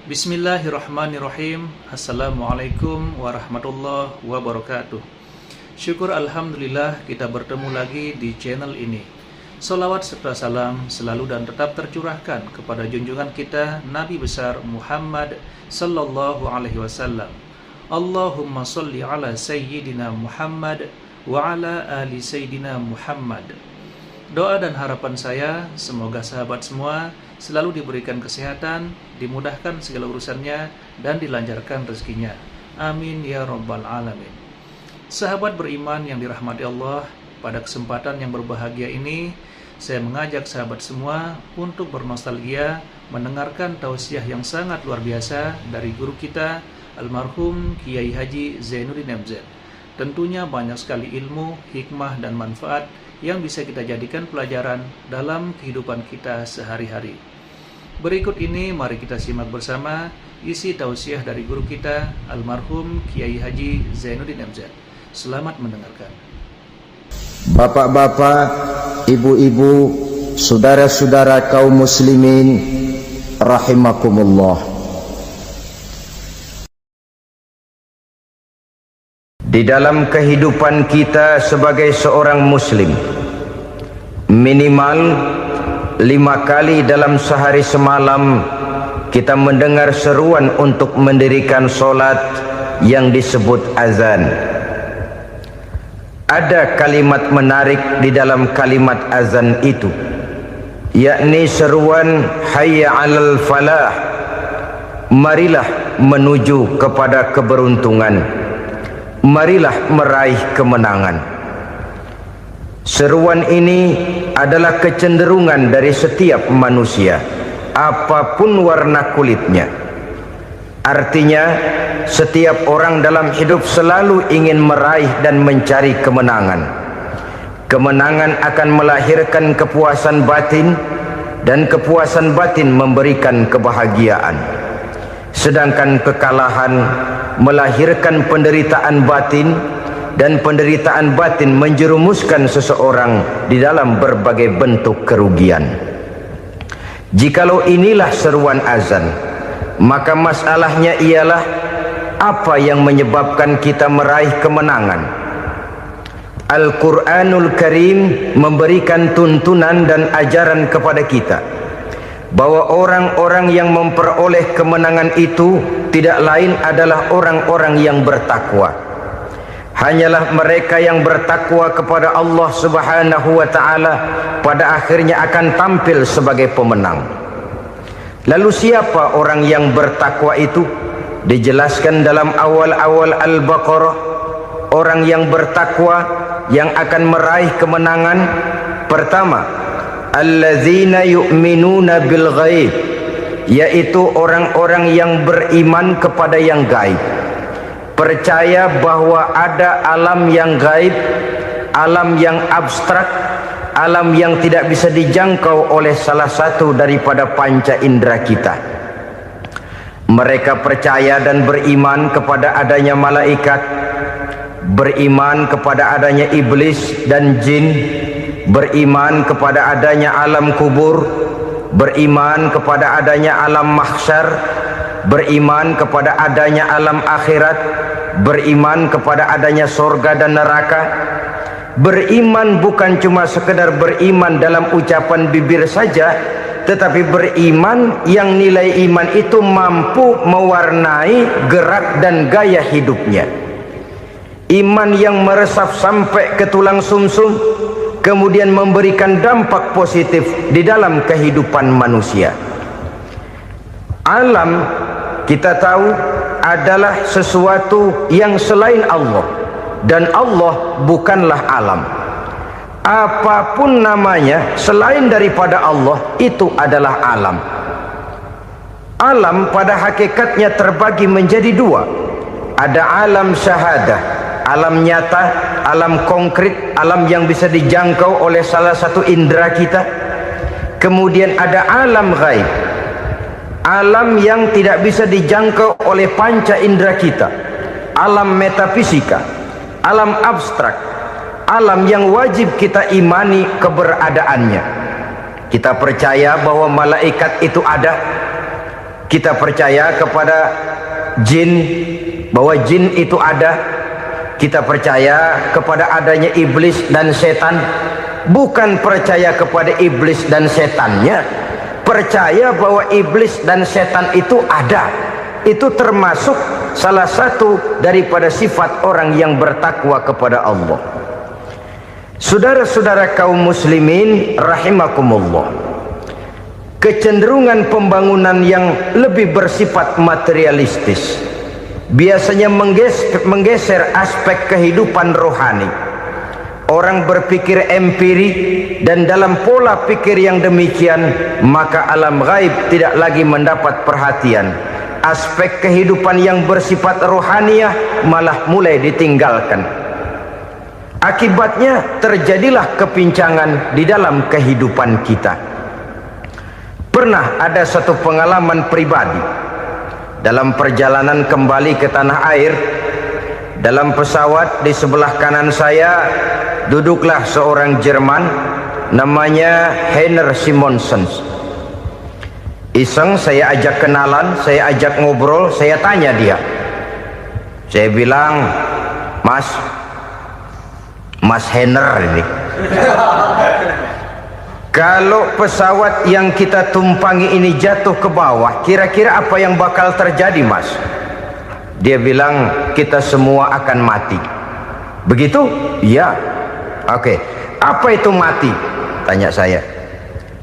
Bismillahirrahmanirrahim. Assalamualaikum warahmatullahi wabarakatuh. Syukur alhamdulillah kita bertemu lagi di channel ini. Salawat serta salam selalu dan tetap tercurahkan kepada junjungan kita Nabi besar Muhammad sallallahu alaihi wasallam. Allahumma sholli ala sayyidina Muhammad wa ala ali sayyidina Muhammad. Doa dan harapan saya semoga sahabat semua selalu diberikan kesehatan, dimudahkan segala urusannya, dan dilancarkan rezekinya. Amin ya rabbal alamin. Sahabat beriman yang dirahmati Allah, pada kesempatan yang berbahagia ini saya mengajak sahabat semua untuk bernostalgia mendengarkan tausiah yang sangat luar biasa dari guru kita almarhum Kiai Haji Zainuddin MZ. Tentunya banyak sekali ilmu, hikmah, dan manfaat yang bisa kita jadikan pelajaran dalam kehidupan kita sehari-hari. Berikut ini mari kita simak bersama isi tausiah dari guru kita almarhum Kiai Haji Zainuddin MZ. Selamat mendengarkan. Bapak-bapak, ibu-ibu, saudara-saudara kaum muslimin rahimakumullah. Di dalam kehidupan kita sebagai seorang muslim, minimal 5 kali dalam sehari semalam kita mendengar seruan untuk mendirikan solat yang disebut azan. Ada kalimat menarik di dalam kalimat azan itu, yakni seruan hayya 'alal falah, marilah menuju kepada keberuntungan, marilah meraih kemenangan. Seruan ini adalah kecenderungan dari setiap manusia, apapun warna kulitnya. Artinya, setiap orang dalam hidup selalu ingin meraih dan mencari kemenangan. Kemenangan akan melahirkan kepuasan batin, dan kepuasan batin memberikan kebahagiaan. Sedangkan kekalahan melahirkan penderitaan batin, dan penderitaan batin menjerumuskan seseorang di dalam berbagai bentuk kerugian. Jikalau inilah seruan azan, maka masalahnya ialah apa yang menyebabkan kita meraih kemenangan. Al-Quranul Karim memberikan tuntunan dan ajaran kepada kita bahwa orang-orang yang memperoleh kemenangan itu tidak lain adalah orang-orang yang bertakwa. Hanyalah mereka yang bertakwa kepada Allah Subhanahu wa ta'ala pada akhirnya akan tampil sebagai pemenang. Lalu siapa orang yang bertakwa itu? Dijelaskan dalam awal-awal Al-Baqarah, orang yang bertakwa yang akan meraih kemenangan. Pertama, allazina yu'minuna bil ghaib, yaitu orang-orang yang beriman kepada yang gaib, percaya bahwa ada alam yang gaib, alam yang abstrak, alam yang tidak bisa dijangkau oleh salah satu daripada panca indera kita. Mereka percaya dan beriman kepada adanya malaikat, beriman kepada adanya iblis dan jin, beriman kepada adanya alam kubur, beriman kepada adanya alam mahsyar, beriman kepada adanya alam akhirat, beriman kepada adanya surga dan neraka. Beriman bukan cuma sekedar beriman dalam ucapan bibir saja, tetapi beriman yang nilai iman itu mampu mewarnai gerak dan gaya hidupnya. Iman yang meresap sampai ke tulang sumsum, kemudian memberikan dampak positif di dalam kehidupan manusia. Alam, kita tahu, adalah sesuatu yang selain Allah, dan Allah bukanlah alam. Apapun namanya selain daripada Allah itu adalah alam. Alam pada hakikatnya terbagi menjadi dua. Ada alam syahadah, alam nyata, alam konkret, alam yang bisa dijangkau oleh salah satu indera kita. Kemudian ada alam ghaib, alam yang tidak bisa dijangkau oleh panca indera kita, alam metafisika, alam abstrak, alam yang wajib kita imani keberadaannya. Kita percaya bahwa malaikat itu ada, Kita percaya kepada jin, bahwa jin itu ada. Kita percaya kepada adanya iblis dan setan. Bukan percaya kepada iblis dan setannya, percaya bahwa iblis dan setan itu ada. Itu termasuk salah satu daripada sifat orang yang bertakwa kepada Allah. Saudara-saudara kaum muslimin rahimakumullah, kecenderungan pembangunan yang lebih bersifat materialistis biasanya menggeser aspek kehidupan rohani. Orang berpikir empiri, dan dalam pola pikir yang demikian maka alam gaib tidak lagi mendapat perhatian. Aspek kehidupan yang bersifat rohaniah malah mulai ditinggalkan. Akibatnya terjadilah kepincangan di dalam kehidupan kita. Pernah ada satu pengalaman pribadi dalam perjalanan kembali ke tanah air. Dalam pesawat di sebelah kanan saya duduklah seorang Jerman namanya Heiner Simonsen. Iseng saya ajak kenalan, saya ajak ngobrol, saya tanya dia. Saya bilang, Mas Heiner ini, kalau pesawat yang kita tumpangi ini jatuh ke bawah, kira-kira apa yang bakal terjadi, Mas? Dia bilang, kita semua akan mati. Begitu? Iya. Oke. Apa itu mati? Tanya saya.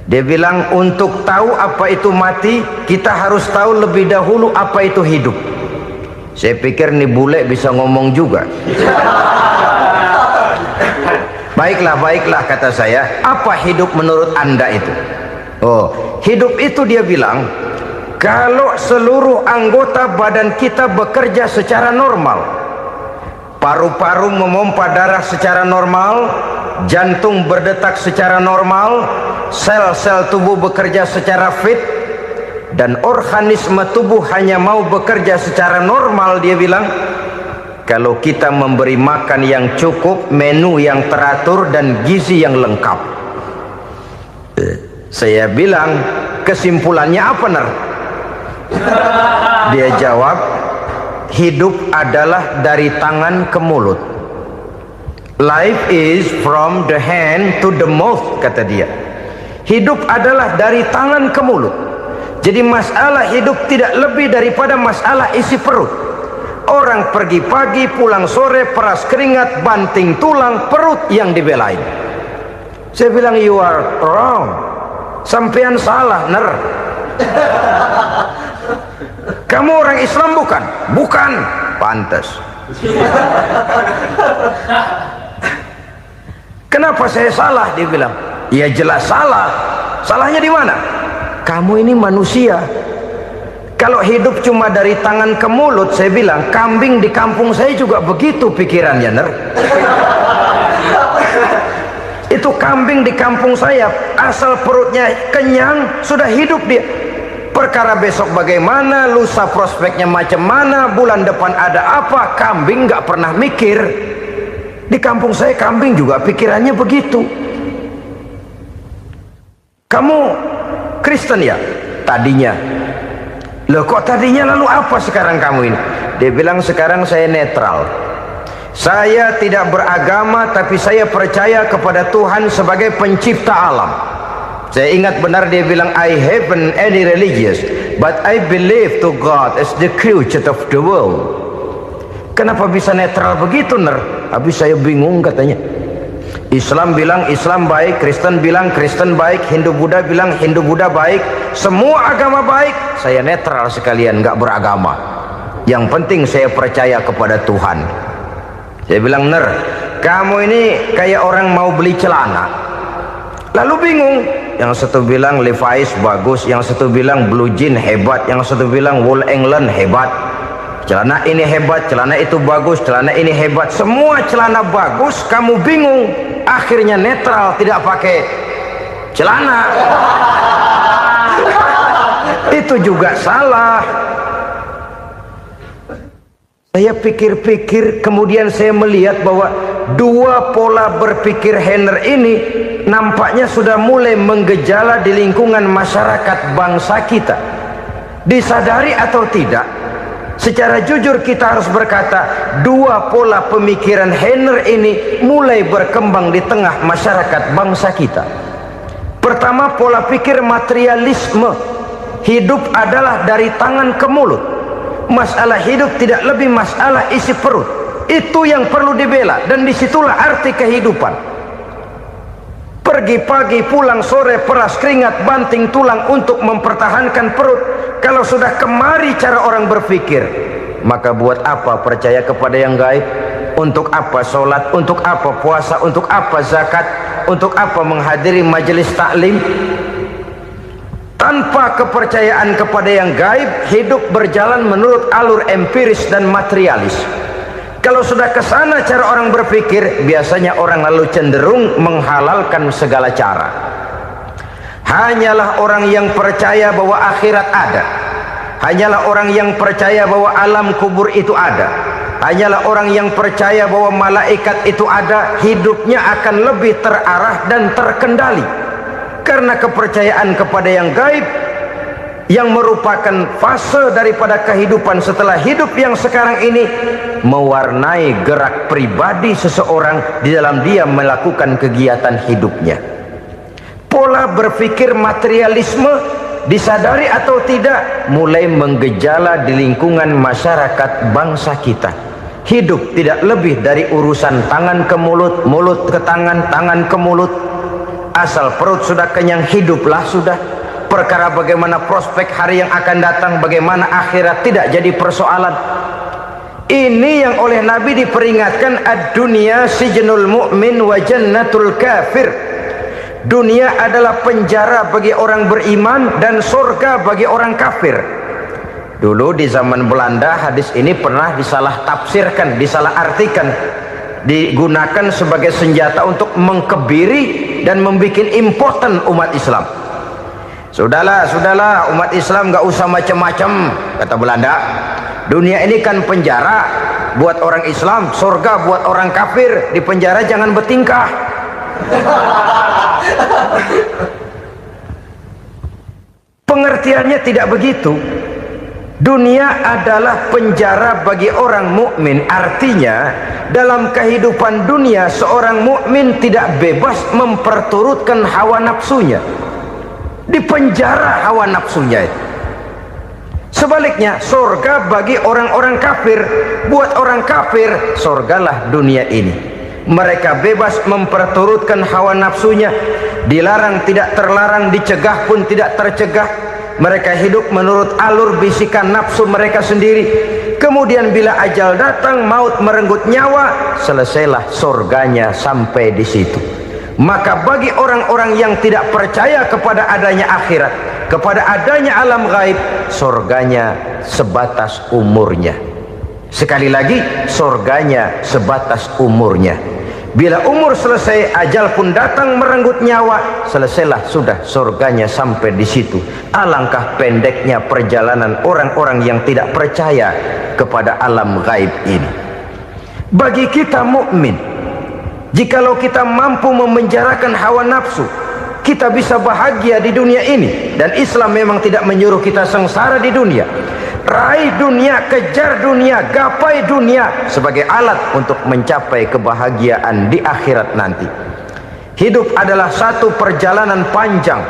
Dia bilang, untuk tahu apa itu mati, kita harus tahu lebih dahulu apa itu hidup. Saya pikir nih bule bisa ngomong juga. Baiklah kata saya. Apa hidup menurut Anda itu? Oh, hidup itu dia bilang, kalau seluruh anggota badan kita bekerja secara normal, paru-paru memompa darah secara normal, jantung berdetak secara normal, sel-sel tubuh bekerja secara fit, dan organisme tubuh hanya mau bekerja secara normal, dia bilang, kalau kita memberi makan yang cukup, menu yang teratur, dan gizi yang lengkap. Saya bilang, kesimpulannya apa, Ner? Dia jawab, hidup adalah dari tangan ke mulut. Life is from the hand to the mouth, kata dia. Hidup adalah dari tangan ke mulut. Jadi masalah hidup tidak lebih daripada masalah isi perut. Orang pergi pagi, pulang sore, peras keringat, banting tulang, perut yang dibelain. Saya bilang, you are wrong. Sampean salah, Ner. Kamu orang Islam bukan? Bukan. Pantas. Kenapa saya salah? Dia bilang, ya jelas salah. Salahnya di mana? Kamu ini manusia. Kalau hidup cuma dari tangan ke mulut, saya bilang, kambing di kampung saya juga begitu pikirannya, Ner. Itu kambing di kampung saya, asal perutnya kenyang, sudah hidup dia. Perkara besok bagaimana, lusa prospeknya macam mana, bulan depan ada apa, kambing nggak pernah mikir. Di kampung saya kambing juga pikirannya begitu. Kamu Kristen ya? Tadinya. Loh kok tadinya, lalu apa sekarang kamu ini? Dia bilang, sekarang saya netral. Saya tidak beragama, tapi saya percaya kepada Tuhan sebagai pencipta alam. Saya ingat benar dia bilang, I haven't any religious, but I believe to God as the creator of the world. Kenapa bisa netral begitu, Ner? Habis saya bingung katanya. Islam bilang Islam baik, Kristen bilang Kristen baik, Hindu Buddha bilang Hindu Buddha baik, semua agama baik. Saya netral sekalian, nggak beragama. Yang penting saya percaya kepada Tuhan. Saya bilang, Ner, kamu ini kayak orang mau beli celana, lalu bingung. Yang satu bilang Levi's bagus, yang satu bilang Blue Jean hebat, yang satu bilang Wool England hebat. Celana ini hebat, celana itu bagus, celana ini hebat. Semua celana bagus, kamu bingung. Akhirnya netral, tidak pakai celana. Itu juga salah. Saya pikir-pikir, kemudian saya melihat bahwa dua pola berpikir Heiner ini nampaknya sudah mulai menggejala di lingkungan masyarakat bangsa kita. Disadari atau tidak, secara jujur kita harus berkata, dua pola pemikiran Heiner ini mulai berkembang di tengah masyarakat bangsa kita. Pertama, pola pikir materialisme. Hidup adalah dari tangan ke mulut. Masalah hidup tidak lebih masalah isi perut. Itu yang perlu dibela, dan disitulah arti kehidupan. Pergi pagi, pulang sore, peras keringat, banting tulang untuk mempertahankan perut. Kalau sudah kemari cara orang berpikir, maka buat apa percaya kepada yang gaib? Untuk apa sholat? Untuk apa puasa? Untuk apa zakat? Untuk apa menghadiri majelis taklim? Tanpa kepercayaan kepada yang gaib, hidup berjalan menurut alur empiris dan materialis. Kalau sudah ke sana cara orang berpikir, biasanya orang lalu cenderung menghalalkan segala cara. Hanyalah orang yang percaya bahwa akhirat ada. Hanyalah orang yang percaya bahwa alam kubur itu ada. Hanyalah orang yang percaya bahwa malaikat itu ada, hidupnya akan lebih terarah dan terkendali. Karena kepercayaan kepada yang gaib, yang merupakan fase daripada kehidupan setelah hidup yang sekarang ini, mewarnai gerak pribadi seseorang di dalam dia melakukan kegiatan hidupnya. Pola berpikir materialisme, disadari atau tidak, mulai menggejala di lingkungan masyarakat bangsa kita. Hidup tidak lebih dari urusan tangan ke mulut, mulut ke tangan, tangan ke mulut. Asal perut sudah kenyang, hiduplah sudah. Perkara bagaimana prospek hari yang akan datang, bagaimana akhirat, tidak jadi persoalan. Ini yang oleh Nabi diperingatkan, ad-dunya sijnul mu'min wa jannatul kafir. Dunia adalah penjara bagi orang beriman dan surga bagi orang kafir. Dulu di zaman Belanda hadis ini pernah disalah tafsirkan, disalah artikan, digunakan sebagai senjata untuk mengkebiri dan membuat impoten umat Islam. Sudahlah, umat Islam gak usah macam-macam, kata Belanda. Dunia ini kan penjara buat orang Islam, surga buat orang kafir. Di penjara jangan bertingkah. Pengertiannya tidak begitu. Dunia adalah penjara bagi orang mukmin. Artinya dalam kehidupan dunia seorang mukmin tidak bebas memperturutkan hawa nafsunya. Di penjara hawa nafsunya itu. Sebaliknya, surga bagi orang-orang kafir. Buat orang kafir, surgalah dunia ini. Mereka bebas memperturutkan hawa nafsunya. Dilarang tidak terlarang, dicegah pun tidak tercegah. Mereka hidup menurut alur bisikan nafsu mereka sendiri. Kemudian bila ajal datang, maut merenggut nyawa, selesailah surganya sampai di situ. Maka bagi orang-orang yang tidak percaya kepada adanya akhirat, kepada adanya alam gaib, surganya sebatas umurnya. Sekali lagi, surganya sebatas umurnya. Bila umur selesai, ajal pun datang merenggut nyawa, selesailah sudah surganya sampai di situ. Alangkah pendeknya perjalanan orang-orang yang tidak percaya kepada alam gaib ini. Bagi kita mukmin, jikalau kita mampu memenjarakan hawa nafsu, kita bisa bahagia di dunia ini. Dan Islam memang tidak menyuruh kita sengsara di dunia. Raih dunia, kejar dunia, gapai dunia sebagai alat untuk mencapai kebahagiaan di akhirat nanti. Hidup adalah satu perjalanan panjang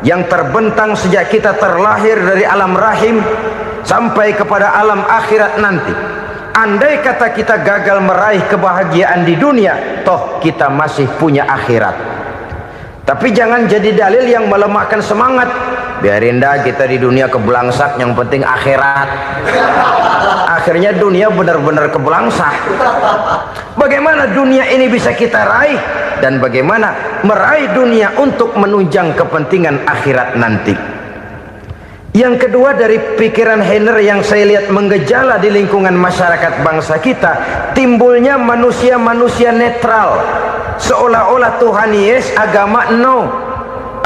yang terbentang sejak kita terlahir dari alam rahim sampai kepada alam akhirat nanti. Andai kata kita gagal meraih kebahagiaan di dunia, toh kita masih punya akhirat. Tapi jangan jadi dalil yang melemahkan semangat. Biarin dah kita di dunia kebelangsak, yang penting akhirat. Akhirnya dunia benar-benar kebelangsak. Bagaimana dunia ini bisa kita raih, dan bagaimana meraih dunia untuk menunjang kepentingan akhirat nanti. Yang kedua dari pikiran Heiner yang saya lihat menggejala di lingkungan masyarakat bangsa kita, timbulnya manusia-manusia netral. Seolah-olah Tuhan yes, agama no.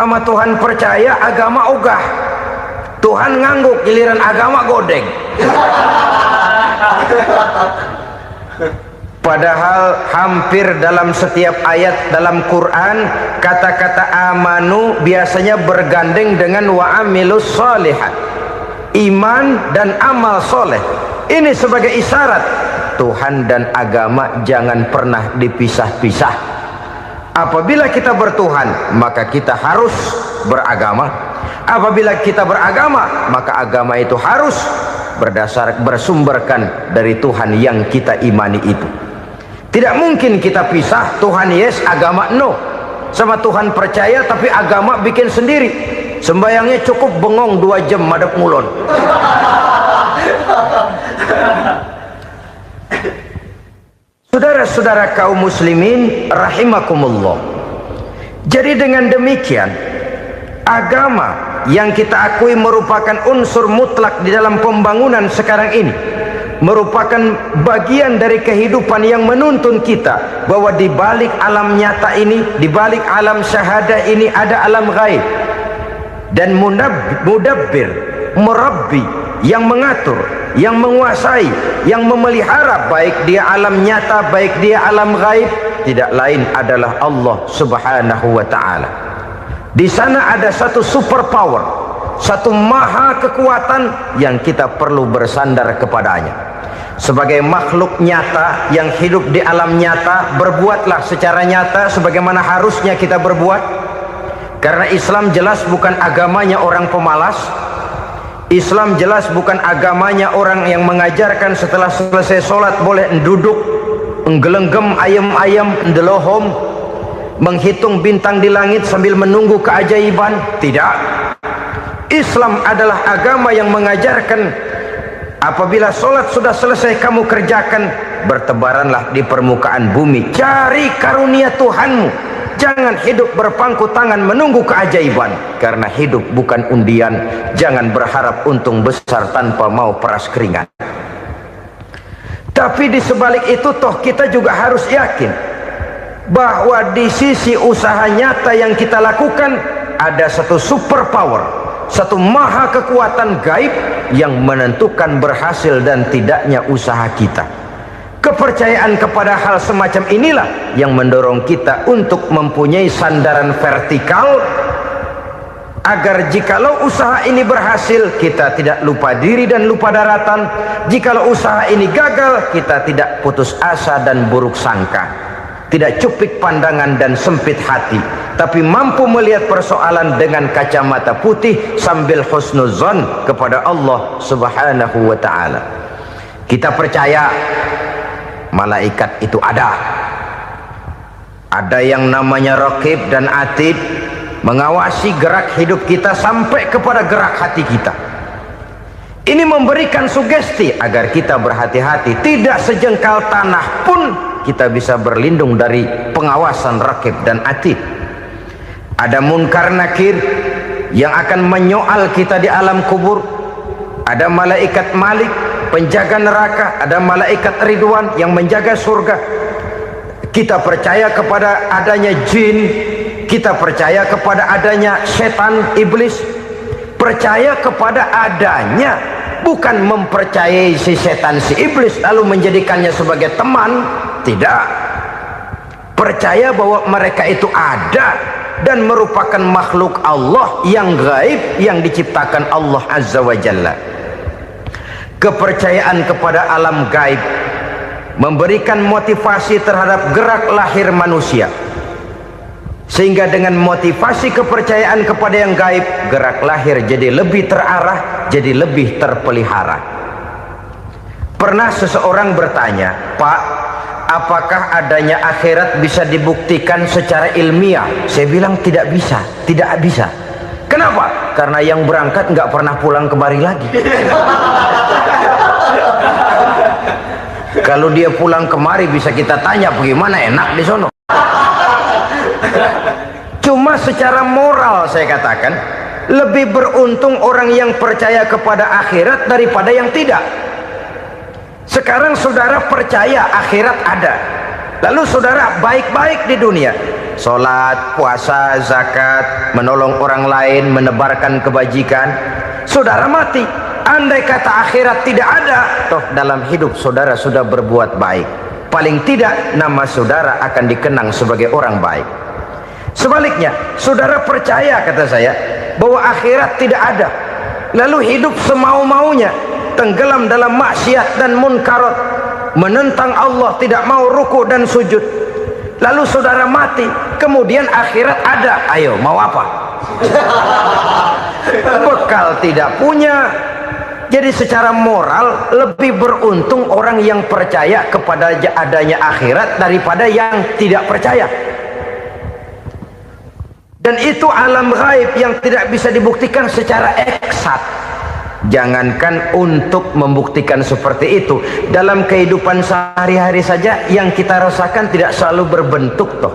Sama Tuhan percaya, agama ogah. Tuhan ngangguk, giliran agama godeng. Padahal hampir dalam setiap ayat dalam Quran, kata-kata amanu biasanya bergandeng dengan wa amilus shalihat. iman dan amal soleh. Ini sebagai isyarat Tuhan dan agama jangan pernah dipisah-pisah. Apabila kita bertuhan, maka kita harus beragama. Apabila kita beragama, maka agama itu harus bersumberkan dari Tuhan yang kita imani itu. Tidak mungkin kita pisah, Tuhan yes, agama no. Sama Tuhan percaya tapi agama bikin sendiri. Sembayangnya cukup bengong 2 jam madep ngulon. Saudara-saudara kaum muslimin rahimakumullah. Jadi dengan demikian, agama yang kita akui merupakan unsur mutlak di dalam pembangunan sekarang ini, merupakan bagian dari kehidupan yang menuntun kita bahwa di balik alam nyata ini, di balik alam syahadah ini ada alam gaib. Dan mudabbir, murabbi, yang mengatur, yang menguasai, yang memelihara baik dia alam nyata, baik dia alam gaib, tidak lain adalah Allah Subhanahu wa taala. Di sana ada satu super power, satu maha kekuatan yang kita perlu bersandar kepadanya. Sebagai makhluk nyata yang hidup di alam nyata, berbuatlah secara nyata sebagaimana harusnya kita berbuat. Karena Islam jelas bukan agamanya orang pemalas. Islam jelas bukan agamanya orang yang mengajarkan setelah selesai sholat boleh duduk nggelenggem ayam-ayam ndelohom, menghitung bintang di langit sambil menunggu keajaiban. Tidak. Islam adalah agama yang mengajarkan apabila sholat sudah selesai kamu kerjakan, bertebaranlah di permukaan bumi, cari karunia Tuhanmu. Jangan hidup berpangku tangan menunggu keajaiban, karena hidup bukan undian. Jangan berharap untung besar tanpa mau peras keringat. Tapi di sebalik itu toh kita juga harus yakin bahwa di sisi usaha nyata yang kita lakukan ada satu super power, satu maha kekuatan gaib yang menentukan berhasil dan tidaknya usaha kita. Kepercayaan kepada hal semacam inilah yang mendorong kita untuk mempunyai sandaran vertikal, agar jikalau usaha ini berhasil kita tidak lupa diri dan lupa daratan. Jikalau usaha ini gagal kita tidak putus asa dan buruk sangka, tidak cupik pandangan dan sempit hati, tapi mampu melihat persoalan dengan kacamata putih sambil husnuzon kepada Allah Subhanahu wa ta'ala. Kita percaya malaikat itu ada yang namanya raqib dan atid, mengawasi gerak hidup kita sampai kepada gerak hati kita. Ini memberikan sugesti agar kita berhati-hati, tidak sejengkal tanah pun kita bisa berlindung dari pengawasan raqib dan atid. Ada munkar nakir yang akan menyoal kita di alam kubur. Ada malaikat Malik, penjaga neraka. Ada malaikat Ridwan yang menjaga surga. Kita percaya kepada adanya jin, kita percaya kepada adanya setan, iblis. Percaya kepada adanya, bukan mempercayai si setan, si iblis lalu menjadikannya sebagai teman. Tidak. Percaya bahwa mereka itu ada dan merupakan makhluk Allah yang gaib, yang diciptakan Allah Azza wa Jalla. Kepercayaan kepada alam gaib memberikan motivasi terhadap gerak lahir manusia, sehingga dengan motivasi kepercayaan kepada yang gaib, gerak lahir jadi lebih terarah, jadi lebih terpelihara. Pernah seseorang bertanya, "Pak, apakah adanya akhirat bisa dibuktikan secara ilmiah?" Saya bilang tidak bisa, tidak bisa. Kenapa? Karena yang berangkat nggak pernah pulang kemari lagi. Kalau dia pulang kemari bisa kita tanya bagaimana enak di sono. Cuma secara moral saya katakan, lebih beruntung orang yang percaya kepada akhirat daripada yang tidak. Sekarang saudara percaya akhirat ada, lalu saudara baik-baik di dunia, sholat, puasa, zakat, menolong orang lain, menebarkan kebajikan. Saudara mati, andai kata akhirat tidak ada, toh dalam hidup saudara sudah berbuat baik. Paling tidak nama saudara akan dikenang sebagai orang baik. Sebaliknya, saudara percaya, kata saya, bahwa akhirat tidak ada, lalu hidup semau-maunya, tenggelam dalam maksiat dan munkarat, menentang Allah, tidak mau ruku dan sujud. Lalu saudara mati, kemudian akhirat ada, ayo mau apa? Bekal tidak punya. Jadi secara moral lebih beruntung orang yang percaya kepada adanya akhirat daripada yang tidak percaya. Dan itu alam gaib yang tidak bisa dibuktikan secara eksat. Jangankan untuk membuktikan seperti itu, dalam kehidupan sehari-hari saja yang kita rasakan tidak selalu berbentuk toh.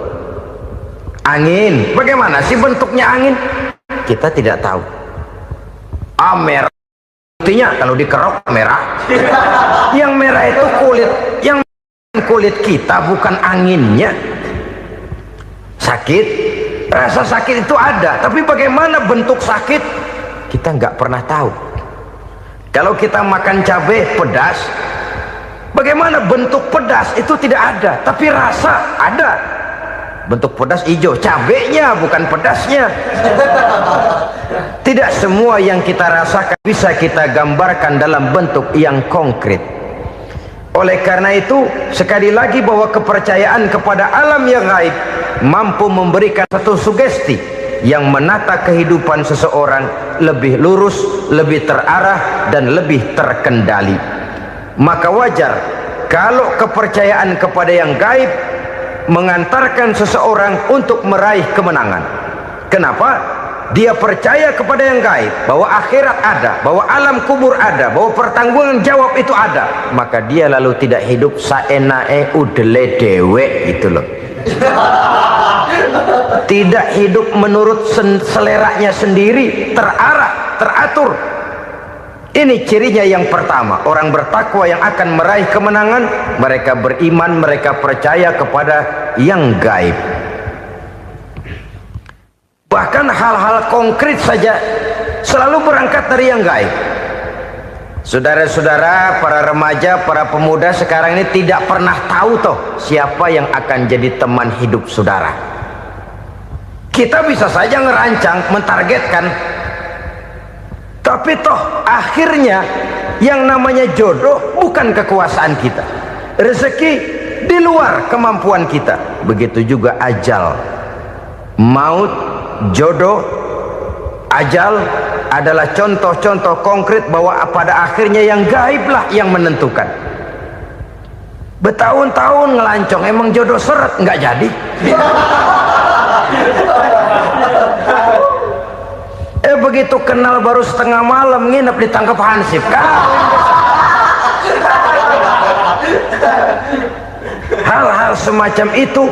Angin, bagaimana sih bentuknya angin? Kita tidak tahu. Merah, buktinya kalau dikerok merah. Yang merah itu kulit, yang kulit kita bukan anginnya. Sakit, rasa sakit itu ada, tapi bagaimana bentuk sakit kita nggak pernah tahu. Kalau kita makan cabai pedas, bagaimana bentuk pedas itu tidak ada, tapi rasa ada. Bentuk pedas hijau, cabainya bukan pedasnya. Tidak semua yang kita rasakan bisa kita gambarkan dalam bentuk yang konkret. Oleh karena itu, sekali lagi bahwa kepercayaan kepada alam yang gaib mampu memberikan satu sugesti yang menata kehidupan seseorang lebih lurus, lebih terarah, dan lebih terkendali. Maka wajar kalau kepercayaan kepada yang gaib mengantarkan seseorang untuk meraih kemenangan. Kenapa? Dia percaya kepada yang gaib, bahwa akhirat ada, bahwa alam kubur ada, bahwa pertanggungan jawab itu ada. Maka dia lalu tidak hidup saenae udele dewe, gitu loh. Tidak hidup menurut seleranya sendiri, terarah, teratur. Ini cirinya yang pertama. Orang bertakwa yang akan meraih kemenangan, mereka beriman, mereka percaya kepada yang gaib. Bahkan hal-hal konkret saja selalu berangkat dari yang gaib. Saudara-saudara, para remaja, para pemuda sekarang ini tidak pernah tahu toh siapa yang akan jadi teman hidup saudara. Kita bisa saja ngerancang, mentargetkan, tapi toh akhirnya yang namanya jodoh bukan kekuasaan kita. Rezeki di luar kemampuan kita. Begitu juga ajal, maut, jodoh, ajal adalah contoh-contoh konkret bahwa pada akhirnya yang gaiblah yang menentukan. Bertahun-tahun ngelancong, emang jodoh seret nggak jadi. Begitu kenal baru setengah malam nginep ditangkap hansip kan. Hal-hal semacam itu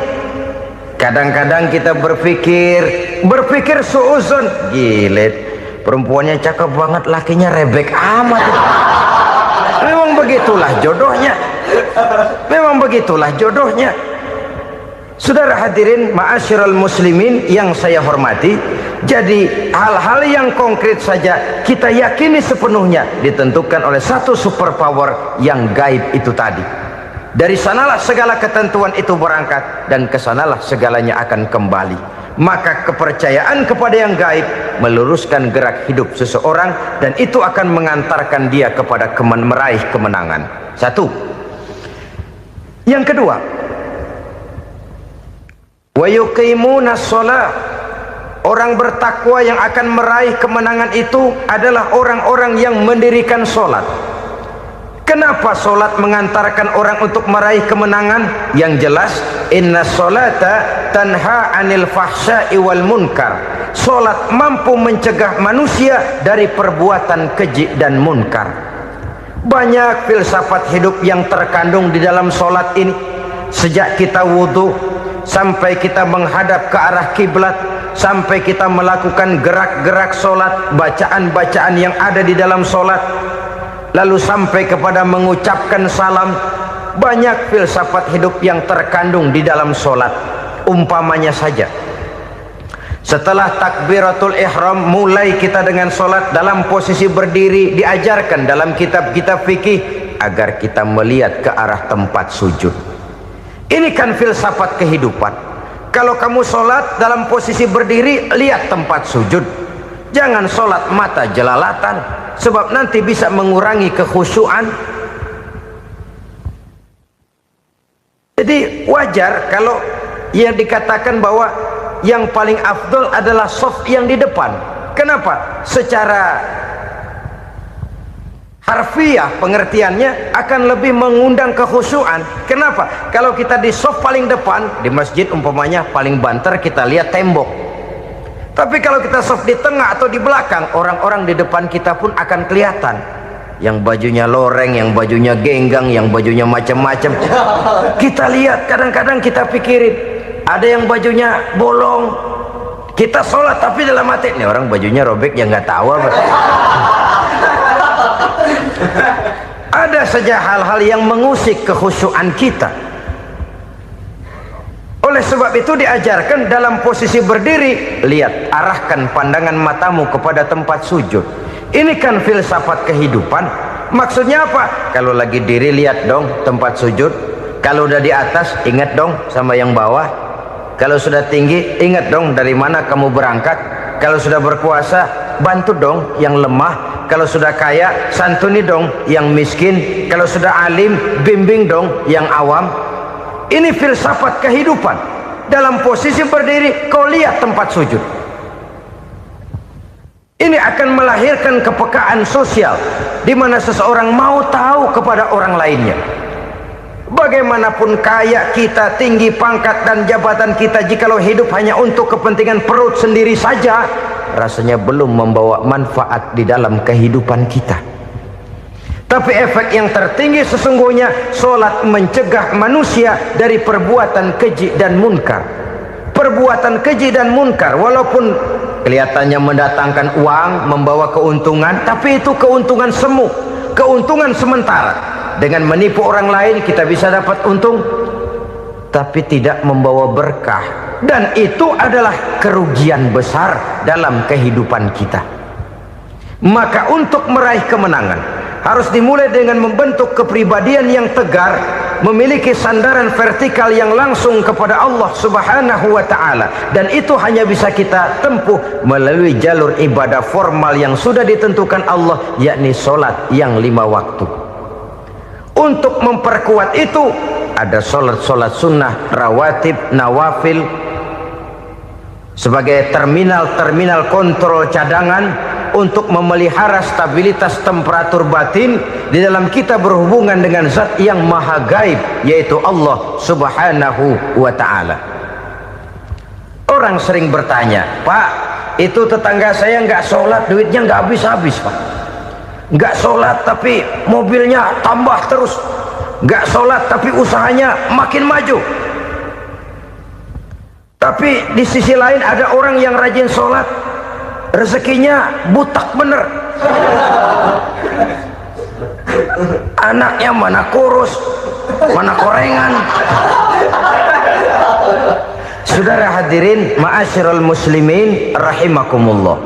kadang-kadang kita berpikir suuzon, gilet, perempuannya cakep banget, lakinya rebek amat. Memang begitulah jodohnya. Memang begitulah jodohnya. Saudara hadirin ma'asyiral muslimin yang saya hormati, jadi hal-hal yang konkret saja kita yakini sepenuhnya ditentukan oleh satu superpower yang gaib itu tadi. Dari sanalah segala ketentuan itu berangkat dan kesanalah segalanya akan kembali. Maka kepercayaan kepada yang gaib meluruskan gerak hidup seseorang dan itu akan mengantarkan dia kepada meraih kemenangan. Satu. Yang kedua, wa yuqimuna shalah. Orang bertakwa yang akan meraih kemenangan itu adalah orang-orang yang mendirikan sholat. Kenapa sholat mengantarkan orang untuk meraih kemenangan? Yang jelas, inna sholata tanha anil fahsya'i wal munkar. Sholat mampu mencegah manusia dari perbuatan keji dan munkar. Banyak filsafat hidup yang terkandung di dalam sholat ini. Sejak kita wudhu sampai kita menghadap ke arah kiblat, sampai kita melakukan gerak-gerak sholat, bacaan-bacaan yang ada di dalam sholat, lalu sampai kepada mengucapkan salam. Banyak filsafat hidup yang terkandung di dalam sholat. Umpamanya saja, setelah takbiratul ihram, mulai kita dengan sholat dalam posisi berdiri. Diajarkan dalam kitab-kitab fikih agar kita melihat ke arah tempat sujud. Ini kan filsafat kehidupan. Kalau kamu sholat dalam posisi berdiri, lihat tempat sujud. Jangan sholat mata jelalatan, sebab nanti bisa mengurangi kekhusyuan. Jadi wajar kalau yang dikatakan bahwa yang paling afdol adalah shaf yang di depan. Kenapa? Secara harfiah pengertiannya akan lebih mengundang kekhusyuan. Kenapa? Kalau kita di shaf paling depan di masjid umpamanya paling banter kita lihat tembok. Tapi kalau kita shaf di tengah atau di belakang, orang-orang di depan kita pun akan kelihatan. Yang bajunya loreng, yang bajunya genggang, yang bajunya macam-macam. Kita lihat, kadang-kadang kita pikirin, ada yang bajunya bolong. Kita sholat tapi dalam hati, nih orang bajunya robek yang nggak tahu apa. Ada saja hal-hal yang mengusik kekhusyuan kita. Oleh sebab itu diajarkan dalam posisi berdiri, lihat, arahkan pandangan matamu kepada tempat sujud. Ini kan filsafat kehidupan. Maksudnya apa? Kalau lagi diri lihat dong tempat sujud. Kalau udah di atas ingat dong sama yang bawah. Kalau sudah tinggi ingat dong dari mana kamu berangkat. Kalau sudah berkuasa bantu dong yang lemah. Kalau sudah kaya santuni dong yang miskin. Kalau sudah alim bimbing dong yang awam. Ini filsafat kehidupan. Dalam posisi berdiri kau lihat tempat sujud. Ini akan melahirkan kepekaan sosial di mana seseorang mau tahu kepada orang lainnya. Bagaimanapun kaya kita, tinggi pangkat dan jabatan kita, jikalau hidup hanya untuk kepentingan perut sendiri saja, rasanya belum membawa manfaat di dalam kehidupan kita. Tapi efek yang tertinggi sesungguhnya, sholat mencegah manusia dari perbuatan keji dan munkar. Perbuatan keji dan munkar walaupun kelihatannya mendatangkan uang, membawa keuntungan, tapi itu keuntungan semu, keuntungan sementara. Dengan menipu orang lain kita bisa dapat untung, tapi tidak membawa berkah, dan itu adalah kerugian besar dalam kehidupan kita. Maka untuk meraih kemenangan harus dimulai dengan membentuk kepribadian yang tegar, memiliki sandaran vertikal yang langsung kepada Allah Subhanahu wa ta'ala, dan itu hanya bisa kita tempuh melalui jalur ibadah formal yang sudah ditentukan Allah, yakni sholat yang 5 waktu. Untuk memperkuat itu ada sholat-sholat sunnah, rawatib, nawafil sebagai terminal kontrol cadangan untuk memelihara stabilitas temperatur batin di dalam kita berhubungan dengan zat yang maha gaib, yaitu Allah Subhanahu wa ta'ala. Orang sering bertanya, Pak, itu tetangga saya nggak sholat, duitnya nggak habis-habis, Pak. Nggak sholat tapi mobilnya tambah terus, nggak sholat tapi usahanya makin maju. Tapi di sisi lain ada orang yang rajin sholat, rezekinya butak bener, anaknya mana kurus mana korengan. Saudara hadirin ma'asyiral muslimin rahimakumullah,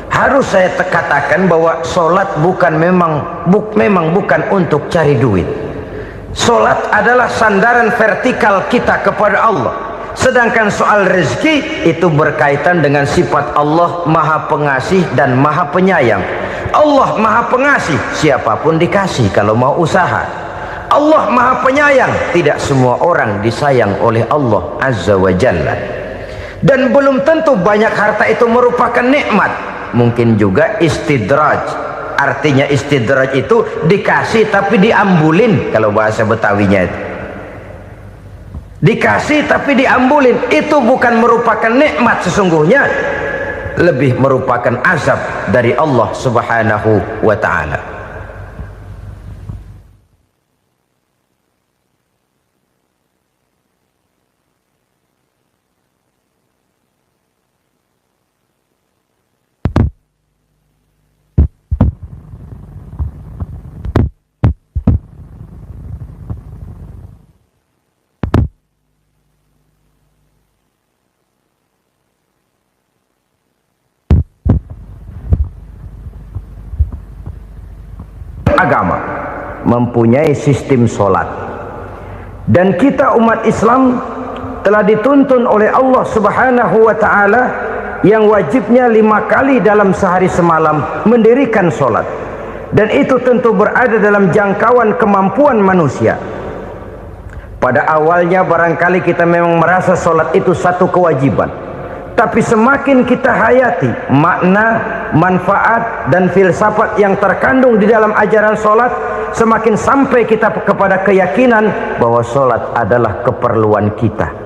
harus saya katakan bahwa sholat memang bukan untuk cari duit. Sholat adalah sandaran vertikal kita kepada Allah. Sedangkan soal rezeki itu berkaitan dengan sifat Allah maha pengasih dan maha penyayang. Allah maha pengasih, siapapun dikasih kalau mau usaha. Allah maha penyayang, tidak semua orang disayang oleh Allah Azza wa Jalla. Dan belum tentu banyak harta itu merupakan nikmat, mungkin juga istidraj. Artinya istidraj itu dikasih tapi diambulin, kalau bahasa Betawinya itu. Dikasih tapi diambulin, itu bukan merupakan nikmat sesungguhnya, lebih merupakan azab dari Allah Subhanahu wa ta'ala. Agama mempunyai sistem sholat, dan kita umat Islam telah dituntun oleh Allah Subhanahu wa ta'ala yang wajibnya 5 kali dalam sehari semalam mendirikan solat, dan itu tentu berada dalam jangkauan kemampuan manusia. Pada awalnya barangkali kita memang merasa solat itu satu kewajiban, tapi semakin kita hayati makna, manfaat dan filsafat yang terkandung di dalam ajaran solat, semakin sampai kita kepada keyakinan bahwa solat adalah keperluan kita.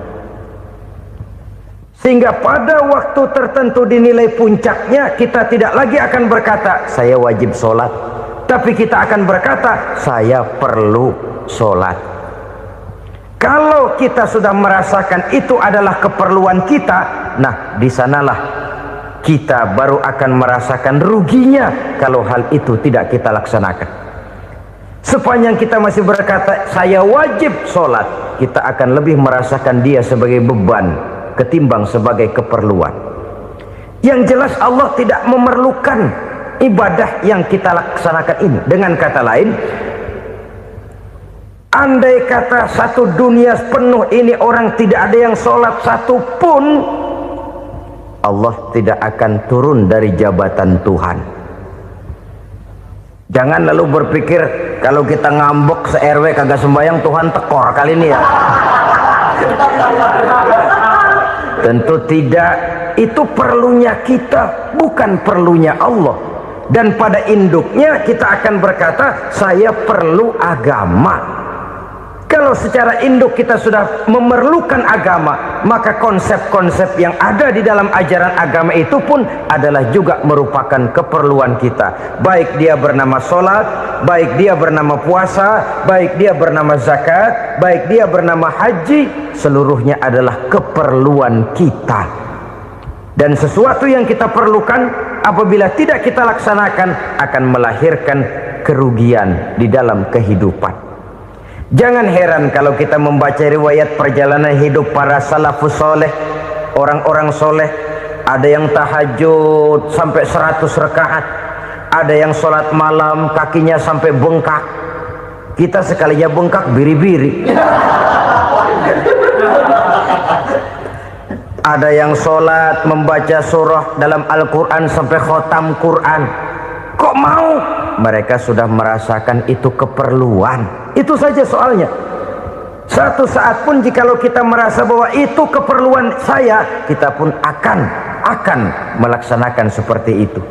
Sehingga pada waktu tertentu dinilai puncaknya, kita tidak lagi akan berkata saya wajib solat, tapi kita akan berkata saya perlu solat. Kalau kita sudah merasakan itu adalah keperluan kita, nah di sanalah kita baru akan merasakan ruginya kalau hal itu tidak kita laksanakan. Sepanjang kita masih berkata saya wajib sholat, kita akan lebih merasakan dia sebagai beban ketimbang sebagai keperluan. Yang jelas Allah tidak memerlukan ibadah yang kita laksanakan ini. Dengan kata lain, andai kata satu dunia penuh ini orang tidak ada yang sholat satu pun, Allah tidak akan turun dari jabatan Tuhan. Jangan lalu berpikir kalau kita ngambek se-RW kagak sembahyang Tuhan tekor kali ini ya. Tentu tidak. Itu perlunya kita, bukan perlunya Allah. Dan pada induknya kita akan berkata saya perlu agama. Kalau secara induk kita sudah memerlukan agama, maka konsep-konsep yang ada di dalam ajaran agama itu pun adalah juga merupakan keperluan kita. Baik dia bernama sholat, baik dia bernama puasa, baik dia bernama zakat, baik dia bernama haji, seluruhnya adalah keperluan kita. Dan sesuatu yang kita perlukan apabila tidak kita laksanakan akan melahirkan kerugian di dalam kehidupan. Jangan heran kalau kita membaca riwayat perjalanan hidup para salafus soleh, orang-orang soleh. Ada yang tahajud sampai 100 rakaat, ada yang sholat malam kakinya sampai bengkak. Kita sekalinya bengkak biri-biri. Ada yang sholat membaca surah dalam Al-Quran sampai khotam Quran. Kok mau? Mereka sudah merasakan itu keperluan. Itu saja soalnya. Satu saat pun jikalau kita merasa bahwa itu keperluan saya, kita pun akan melaksanakan seperti itu.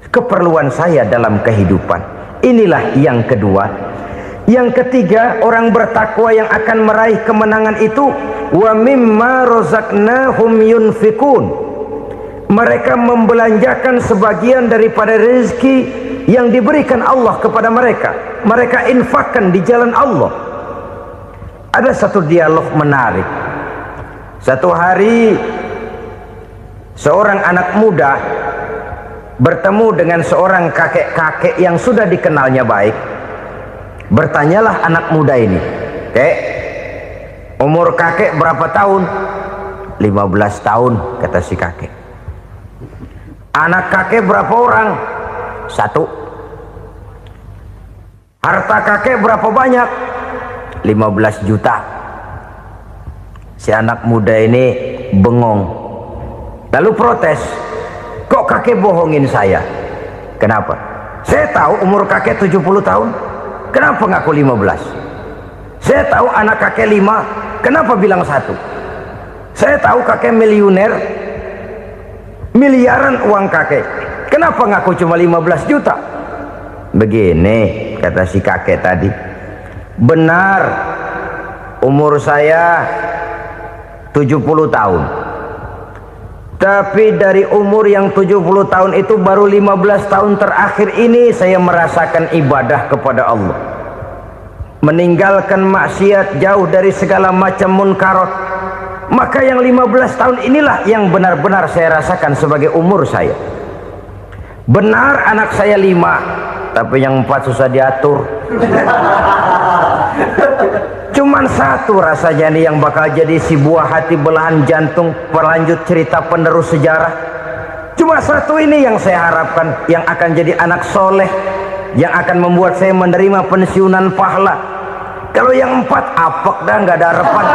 Keperluan saya dalam kehidupan. Inilah yang kedua. Yang ketiga, orang bertakwa yang akan meraih kemenangan itu, wa mimma razaqnahum yunfikun. Mereka membelanjakan sebagian daripada rezeki yang diberikan Allah kepada mereka. Mereka infakkan di jalan Allah. Ada satu dialog menarik. Satu hari seorang anak muda bertemu dengan seorang kakek-kakek yang sudah dikenalnya baik. Bertanyalah anak muda ini, "Kek, umur kakek berapa tahun?" 15 tahun, kata si kakek. "Anak kakek berapa orang?" 1. "Harta kakek berapa banyak?" 15 juta. Si anak muda ini bengong, lalu protes, "Kok kakek bohongin saya?" "Kenapa?" "Saya tahu umur kakek 70 tahun. Kenapa ngaku 15? Saya tahu anak kakek 5. Kenapa bilang 1? Saya tahu kakek miliuner, miliaran uang kakek. Kenapa ngaku cuma 15 juta? Begini, kata si kakek tadi. Benar, umur saya 70 tahun. Tapi dari umur yang 70 tahun itu baru 15 tahun terakhir ini saya merasakan ibadah kepada Allah. Meninggalkan maksiat, jauh dari segala macam munkarat. Maka yang 15 tahun inilah yang benar-benar saya rasakan sebagai umur saya. Benar anak saya 5, tapi yang 4 susah diatur. Cuman 1 rasanya nih yang bakal jadi si buah hati belahan jantung pelanjut cerita penerus sejarah. Cuma 1 ini yang saya harapkan, yang akan jadi anak soleh, yang akan membuat saya menerima pensiunan pahala. Kalau yang 4 apek dah, nggak ada harapan.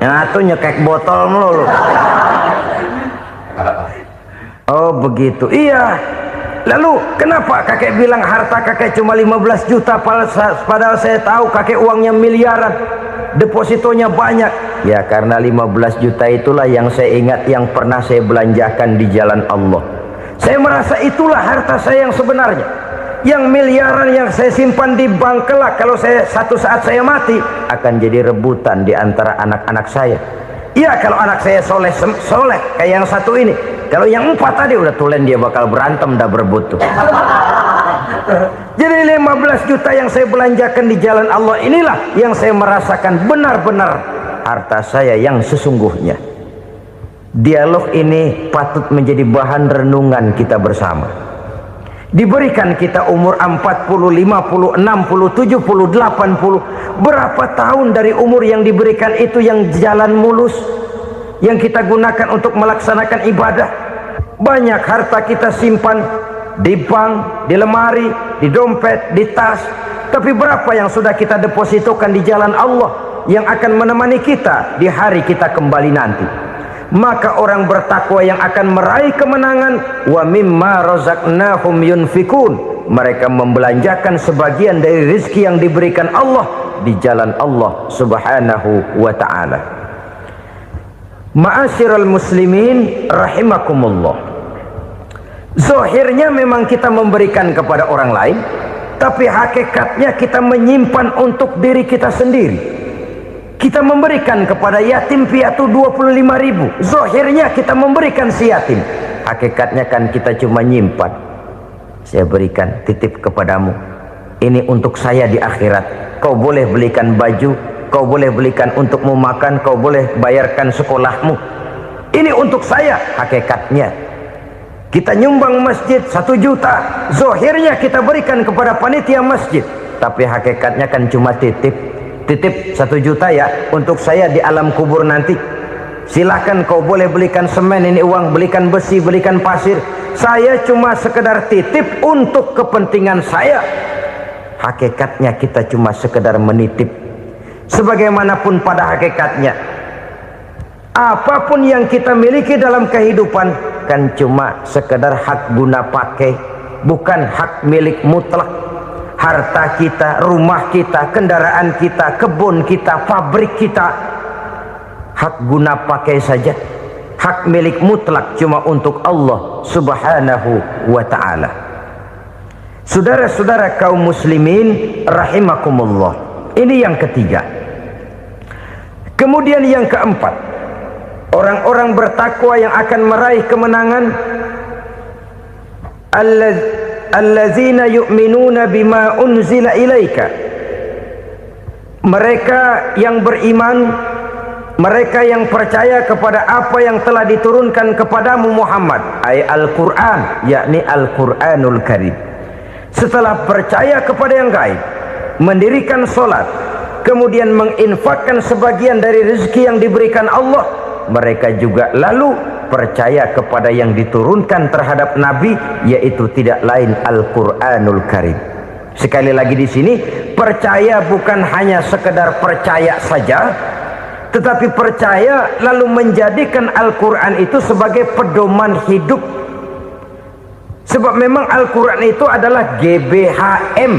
Yang satu nyekek botol melulu. Oh begitu. Iya. Lalu kenapa kakek bilang harta kakek cuma 15 juta padahal saya tahu kakek uangnya miliaran, depositonya banyak? Ya karena 15 juta itulah yang saya ingat yang pernah saya belanjakan di jalan Allah. Saya merasa itulah harta saya yang sebenarnya. Yang miliaran yang saya simpan di bank kelak kalau satu saat saya mati akan jadi rebutan di antara anak-anak saya. Iya kalau anak saya soleh kayak yang satu ini. Kalau yang 4 tadi udah tulen dia bakal berantem dah berebut tuh. Jadi 15 juta yang saya belanjakan di jalan Allah inilah yang saya merasakan benar-benar harta saya yang sesungguhnya. Dialog ini patut menjadi bahan renungan kita bersama. Diberikan kita umur 40, 50, 60, 70, 80. Berapa tahun dari umur yang diberikan itu yang jalan mulus, yang kita gunakan untuk melaksanakan ibadah? Banyak harta kita simpan di bank, di lemari, di dompet, di tas. Tapi berapa yang sudah kita depositokan di jalan Allah yang akan menemani kita di hari kita kembali nanti? Maka orang bertakwa yang akan meraih kemenangan, wa mimma razaqnahum yunfikun, mereka membelanjakan sebagian dari rezeki yang diberikan Allah di jalan Allah subhanahu wa ta'ala. Ma'asyiral muslimin rahimakumullah. Zahirnya memang kita memberikan kepada orang lain, tapi hakikatnya kita menyimpan untuk diri kita sendiri. Kita memberikan kepada yatim piatu 25.000. Zahirnya kita memberikan si yatim, hakikatnya kan kita cuma nyimpan. Saya berikan, titip kepadamu, ini untuk saya di akhirat. Kau boleh belikan baju, kau boleh belikan untukmu makan, kau boleh bayarkan sekolahmu. Ini untuk saya. Hakikatnya kita nyumbang masjid 1 juta, zahirnya kita berikan kepada panitia masjid, tapi hakikatnya kan cuma titip 1 juta ya untuk saya di alam kubur nanti. Silahkan kau boleh belikan semen, ini uang, belikan besi, belikan pasir. Saya cuma sekedar titip untuk kepentingan saya. Hakikatnya kita cuma sekedar menitip. Sebagaimanapun pada hakikatnya, apapun yang kita miliki dalam kehidupan kan cuma sekedar hak guna pakai, bukan hak milik mutlak. Harta kita, rumah kita, kendaraan kita, kebun kita, pabrik kita, hak guna pakai saja. Hak milik mutlak cuma untuk Allah subhanahu wa ta'ala. Saudara-saudara kaum muslimin rahimakumullah. Ini yang ketiga. Kemudian yang keempat, orang-orang bertakwa yang akan meraih kemenangan, allazina yu'minuna bima unzila ilaika. Mereka yang beriman, mereka yang percaya kepada apa yang telah diturunkan kepadamu Muhammad, ay Al-Quran, yakni Al-Quranul Karim. Setelah percaya kepada yang gaib, mendirikan solat, kemudian menginfakkan sebagian dari rezeki yang diberikan Allah, mereka juga lalu percaya kepada yang diturunkan terhadap Nabi, yaitu tidak lain Al-Quranul Karim. Sekali lagi di sini, percaya bukan hanya sekedar percaya saja, tetapi percaya lalu menjadikan Al-Quran itu sebagai pedoman hidup. Sebab memang Al-Quran itu adalah GBHM,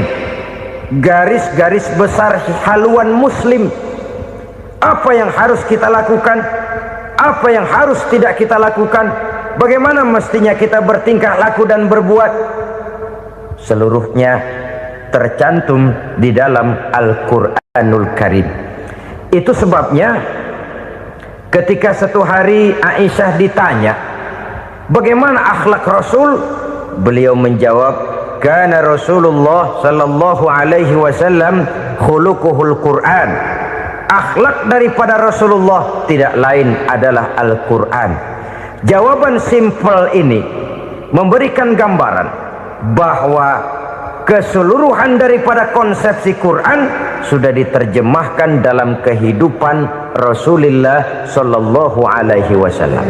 garis-garis besar haluan muslim. Apa yang harus kita lakukan, apa yang harus tidak kita lakukan, bagaimana mestinya kita bertingkah laku dan berbuat, seluruhnya tercantum di dalam Al-Quranul Karim. Itu sebabnya ketika satu hari Aisyah ditanya bagaimana akhlak Rasul, beliau menjawab, kana Rasulullah sallallahu alaihi wasallam khuluquhul Quran. Akhlak daripada Rasulullah tidak lain adalah Al-Quran. Jawaban simpel ini memberikan gambaran bahwa keseluruhan daripada konsepsi Quran sudah diterjemahkan dalam kehidupan Rasulullah sallallahu alaihi wasallam.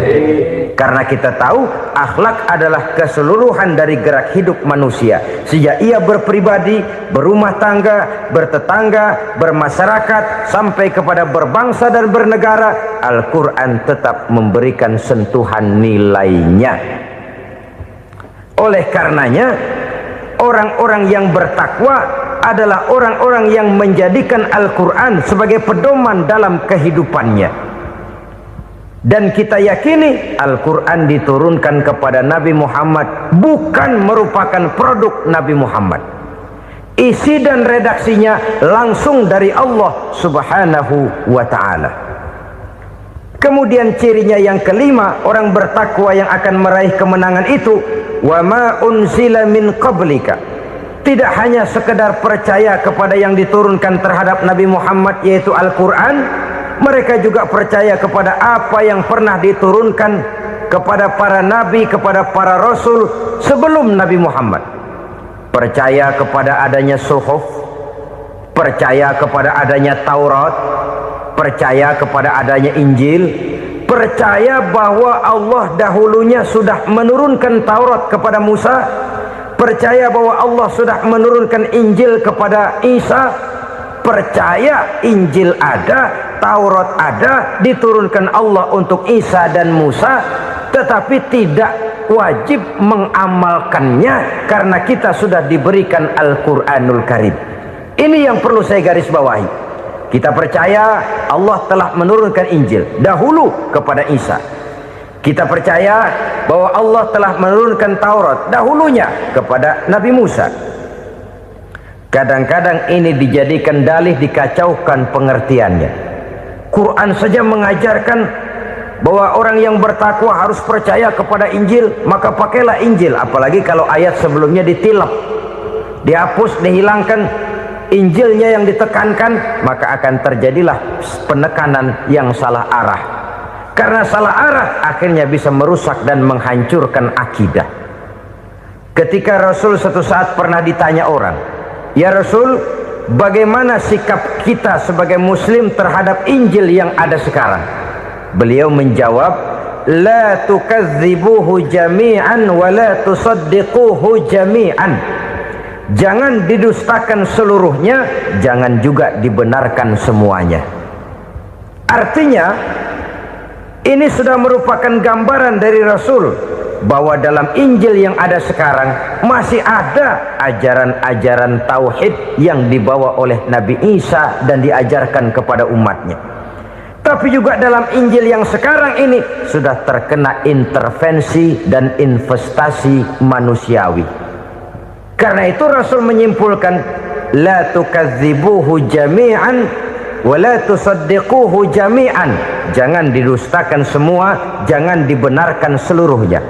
Karena kita tahu akhlak adalah keseluruhan dari gerak hidup manusia. Sejak ia berpribadi, berumah tangga, bertetangga, bermasyarakat, sampai kepada berbangsa dan bernegara, Al-Quran tetap memberikan sentuhan nilainya. Oleh karenanya, orang-orang yang bertakwa adalah orang-orang yang menjadikan Al-Quran sebagai pedoman dalam kehidupannya. Dan kita yakini Al-Quran diturunkan kepada Nabi Muhammad bukan merupakan produk Nabi Muhammad. Isi dan redaksinya langsung dari Allah Subhanahu wa ta'ala. Kemudian cirinya yang kelima, orang bertakwa yang akan meraih kemenangan itu, wa ma unzila min qablika. Tidak hanya sekedar percaya kepada yang diturunkan terhadap Nabi Muhammad, yaitu Al-Quran. Mereka juga percaya kepada apa yang pernah diturunkan kepada para nabi, kepada para rasul sebelum Nabi Muhammad. Percaya kepada adanya suhuf, percaya kepada adanya Taurat, percaya kepada adanya Injil, percaya bahwa Allah dahulunya sudah menurunkan Taurat kepada Musa, percaya bahwa Allah sudah menurunkan Injil kepada Isa, percaya Injil ada, Taurat ada, diturunkan Allah untuk Isa dan Musa, tetapi tidak wajib mengamalkannya karena kita sudah diberikan Al-Quranul Karim. Ini yang perlu saya garis bawahi. Kita percaya Allah telah menurunkan Injil dahulu kepada Isa. Kita percaya bahwa Allah telah menurunkan Taurat dahulunya kepada Nabi Musa. Kadang-kadang ini dijadikan dalih, dikacaukan pengertiannya. Quran saja mengajarkan bahwa orang yang bertakwa harus percaya kepada Injil, maka pakailah Injil. Apalagi kalau ayat sebelumnya ditilap, dihapus, dihilangkan, Injilnya yang ditekankan, maka akan terjadilah penekanan yang salah arah. Karena salah arah akhirnya bisa merusak dan menghancurkan akidah. Ketika Rasul suatu saat pernah ditanya orang, "Ya Rasul, bagaimana sikap kita sebagai muslim terhadap Injil yang ada sekarang?" Beliau menjawab, "La tukadzibuhu jami'an wa la tusaddiquhu jami'an." Jangan didustakan seluruhnya, jangan juga dibenarkan semuanya. Artinya, ini sudah merupakan gambaran dari Rasul bahwa dalam Injil yang ada sekarang masih ada ajaran-ajaran tauhid yang dibawa oleh Nabi Isa dan diajarkan kepada umatnya. Tapi juga dalam Injil yang sekarang ini sudah terkena intervensi dan investasi manusiawi. Karena itu Rasul menyimpulkan, la tukadzibuhu jami'an wa la tusaddiquhu jami'an. Jangan didustakan semua, jangan dibenarkan seluruhnya.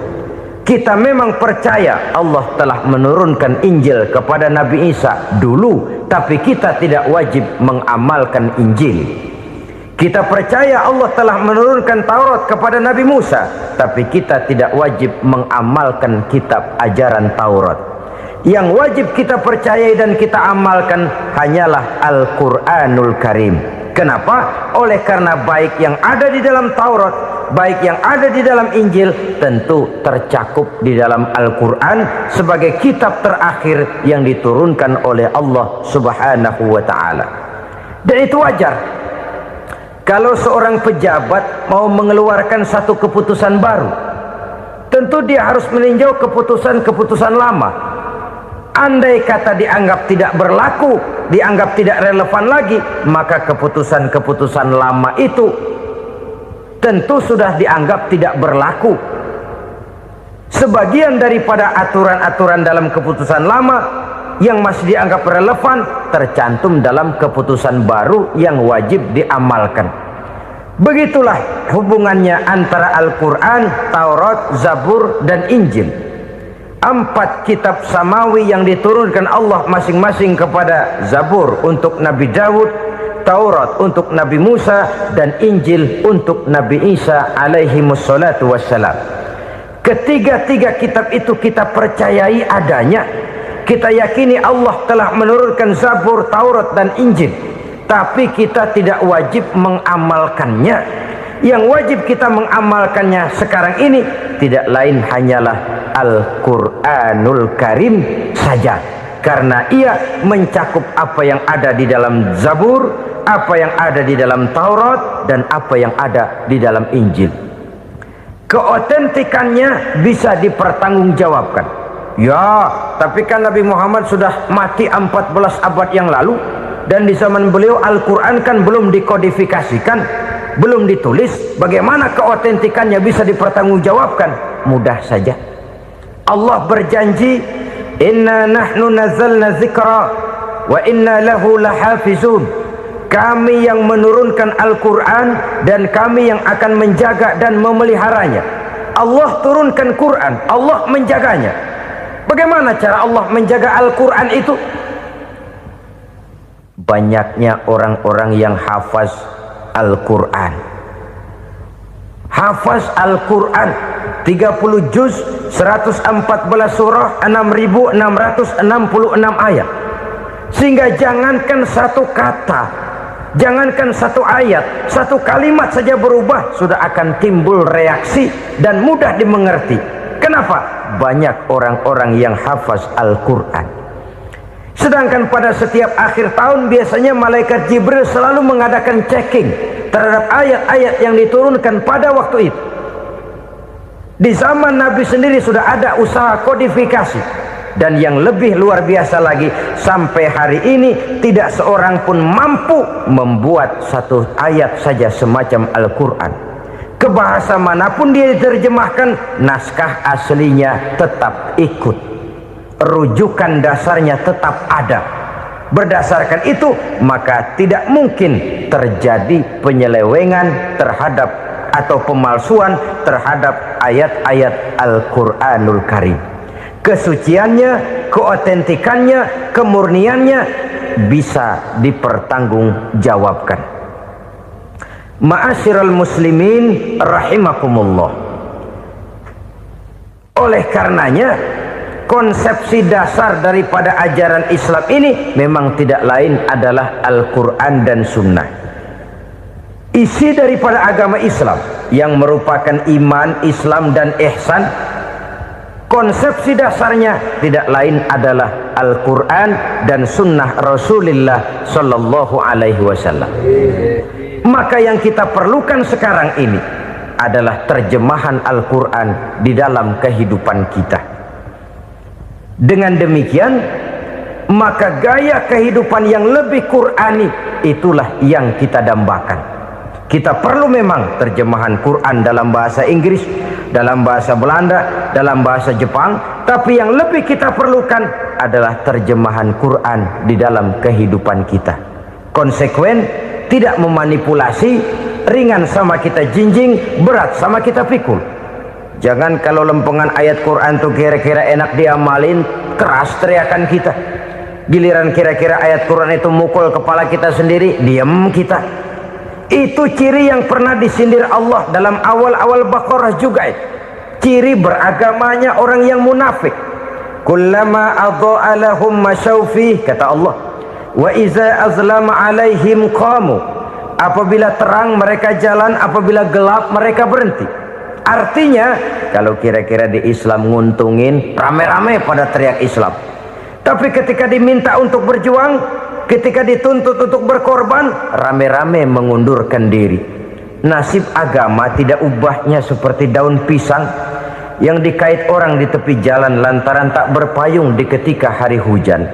Kita memang percaya Allah telah menurunkan Injil kepada Nabi Isa dulu, tapi kita tidak wajib mengamalkan Injil. Kita percaya Allah telah menurunkan Taurat kepada Nabi Musa, tapi kita tidak wajib mengamalkan kitab ajaran Taurat. Yang wajib kita percayai dan kita amalkan hanyalah Al-Quranul Karim. Kenapa? Oleh karena baik yang ada di dalam Taurat, baik yang ada di dalam Injil, tentu tercakup di dalam Al-Quran sebagai kitab terakhir yang diturunkan oleh Allah Subhanahu wa ta'ala. Dan itu wajar. Kalau seorang pejabat mau mengeluarkan satu keputusan baru, tentu dia harus meninjau keputusan-keputusan lama. Andai kata dianggap tidak berlaku, dianggap tidak relevan lagi, maka keputusan-keputusan lama itu tentu sudah dianggap tidak berlaku. Sebagian daripada aturan-aturan dalam keputusan lama yang masih dianggap relevan tercantum dalam keputusan baru yang wajib diamalkan. Begitulah hubungannya antara Al-Quran, Taurat, Zabur, dan Injil. 4 kitab samawi yang diturunkan Allah masing-masing kepada Zabur untuk Nabi Daud, Taurat untuk Nabi Musa, dan Injil untuk Nabi Isa alaihi wassalatu wassalam. Ketiga-tiga kitab itu kita percayai adanya. Kita yakini Allah telah menurunkan Zabur, Taurat, dan Injil, tapi kita tidak wajib mengamalkannya. yang wajib kita mengamalkannya sekarang ini tidak lain hanyalah Al-Quranul Karim saja, karena ia mencakup apa yang ada di dalam Zabur, apa yang ada di dalam Taurat, dan apa yang ada di dalam Injil. Keotentikannya bisa dipertanggungjawabkan. Ya, tapi kan Nabi Muhammad sudah mati 14 abad yang lalu, dan di zaman beliau Al-Quran kan belum dikodifikasikan, belum ditulis. Bagaimana keotentikannya bisa dipertanggungjawabkan? Mudah saja. Allah berjanji, inna nahnu nazzalna dzikra wa inna lahu lahafizun. Kami yang menurunkan Al-Quran dan kami yang akan menjaga dan memeliharanya. Allah turunkan Quran, Allah menjaganya. Bagaimana cara Allah menjaga Al-Quran itu? Banyaknya orang-orang yang hafaz Al-Quran. Hafaz Al-Quran 30 juz, 114 surah, 6666 ayat. Sehingga jangankan satu kata, jangankan satu ayat, satu kalimat saja berubah sudah akan timbul reaksi dan mudah dimengerti. Kenapa? Banyak orang-orang yang hafaz Al-Quran. Sedangkan pada setiap akhir tahun biasanya malaikat Jibril selalu mengadakan checking terhadap ayat-ayat yang diturunkan pada waktu itu. Di zaman Nabi sendiri sudah ada usaha kodifikasi. Dan yang lebih luar biasa lagi, sampai hari ini tidak seorang pun mampu membuat satu ayat saja semacam Al-Quran. Ke bahasa manapun dia diterjemahkan, naskah aslinya tetap ikut, rujukan dasarnya tetap ada. Berdasarkan itu maka tidak mungkin terjadi penyelewengan terhadap atau pemalsuan terhadap ayat-ayat Al-Quranul Karim. Kesuciannya, keotentikannya, kemurniannya bisa dipertanggungjawabkan. Ma'asyiral muslimin rahimakumullah. Oleh karenanya, konsepsi dasar daripada ajaran Islam ini memang tidak lain adalah Al-Quran dan Sunnah. Isi daripada agama Islam yang merupakan iman, Islam dan ihsan, konsepsi dasarnya tidak lain adalah Al-Quran dan Sunnah Rasulullah Sallallahu Alaihi Wasallam. Maka yang kita perlukan sekarang ini adalah terjemahan Al-Quran di dalam kehidupan kita. Dengan demikian, maka gaya kehidupan yang lebih Qurani itulah yang kita dambakan. Kita perlu memang terjemahan Quran dalam bahasa Inggris, dalam bahasa Belanda, dalam bahasa Jepang, tapi yang lebih kita perlukan adalah terjemahan Quran di dalam kehidupan kita. Konsekuen, tidak memanipulasi, ringan sama kita jinjing, berat sama kita pikul. Jangan kalau lempengan ayat Quran tuh kira-kira enak diamalin, keras teriakan kita. Giliran kira-kira ayat Quran itu mukul kepala kita sendiri, diam kita. Itu ciri yang pernah disindir Allah dalam awal-awal Baqarah juga. Ciri beragamanya orang yang munafik. Kullama adha'a lahum masyawfih, kata Allah. Wa iza azlama alaihim qamu. Apabila terang mereka jalan, apabila gelap mereka berhenti. Artinya, kalau kira-kira di Islam nguntungin, rame-rame pada teriak Islam. Tapi ketika diminta untuk berjuang, ketika dituntut untuk berkorban, rame-rame mengundurkan diri. Nasib agama tidak ubahnya seperti daun pisang yang dikait orang di tepi jalan lantaran tak berpayung di ketika hari hujan.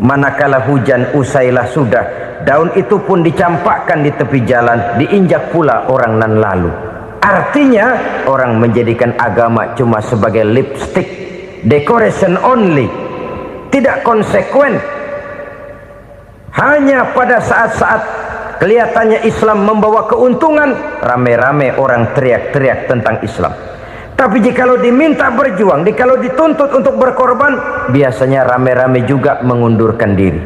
Manakala hujan usailah sudah, daun itu pun dicampakkan di tepi jalan, diinjak pula orang nan lalu. Artinya orang menjadikan agama cuma sebagai lipstick, decoration only, tidak konsekuen. Hanya pada saat-saat kelihatannya Islam membawa keuntungan, rame-rame orang teriak-teriak tentang Islam. Tapi jikalau diminta berjuang, jikalau dituntut untuk berkorban, biasanya rame-rame juga mengundurkan diri.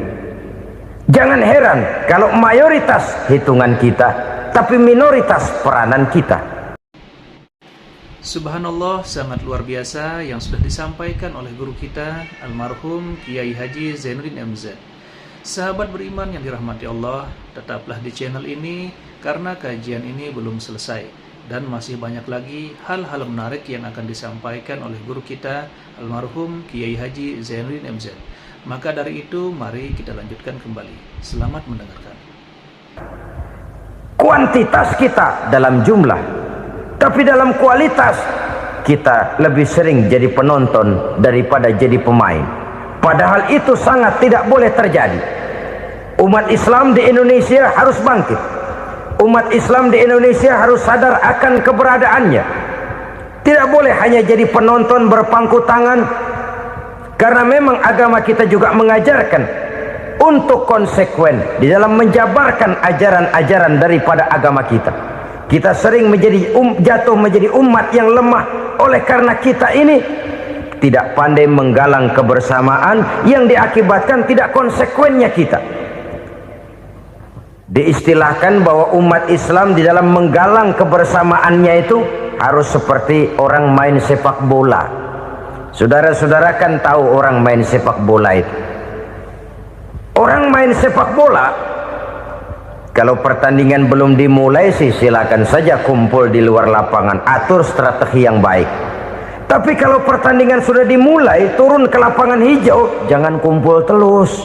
Jangan heran kalau mayoritas hitungan kita, tapi minoritas peranan kita. Subhanallah, sangat luar biasa yang sudah disampaikan oleh guru kita almarhum Kiai Haji Zainuddin MZ. Sahabat beriman yang dirahmati Allah, tetaplah di channel ini karena kajian ini belum selesai dan masih banyak lagi hal-hal menarik yang akan disampaikan oleh guru kita almarhum Kiai Haji Zainuddin MZ. Maka dari itu mari kita lanjutkan kembali. Selamat mendengarkan. Kuantitas kita dalam jumlah, tapi dalam kualitas kita lebih sering jadi penonton daripada jadi pemain. Padahal itu sangat tidak boleh terjadi. Umat Islam di Indonesia harus bangkit. Umat Islam di Indonesia harus sadar akan keberadaannya. Tidak boleh hanya jadi penonton berpangku tangan, karena memang agama kita juga mengajarkan untuk konsekuen di dalam menjabarkan ajaran-ajaran daripada agama kita. Kita sering jatuh menjadi umat yang lemah oleh karena kita ini tidak pandai menggalang kebersamaan yang diakibatkan tidak konsekuennya kita. Diistilahkan bahwa umat Islam di dalam menggalang kebersamaannya itu harus seperti orang main sepak bola. Saudara-saudara kan tahu orang main sepak bola itu. Orang main sepak bola, kalau pertandingan belum dimulai sih silakan saja kumpul di luar lapangan, atur strategi yang baik. Tapi kalau pertandingan sudah dimulai, turun ke lapangan hijau, jangan kumpul terus.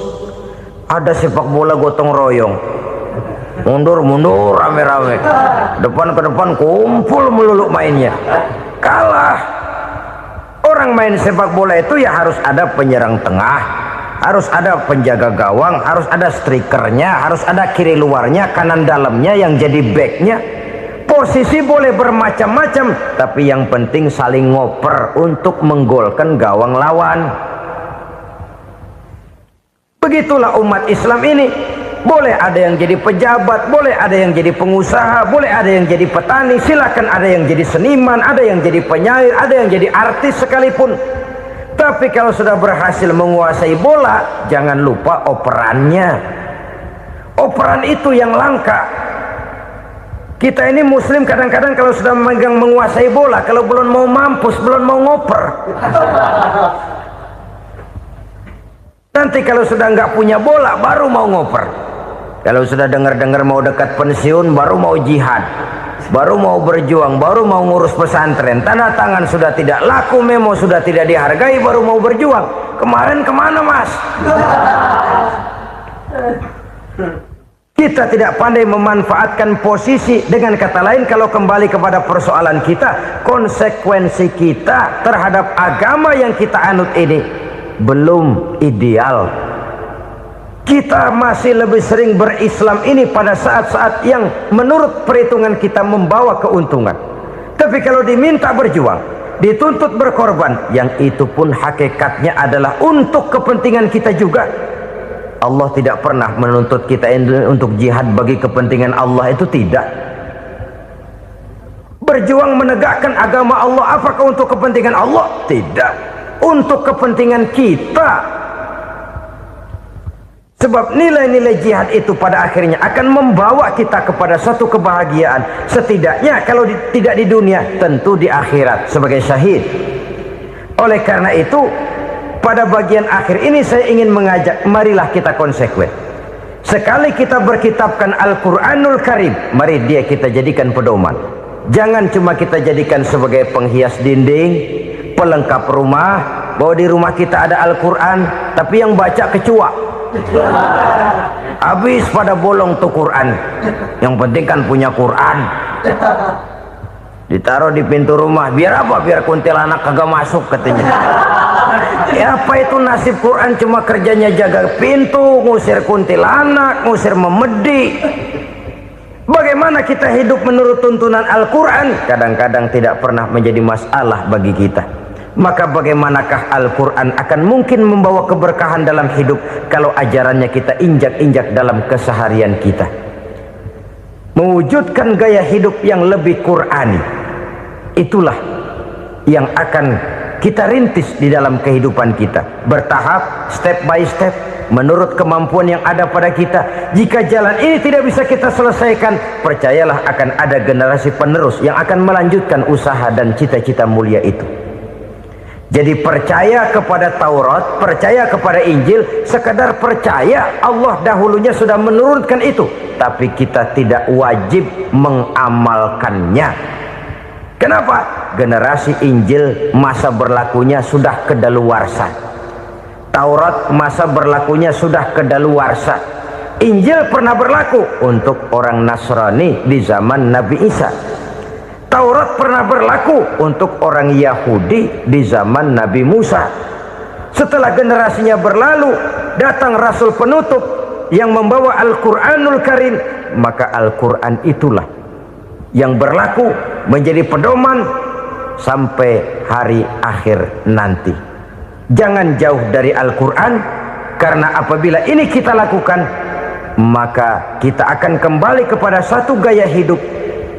Ada sepak bola gotong royong, mundur-mundur rame-rame, depan ke depan kumpul melulu mainnya. Kalah. Orang main sepak bola itu ya harus ada penyerang tengah, harus ada penjaga gawang, harus ada strikernya, harus ada kiri luarnya, kanan dalamnya yang jadi backnya. Posisi boleh bermacam-macam, tapi yang penting saling ngoper untuk menggolkan gawang lawan. Begitulah umat Islam ini. Boleh ada yang jadi pejabat, boleh ada yang jadi pengusaha, boleh ada yang jadi petani, silakan ada yang jadi seniman, ada yang jadi penyair, ada yang jadi artis sekalipun. Tapi kalau sudah berhasil menguasai bola, jangan lupa operannya. Operan itu yang langka. Kita ini muslim kadang-kadang kalau sudah memegang menguasai bola, kalau belum mau mampus, belum mau ngoper. Nanti kalau sudah nggak punya bola, baru mau ngoper. Kalau sudah dengar-dengar mau dekat pensiun, baru mau jihad, baru mau berjuang, baru mau ngurus pesantren. Tanda tangan sudah tidak laku, memo sudah tidak dihargai, baru mau berjuang. Kemarin kemana mas? Kita tidak pandai memanfaatkan posisi. Dengan kata lain, kalau kembali kepada persoalan kita, konsekuensi kita terhadap agama yang kita anut ini belum ideal. Kita masih lebih sering berislam ini pada saat-saat yang menurut perhitungan kita membawa keuntungan. Tapi kalau diminta berjuang, dituntut berkorban, yang itu pun hakikatnya adalah untuk kepentingan kita juga. Allah tidak pernah menuntut kita untuk jihad bagi kepentingan Allah, itu tidak. Berjuang menegakkan agama Allah, apakah untuk kepentingan Allah? Tidak. Untuk kepentingan kita. Sebab nilai-nilai jihad itu pada akhirnya akan membawa kita kepada satu kebahagiaan. Setidaknya kalau tidak di dunia, tentu di akhirat sebagai syahid. Oleh karena itu, pada bagian akhir ini saya ingin mengajak, marilah kita konsekuen. Sekali kita berkitabkan Al-Quranul Karim, mari dia kita jadikan pedoman. Jangan cuma kita jadikan sebagai penghias dinding, pelengkap rumah, bahwa di rumah kita ada Al-Quran, tapi yang baca kecoa. Habis pada bolong tuh Quran. Yang penting kan punya Quran. Ditaruh di pintu rumah. Biar apa? Biar kuntilanak kagak masuk katanya. Ya apa itu nasib Quran, cuma kerjanya jaga pintu, ngusir kuntilanak, ngusir memedi. Bagaimana kita hidup menurut tuntunan Al-Quran? Kadang-kadang tidak pernah menjadi masalah bagi kita. Maka bagaimanakah Al-Quran akan mungkin membawa keberkahan dalam hidup kalau ajarannya kita injak-injak dalam keseharian kita? Mewujudkan gaya hidup yang lebih Qurani, itulah yang akan kita rintis di dalam kehidupan kita, bertahap, step by step, menurut kemampuan yang ada pada kita. Jika jalan ini tidak bisa kita selesaikan, percayalah akan ada generasi penerus yang akan melanjutkan usaha dan cita-cita mulia itu. Jadi percaya kepada Taurat, percaya kepada Injil, sekedar percaya Allah dahulunya sudah menurunkan itu, tapi kita tidak wajib mengamalkannya. Kenapa? Generasi Injil masa berlakunya sudah kedaluarsa. Taurat masa berlakunya sudah kedaluarsa. Injil pernah berlaku untuk orang Nasrani di zaman Nabi Isa. Taurat pernah berlaku untuk orang Yahudi di zaman Nabi Musa. Setelah generasinya berlalu, datang Rasul penutup yang membawa Al-Quranul Karim, maka Al-Quran itulah yang berlaku menjadi pedoman sampai hari akhir nanti. Jangan jauh dari Al-Quran, karena apabila ini kita lakukan, maka kita akan kembali kepada satu gaya hidup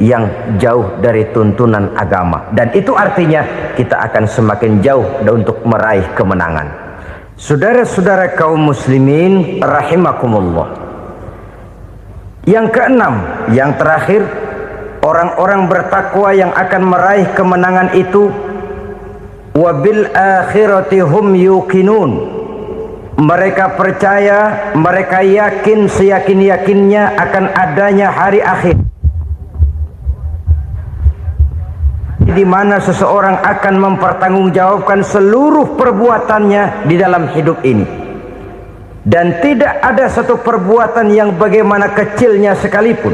yang jauh dari tuntunan agama, dan itu artinya kita akan semakin jauh untuk meraih kemenangan. Saudara-saudara kaum muslimin rahimakumullah. Yang keenam, yang terakhir, orang-orang bertakwa yang akan meraih kemenangan itu wabil akhirati hum yuqinun. Mereka percaya, mereka yakin seyakin-yakinnya akan adanya hari akhir, di mana seseorang akan mempertanggungjawabkan seluruh perbuatannya di dalam hidup ini, dan tidak ada satu perbuatan yang bagaimana kecilnya sekalipun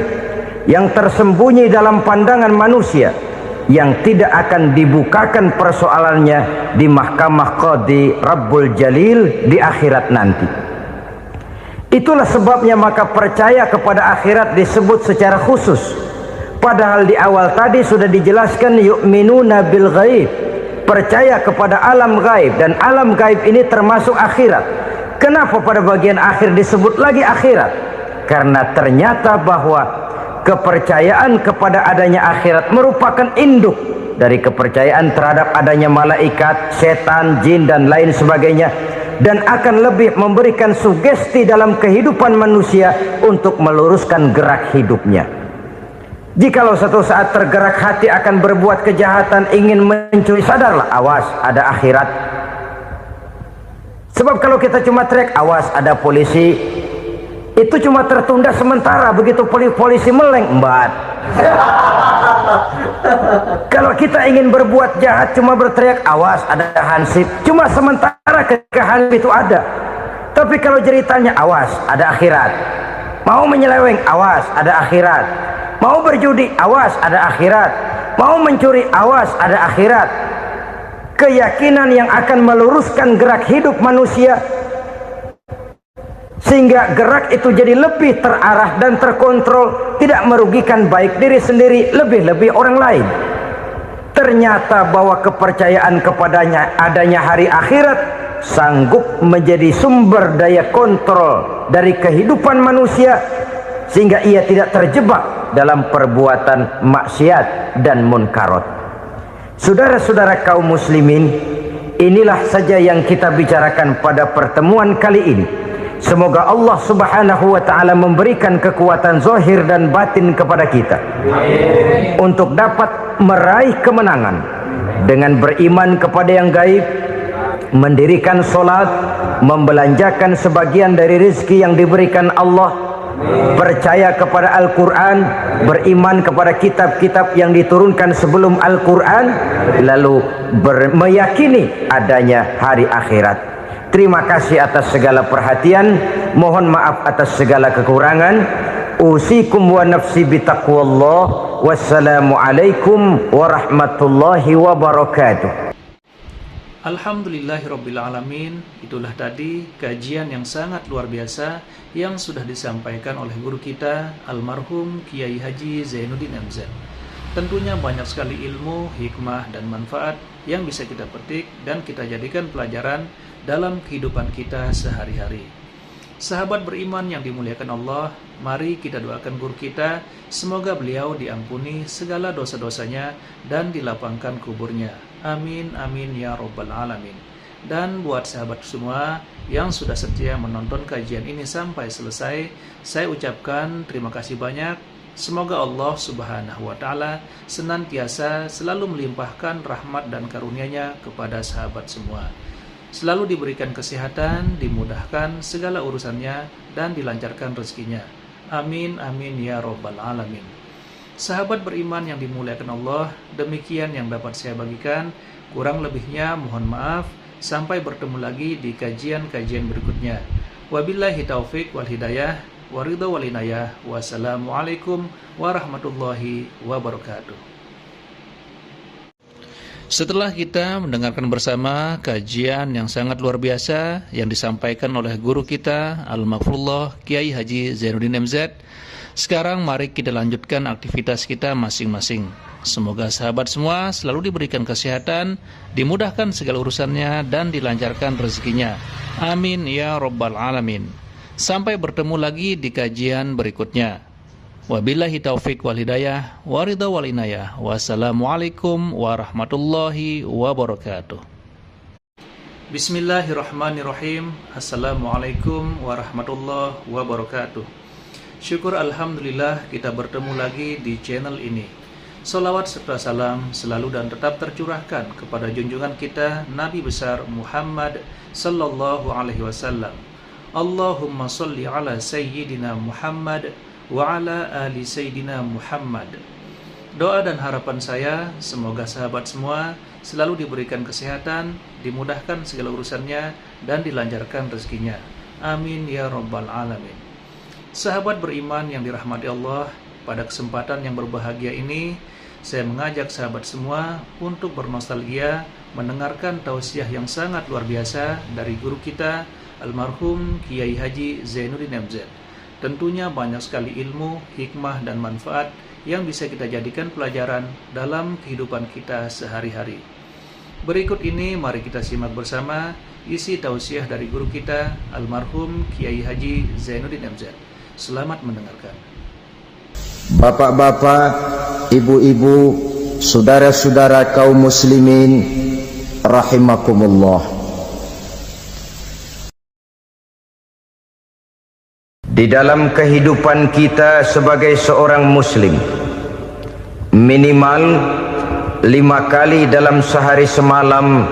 yang tersembunyi dalam pandangan manusia yang tidak akan dibukakan persoalannya di mahkamah Qadi Rabbul Jalil di akhirat nanti. Itulah sebabnya maka percaya kepada akhirat disebut secara khusus. Padahal di awal tadi sudah dijelaskan yu'minuna bil ghaib, percaya kepada alam gaib, dan alam gaib ini termasuk akhirat. Kenapa pada bagian akhir disebut lagi akhirat? Karena ternyata bahwa kepercayaan kepada adanya akhirat merupakan induk dari kepercayaan terhadap adanya malaikat, setan, jin, dan lain sebagainya, dan akan lebih memberikan sugesti dalam kehidupan manusia untuk meluruskan gerak hidupnya. Jikalau satu saat tergerak hati akan berbuat kejahatan, ingin mencuri, sadarlah, awas ada akhirat. Sebab kalau kita cuma teriak awas ada polisi, itu cuma tertunda sementara, begitu polisi meleng embat. Kalau kita ingin berbuat jahat cuma berteriak awas ada hansip, cuma sementara ketika hansip itu ada. Tapi kalau ceritanya awas ada akhirat, mau menyeleweng awas ada akhirat, mau berjudi awas ada akhirat, mau mencuri awas ada akhirat. Keyakinan yang akan meluruskan gerak hidup manusia sehingga gerak itu jadi lebih terarah dan terkontrol, tidak merugikan baik diri sendiri, lebih-lebih orang lain. Ternyata bahwa kepercayaan kepadanya adanya hari akhirat sanggup menjadi sumber daya kontrol dari kehidupan manusia, sehingga ia tidak terjebak dalam perbuatan maksiat dan munkarat. Saudara-saudara kaum muslimin, inilah saja yang kita bicarakan pada pertemuan kali ini. Semoga Allah subhanahu wa ta'ala memberikan kekuatan zahir dan batin kepada kita untuk dapat meraih kemenangan dengan beriman kepada yang gaib, mendirikan solat, membelanjakan sebagian dari rezeki yang diberikan Allah, percaya kepada Al-Quran, beriman kepada kitab-kitab yang diturunkan sebelum Al-Quran, lalu meyakini adanya hari akhirat. Terima kasih atas segala perhatian, mohon maaf atas segala kekurangan. Usikum wa nafsi bitaqwallah. Wassalamualaikum warahmatullahi wabarakatuh. Alhamdulillahirrabbilalamin. Itulah tadi kajian yang sangat luar biasa yang sudah disampaikan oleh guru kita almarhum Kiai Haji Zainuddin MZ. Tentunya banyak sekali ilmu, hikmah, dan manfaat yang bisa kita petik dan kita jadikan pelajaran dalam kehidupan kita sehari-hari. Sahabat beriman yang dimuliakan Allah, mari kita doakan guru kita, semoga beliau diampuni segala dosa-dosanya dan dilapangkan kuburnya. Amin, amin, ya rabbal alamin. Dan buat sahabat semua yang sudah setia menonton kajian ini sampai selesai, saya ucapkan terima kasih banyak. Semoga Allah Subhanahu wa Ta'ala senantiasa selalu melimpahkan rahmat dan karunia-Nya kepada sahabat semua. Selalu diberikan kesehatan, dimudahkan segala urusannya, dan dilancarkan rezekinya. Amin, amin, ya Rabbal Alamin. Sahabat beriman yang dimuliakan Allah, demikian yang dapat saya bagikan. Kurang lebihnya mohon maaf. Sampai bertemu lagi di kajian-kajian berikutnya. Wabillahi taufik wal hidayah, waridha wal inayah. Wassalamualaikum warahmatullahi wabarakatuh. Setelah kita mendengarkan bersama kajian yang sangat luar biasa yang disampaikan oleh guru kita Al-Maghfurullah Kiai Haji Zainuddin MZ, sekarang mari kita lanjutkan aktivitas kita masing-masing. Semoga sahabat semua selalu diberikan kesehatan, dimudahkan segala urusannya, dan dilancarkan rezekinya. Amin ya Rabbal Alamin. Sampai bertemu lagi di kajian berikutnya. Wabillahi taufiq wal hidayah, waridha wal inayah. Wassalamualaikum warahmatullahi wabarakatuh. Bismillahirrahmanirrahim. Assalamualaikum warahmatullahi wabarakatuh. Syukur alhamdulillah kita bertemu lagi di channel ini. Salawat serta salam selalu dan tetap tercurahkan kepada junjungan kita Nabi besar Muhammad sallallahu alaihi wasallam. Allahumma sholli ala sayyidina Muhammad wa ala ali sayyidina Muhammad. Doa dan harapan saya semoga sahabat semua selalu diberikan kesehatan, dimudahkan segala urusannya, dan dilancarkan rezekinya. Amin ya Rabbal Alamin. Sahabat beriman yang dirahmati Allah, pada kesempatan yang berbahagia ini saya mengajak sahabat semua untuk bernostalgia mendengarkan tausiah yang sangat luar biasa dari guru kita almarhum Kiai Haji Zainuddin MZ. Tentunya banyak sekali ilmu, hikmah, dan manfaat yang bisa kita jadikan pelajaran dalam kehidupan kita sehari-hari. Berikut ini mari kita simak bersama isi tausiah dari guru kita almarhum Kiai Haji Zainuddin MZ. Selamat mendengarkan. Bapak-bapak, ibu-ibu, saudara-saudara kaum muslimin rahimakumullah. Di dalam kehidupan kita sebagai seorang muslim, minimal 5 kali dalam sehari semalam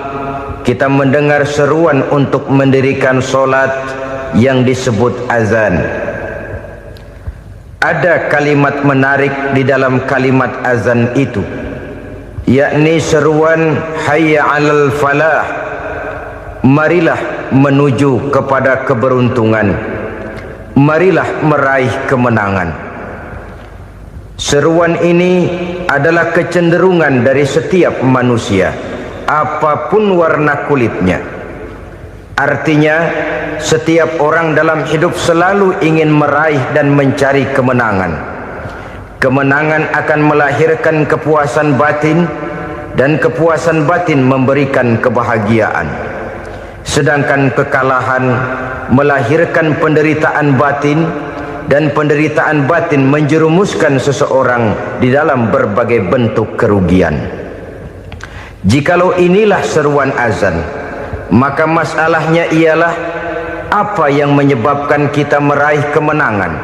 kita mendengar seruan untuk mendirikan solat yang disebut azan. Ada kalimat menarik di dalam kalimat azan itu, yakni seruan hayya 'alal falah, marilah menuju kepada keberuntungan, marilah meraih kemenangan. Seruan ini adalah kecenderungan dari setiap manusia, apapun warna kulitnya. Artinya, setiap orang dalam hidup selalu ingin meraih dan mencari kemenangan. Kemenangan akan melahirkan kepuasan batin, dan kepuasan batin memberikan kebahagiaan. Sedangkan kekalahan melahirkan penderitaan batin, dan penderitaan batin menjerumuskan seseorang di dalam berbagai bentuk kerugian. Jikalau inilah seruan azan, maka masalahnya ialah apa yang menyebabkan kita meraih kemenangan.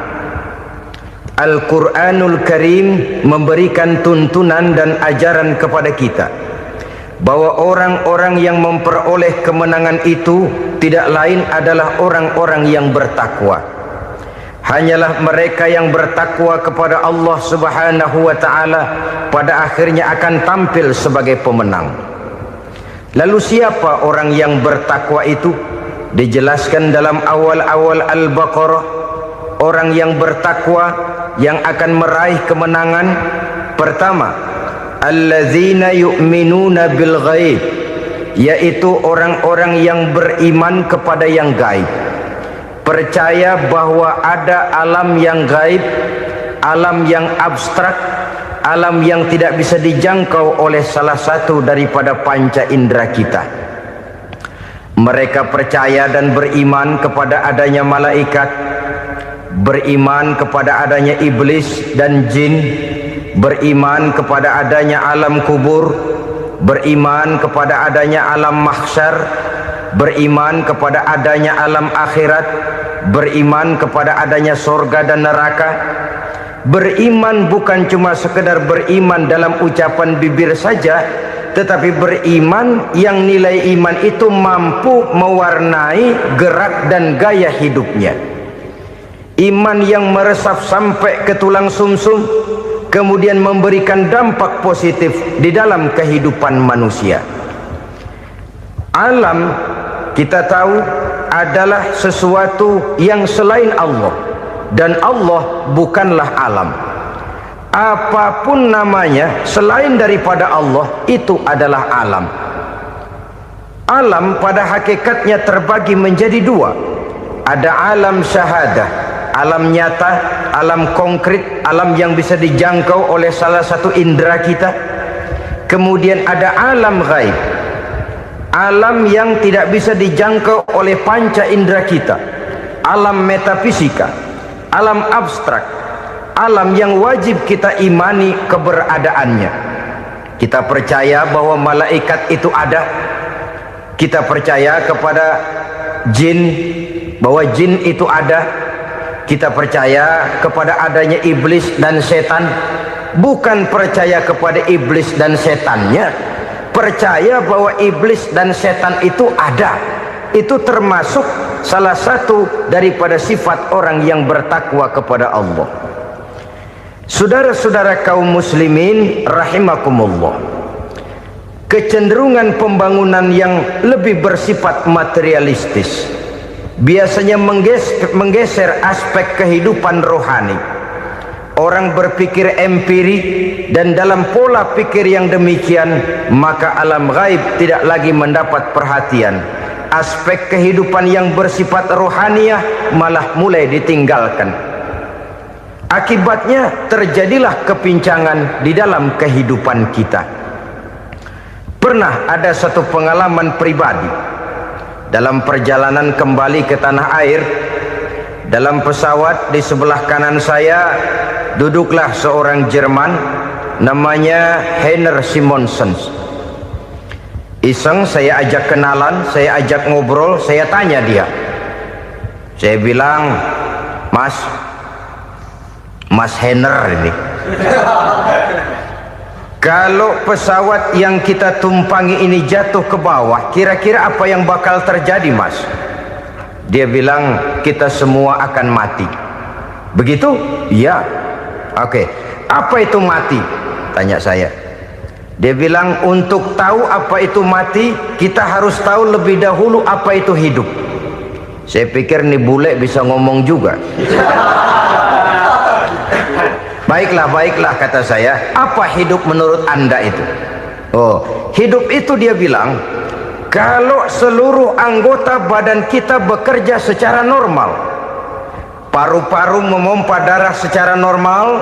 Al-Quranul Karim memberikan tuntunan dan ajaran kepada kita bahwa orang-orang yang memperoleh kemenangan itu tidak lain adalah orang-orang yang bertakwa. Hanyalah mereka yang bertakwa kepada Allah Subhanahu wa ta'ala pada akhirnya akan tampil sebagai pemenang. Lalu siapa orang yang bertakwa itu? Dijelaskan dalam awal-awal Al-Baqarah, orang yang bertakwa yang akan meraih kemenangan. Pertama, alladzina yu'minuna bil ghaib, yaitu orang-orang yang beriman kepada yang gaib, percaya bahwa ada alam yang gaib, alam yang abstrak, alam yang tidak bisa dijangkau oleh salah satu daripada panca indera kita. Mereka percaya dan beriman kepada adanya malaikat, beriman kepada adanya iblis dan jin, beriman kepada adanya alam kubur, beriman kepada adanya alam mahsyar, beriman kepada adanya alam akhirat, beriman kepada adanya surga dan neraka. Beriman bukan cuma sekedar beriman dalam ucapan bibir saja, tetapi beriman yang nilai iman itu mampu mewarnai gerak dan gaya hidupnya. Iman yang meresap sampai ke tulang sumsum, kemudian memberikan dampak positif di dalam kehidupan manusia. Alam, kita tahu, adalah sesuatu yang selain Allah, dan Allah bukanlah alam. Apapun namanya selain daripada Allah, itu adalah alam. Alam pada hakikatnya terbagi menjadi dua. Ada alam syahadah, alam nyata, alam konkret, alam yang bisa dijangkau oleh salah satu indera kita. Kemudian ada alam ghaib, alam yang tidak bisa dijangkau oleh panca indera kita, alam metafisika, alam abstrak, alam yang wajib kita imani keberadaannya. Kita percaya bahwa malaikat itu ada, kita percaya kepada jin, bahwa jin itu ada, kita percaya kepada adanya iblis dan setan. Bukan percaya kepada iblis dan setannya, percaya bahwa iblis dan setan itu ada. Itu termasuk salah satu daripada sifat orang yang bertakwa kepada Allah. Saudara-saudara kaum muslimin rahimakumullah, kecenderungan pembangunan yang lebih bersifat materialistis biasanya menggeser aspek kehidupan rohani. Orang berpikir empiri, dan dalam pola pikir yang demikian maka alam gaib tidak lagi mendapat perhatian. Aspek kehidupan yang bersifat rohaniah malah mulai ditinggalkan. Akibatnya terjadilah kepincangan di dalam kehidupan kita. Pernah ada satu pengalaman pribadi dalam perjalanan kembali ke tanah air. Dalam pesawat di sebelah kanan saya duduklah seorang Jerman namanya Heiner Simonsen. Iseng saya ajak kenalan, saya ajak ngobrol, saya tanya dia. Saya bilang, Mas Heiner ini, kalau pesawat yang kita tumpangi ini jatuh ke bawah, kira-kira apa yang bakal terjadi, Mas? Dia bilang, kita semua akan mati. Begitu? Iya. Oke. Apa itu mati? Tanya saya. Dia bilang, untuk tahu apa itu mati, kita harus tahu lebih dahulu apa itu hidup. Saya pikir nih bule bisa ngomong juga. Baiklah kata saya. Apa hidup menurut Anda itu? Oh, hidup itu dia bilang, kalau seluruh anggota badan kita bekerja secara normal, paru-paru memompa darah secara normal,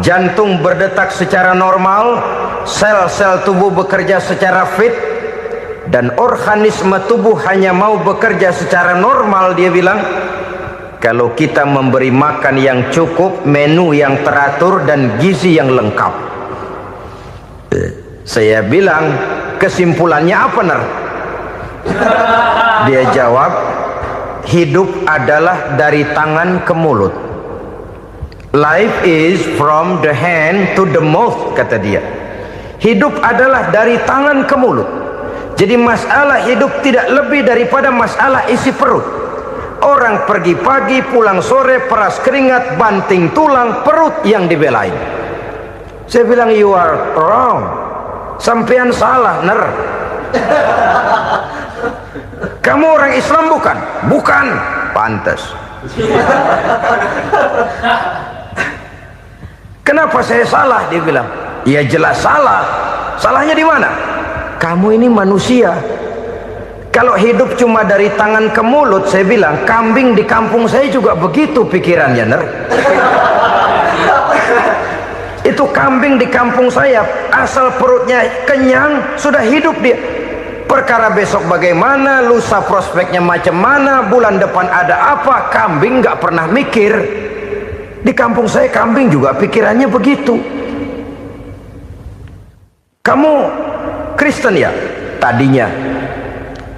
jantung berdetak secara normal, sel-sel tubuh bekerja secara fit, dan organisme tubuh hanya mau bekerja secara normal, dia bilang, kalau kita memberi makan yang cukup, menu yang teratur, dan gizi yang lengkap. Saya bilang, kesimpulannya apa, Ner? Dia jawab, hidup adalah dari tangan ke mulut. Life is from the hand to the mouth, kata dia. Hidup adalah dari tangan ke mulut. Jadi masalah hidup tidak lebih daripada masalah isi perut. Orang pergi pagi, pulang sore, peras keringat, banting tulang, perut yang dibelain. Saya bilang, you are wrong. Sampean salah, Ner. Kamu orang Islam bukan? Bukan. Pantas. Kenapa saya salah? Dia bilang, ya jelas salah. Salahnya di mana? Kamu ini manusia. Kalau hidup cuma dari tangan ke mulut, saya bilang, kambing di kampung saya juga begitu pikirannya, Ner. Itu kambing di kampung saya, asal perutnya kenyang, sudah hidup dia. Perkara besok bagaimana, lusa prospeknya macam mana, bulan depan ada apa, kambing nggak pernah mikir. Di kampung saya kambing juga pikirannya begitu. Kamu Kristen ya? Tadinya.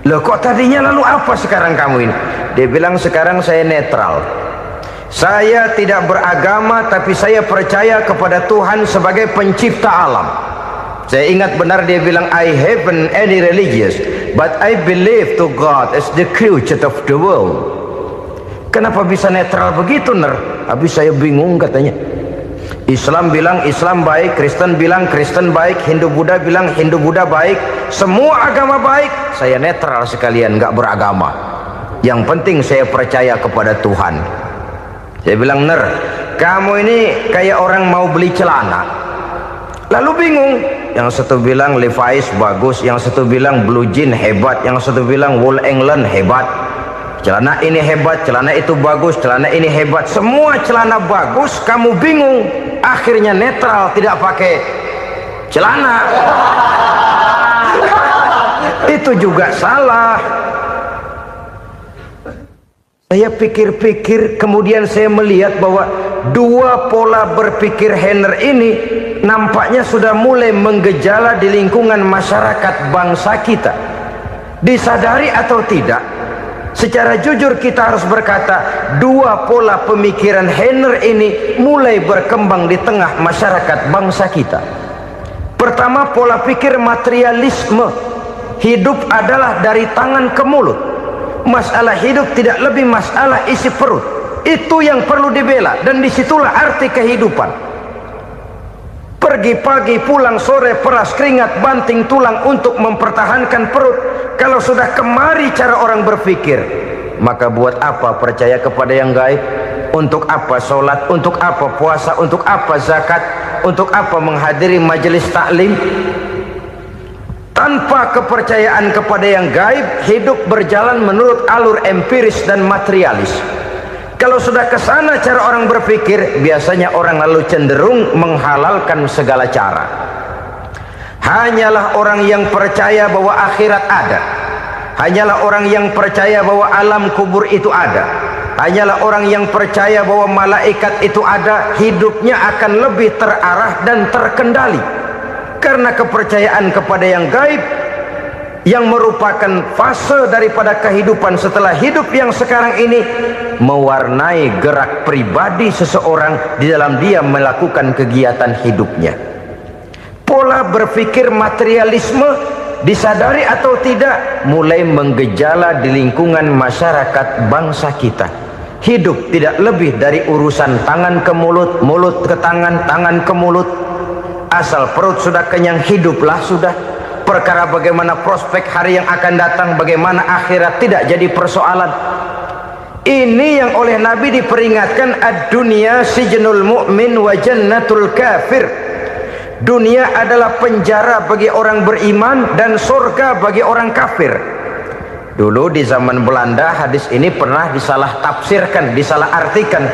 Loh kok tadinya, lalu apa sekarang kamu ini? Dia bilang, sekarang saya netral. Saya tidak beragama, tapi saya percaya kepada Tuhan sebagai pencipta alam. Saya ingat benar dia bilang, I haven't any religious, but I believe to God as the creator of the world. Kenapa bisa netral begitu, Ner? Habis saya bingung katanya. Islam bilang Islam baik, Kristen bilang Kristen baik, Hindu Buddha bilang Hindu Buddha baik, semua agama baik. Saya netral sekalian, nggak beragama. Yang penting saya percaya kepada Tuhan. Saya bilang, Ner, kamu ini kayak orang mau beli celana, lalu bingung. Yang satu bilang Levi's bagus, yang satu bilang Blue Jean hebat, yang satu bilang Wool England hebat. Celana ini hebat, celana itu bagus, celana ini hebat. Semua celana bagus, kamu bingung. Akhirnya netral, tidak pakai celana. Itu juga salah. Saya pikir-pikir, kemudian saya melihat bahwa dua pola berpikir Henner ini nampaknya sudah mulai menggejala di lingkungan masyarakat bangsa kita. Disadari atau tidak, secara jujur kita harus berkata, dua pola pemikiran Henner ini mulai berkembang di tengah masyarakat bangsa kita. Pertama, pola pikir materialisme. Hidup adalah dari tangan ke mulut. Masalah hidup tidak lebih masalah isi perut. Itu yang perlu dibela, dan disitulah arti kehidupan. Pergi pagi, pulang sore, peras keringat, banting tulang untuk mempertahankan perut. Kalau sudah kemari cara orang berpikir, maka buat apa percaya kepada yang gaib? Untuk apa sholat? Untuk apa puasa? Untuk apa zakat? Untuk apa menghadiri majelis taklim? Tanpa kepercayaan kepada yang gaib, hidup berjalan menurut alur empiris dan materialis. Kalau sudah ke sana cara orang berpikir, biasanya orang lalu cenderung menghalalkan segala cara. Hanyalah orang yang percaya bahwa akhirat ada, hanyalah orang yang percaya bahwa alam kubur itu ada, hanyalah orang yang percaya bahwa malaikat itu ada, hidupnya akan lebih terarah dan terkendali. Karena kepercayaan kepada yang gaib, yang merupakan fase daripada kehidupan setelah hidup yang sekarang ini, mewarnai gerak pribadi seseorang di dalam dia melakukan kegiatan hidupnya. Pola berpikir materialisme, disadari atau tidak, mulai menggejala di lingkungan masyarakat bangsa kita. Hidup tidak lebih dari urusan tangan ke mulut, mulut ke tangan, tangan ke mulut. Asal perut sudah kenyang, hiduplah sudah. Perkara bagaimana prospek hari yang akan datang, bagaimana akhirat, tidak jadi persoalan. Ini yang oleh Nabi diperingatkan, ad-dunya sijnul mu'min wa jannatul kafir. Dunia adalah penjara bagi orang beriman dan surga bagi orang kafir. Dulu di zaman Belanda hadis ini pernah disalah tafsirkan, disalah artikan,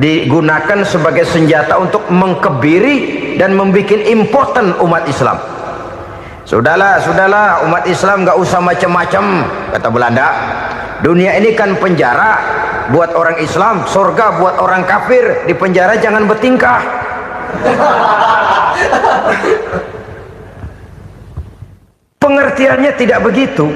digunakan sebagai senjata untuk mengkebiri dan membuat impoten umat Islam. Sudahlah, umat Islam gak usah macam-macam, kata Belanda. Dunia ini kan penjara buat orang Islam, surga buat orang kafir. Di penjara jangan bertingkah. Pengertiannya tidak begitu.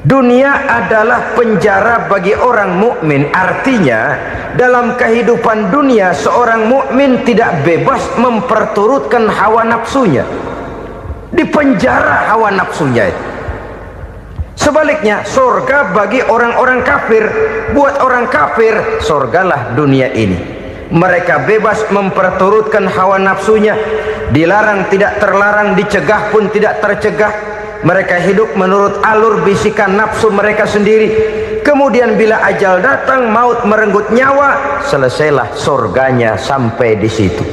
Dunia adalah penjara bagi orang mukmin. Artinya dalam kehidupan dunia seorang mukmin tidak bebas memperturutkan hawa nafsunya. Dipenjara hawa nafsunya. Sebaliknya surga bagi orang-orang kafir. Buat orang kafir, surgalah dunia ini. Mereka bebas memperturutkan hawa nafsunya. Dilarang tidak terlarang, dicegah pun tidak tercegah. Mereka hidup menurut alur bisikan nafsu mereka sendiri. Kemudian bila ajal datang, maut merenggut nyawa, selesailah surganya sampai di situ.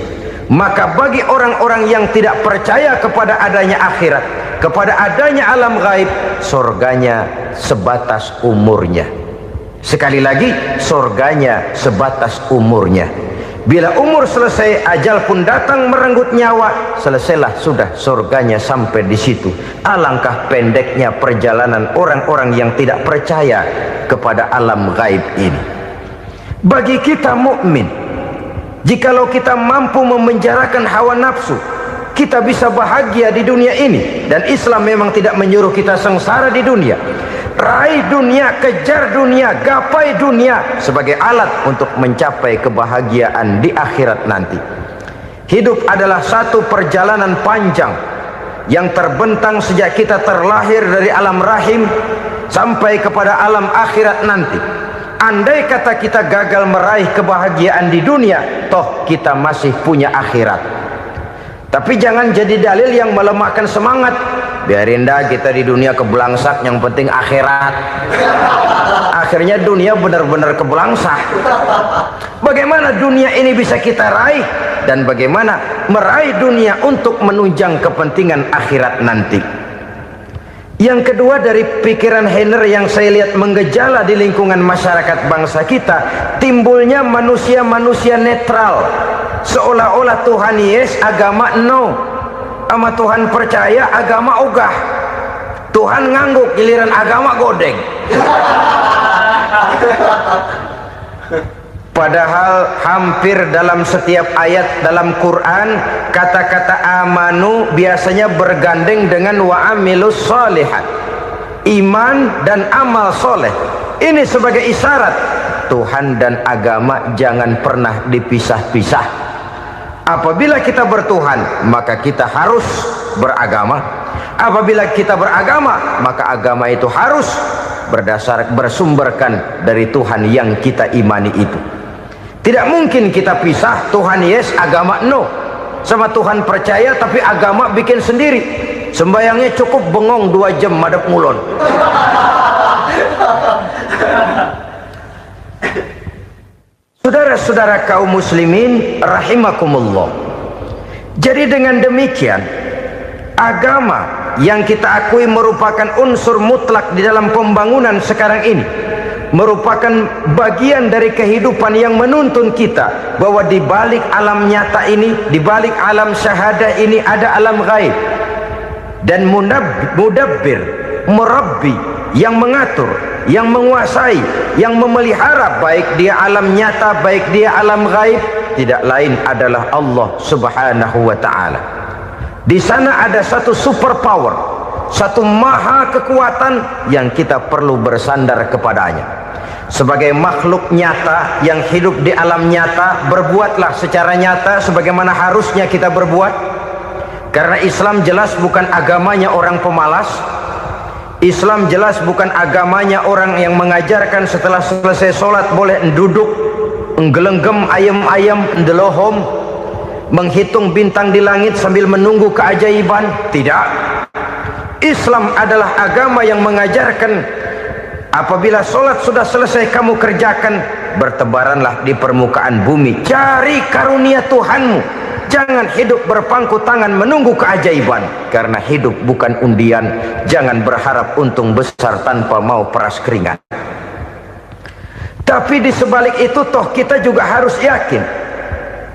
Maka bagi orang-orang yang tidak percaya kepada adanya akhirat, kepada adanya alam gaib, surganya sebatas umurnya. Sekali lagi, surganya sebatas umurnya. Bila umur selesai, ajal pun datang merenggut nyawa, selesailah sudah surganya sampai di situ. Alangkah pendeknya perjalanan orang-orang yang tidak percaya kepada alam gaib ini. Bagi kita mukmin, jikalau kita mampu memenjarakan hawa nafsu, kita bisa bahagia di dunia ini. Dan Islam memang tidak menyuruh kita sengsara di dunia. Raih dunia, kejar dunia, gapai dunia sebagai alat untuk mencapai kebahagiaan di akhirat nanti. Hidup adalah satu perjalanan panjang yang terbentang sejak kita terlahir dari alam rahim sampai kepada alam akhirat nanti. Andai kata kita gagal meraih kebahagiaan di dunia, toh kita masih punya akhirat. Tapi jangan jadi dalil yang melemahkan semangat. Biarin dah kita di dunia kebelangsak, yang penting akhirat. Akhirnya dunia benar-benar kebelangsak. Bagaimana dunia ini bisa kita raih, dan bagaimana meraih dunia untuk menunjang kepentingan akhirat nanti. Yang kedua, dari pikiran Heiner yang saya lihat menggejala di lingkungan masyarakat bangsa kita, timbulnya manusia-manusia netral, seolah-olah Tuhan yes, agama no, sama Tuhan percaya, agama ogah. Tuhan ngangguk, giliran agama godeng. Padahal hampir dalam setiap ayat dalam Quran, kata-kata amanu biasanya bergandeng dengan wa amilus sholihat, iman dan amal soleh. Ini sebagai isyarat Tuhan dan agama jangan pernah dipisah-pisah. Apabila kita bertuhan, maka kita harus beragama. Apabila kita beragama, maka agama itu harus bersumberkan dari Tuhan yang kita imani itu. Tidak mungkin kita pisah, Tuhan yes, agama no. Sama Tuhan percaya tapi agama bikin sendiri. Sembayangnya cukup bengong 2 jam madep ngulon. Saudara-saudara kaum muslimin rahimakumullah. Jadi dengan demikian, agama yang kita akui merupakan unsur mutlak di dalam pembangunan sekarang ini, merupakan bagian dari kehidupan yang menuntun kita bahwa di balik alam nyata ini, di balik alam syahadah ini ada alam gaib. Dan mudabbir, murabbi, yang mengatur, yang menguasai, yang memelihara baik dia alam nyata, baik dia alam gaib, tidak lain adalah Allah Subhanahu wa ta'ala. Di sana ada satu super power, satu maha kekuatan yang kita perlu bersandar kepadanya. Sebagai makhluk nyata yang hidup di alam nyata, berbuatlah secara nyata sebagaimana harusnya kita berbuat. Karena Islam jelas bukan agamanya orang pemalas. Islam jelas bukan agamanya orang yang mengajarkan setelah selesai sholat boleh duduk, nggelenggem ayam-ayam, ndelohom, menghitung bintang di langit sambil menunggu keajaiban. Tidak. Islam adalah agama yang mengajarkan apabila sholat sudah selesai kamu kerjakan, bertebaranlah di permukaan bumi, cari karunia Tuhanmu. Jangan hidup berpangku tangan menunggu keajaiban, karena hidup bukan undian. Jangan berharap untung besar tanpa mau peras keringat. Tapi di sebalik itu toh kita juga harus yakin